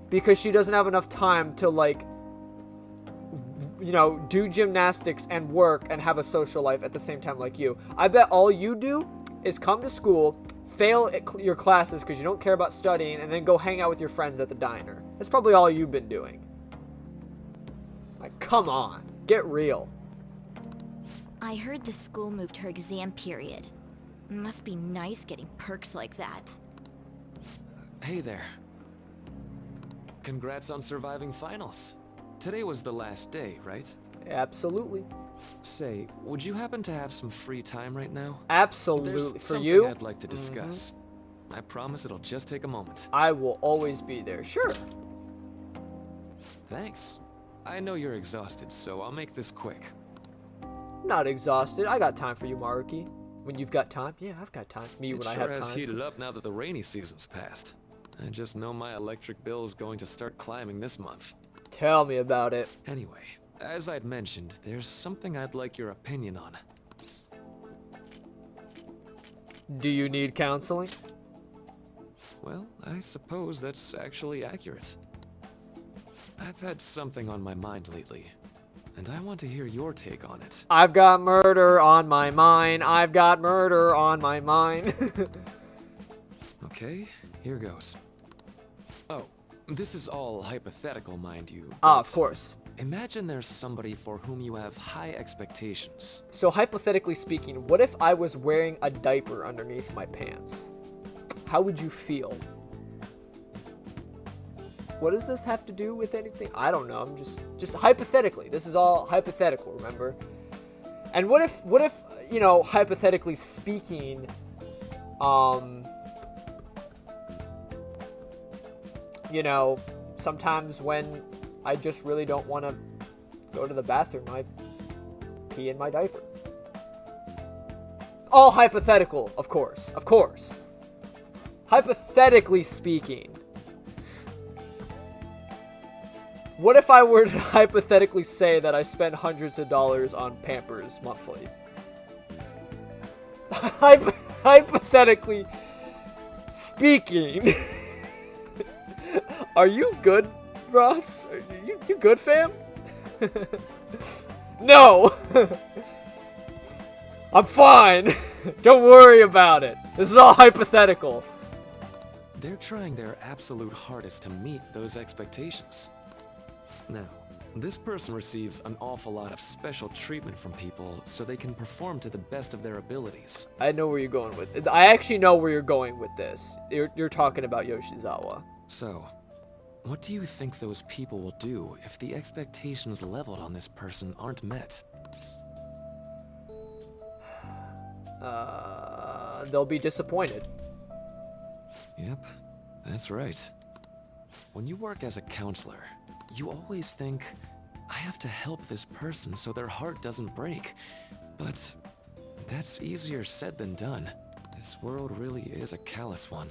Because she doesn't have enough time to, like, you know, do gymnastics and work and have a social life at the same time like you. I bet all you do is come to school, fail at your classes because you don't care about studying, and then go hang out with your friends at the diner. That's probably all you've been doing. Like, come on. Get real. I heard the school moved her exam period. Must be nice getting perks like that. Hey there. Congrats on surviving finals. Today was the last day, right? Absolutely. Say, would you happen to have some free time right now? Absolutely. There's For something you? I'd like to discuss. I promise it'll just take a moment. I will always be there. Sure. Thanks. I know you're exhausted, so I'll make this quick. Not exhausted. I got time for you, Maruki. When you've got time? Yeah, I've got time. Me when I have It sure time. has heated up now that the rainy season's passed. I just know my electric bill is going to start climbing this month. Tell me about it. Anyway, as I'd mentioned, there's something I'd like your opinion on. Do you need counseling? Well, I suppose that's actually accurate. I've had something on my mind lately, and I want to hear your take on it. I've got murder on my mind. I've got murder on my mind. Okay, here goes. Oh, this is all hypothetical, mind you. Of course. Imagine there's somebody for whom you have high expectations. So hypothetically speaking, what if I was wearing a diaper underneath my pants? How would you feel? What does this have to do with anything? I don't know. I'm just hypothetically. This is all hypothetical, remember? And what if, you know, hypothetically speaking, you know, sometimes when I just really don't want to go to the bathroom, I pee in my diaper. All hypothetical, of course. Of course. Hypothetically speaking. What if I were to hypothetically say that I spend hundreds of dollars on Pampers monthly? Hypothetically speaking. Are you good, Ross? Are you good, fam? No! I'm fine! Don't worry about it. This is all hypothetical. They're trying their absolute hardest to meet those expectations. Now, this person receives an awful lot of special treatment from people so they can perform to the best of their abilities. I know where you're going with it. I actually know where you're going with this. You're talking about Yoshizawa. So, what do you think those people will do if the expectations leveled on this person aren't met? They'll be disappointed. Yep, that's right. When you work as a counselor, you always think, I have to help this person so their heart doesn't break. But that's easier said than done. This world really is a callous one.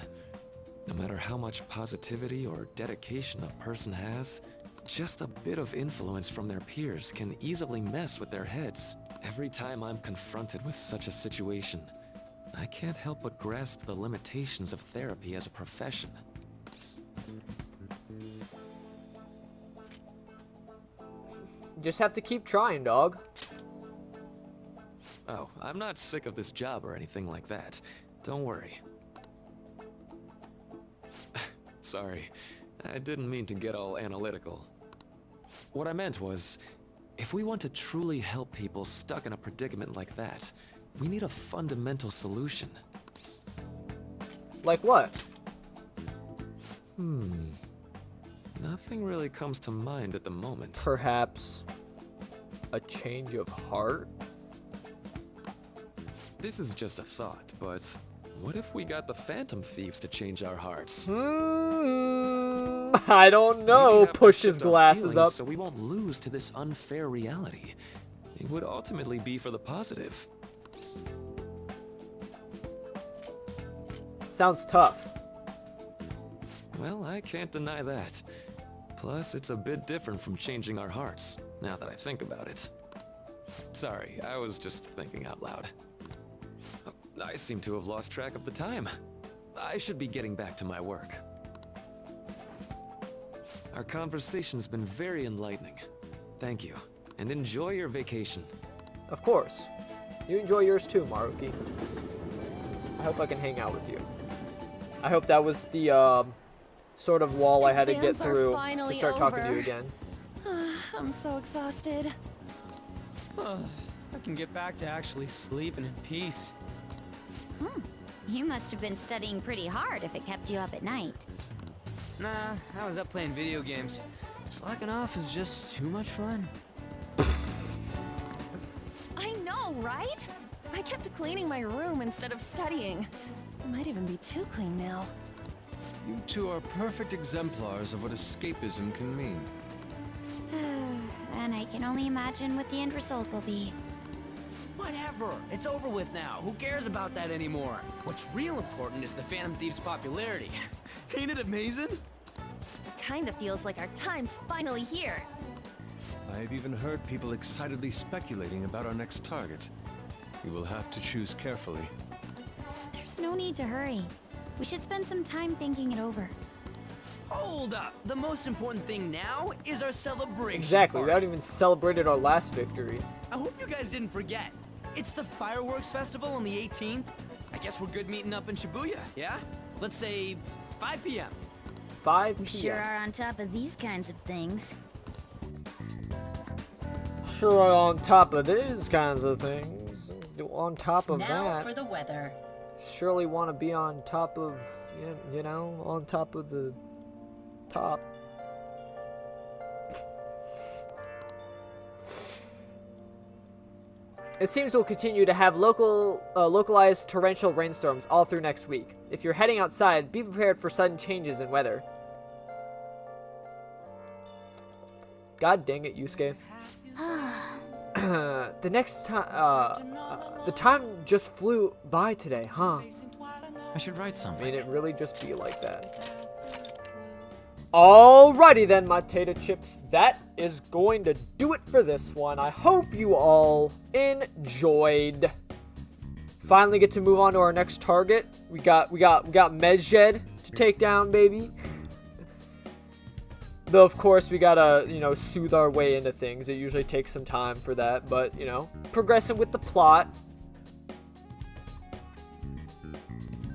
No matter how much positivity or dedication a person has, just a bit of influence from their peers can easily mess with their heads. Every time I'm confronted with such a situation, I can't help but grasp the limitations of therapy as a profession. Just have to keep trying, dog. Oh, I'm not sick of this job or anything like that. Don't worry. Sorry, I didn't mean to get all analytical. What I meant was, if we want to truly help people stuck in a predicament like that, we need a fundamental solution. Like what? Nothing really comes to mind at the moment. Perhaps a change of heart? This is just a thought, but what if we got the Phantom Thieves to change our hearts? I don't know. Push his glasses up. So we won't lose to this unfair reality. It would ultimately be for the positive. Sounds tough. Well, I can't deny that. Plus, it's a bit different from changing our hearts, now that I think about it. Sorry, I was just thinking out loud. I seem to have lost track of the time. I should be getting back to my work. Our conversation's been very enlightening. Thank you, and enjoy your vacation. Of course. You enjoy yours too, Maruki. I hope I can hang out with you. I hope that was the sort of wall I had to get through to start talking to you again. I'm so exhausted. I can get back to actually sleeping in peace. You must have been studying pretty hard if it kept you up at night. Nah, I was up playing video games. Slacking off is just too much fun. I know, right? I kept cleaning my room instead of studying. It might even be too clean now. You two are perfect exemplars of what escapism can mean. And I can only imagine what the end result will be. Whatever. It's over with now. Who cares about that anymore? What's real important is the Phantom Thieves' popularity. Ain't it amazing? Kinda feels like our time's finally here. I've even heard people excitedly speculating about our next target. We will have to choose carefully. There's no need to hurry. We should spend some time thinking it over. Hold up. The most important thing now is our celebration. Exactly. party. We haven't even celebrated our last victory. I hope you guys didn't forget. It's the fireworks festival on the 18th. I guess we're good meeting up in Shibuya, yeah? Let's say 5 p.m. 5 We p.m. sure are on top of these kinds of things. Sure, on top of these kinds of things, on top of Now that, for the weather. surely want to be on top of, you know, on top of the top. It seems we'll continue to have localized torrential rainstorms all through next week. If you're heading outside, be prepared for sudden changes in weather. God dang it, Yusuke. The next time, the time just flew by today, huh? I should write something. I mean, it really just be like that. Alrighty then, my tater chips. That is going to do it for this one. I hope you all enjoyed. Finally get to move on to our next target. We got Medjed to take down, baby. Though of course we gotta, you know, soothe our way into things. It usually takes some time for that, but you know, progressing with the plot.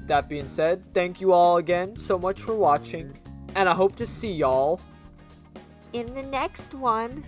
That being said, thank you all again so much for watching. And I hope to see y'all in the next one.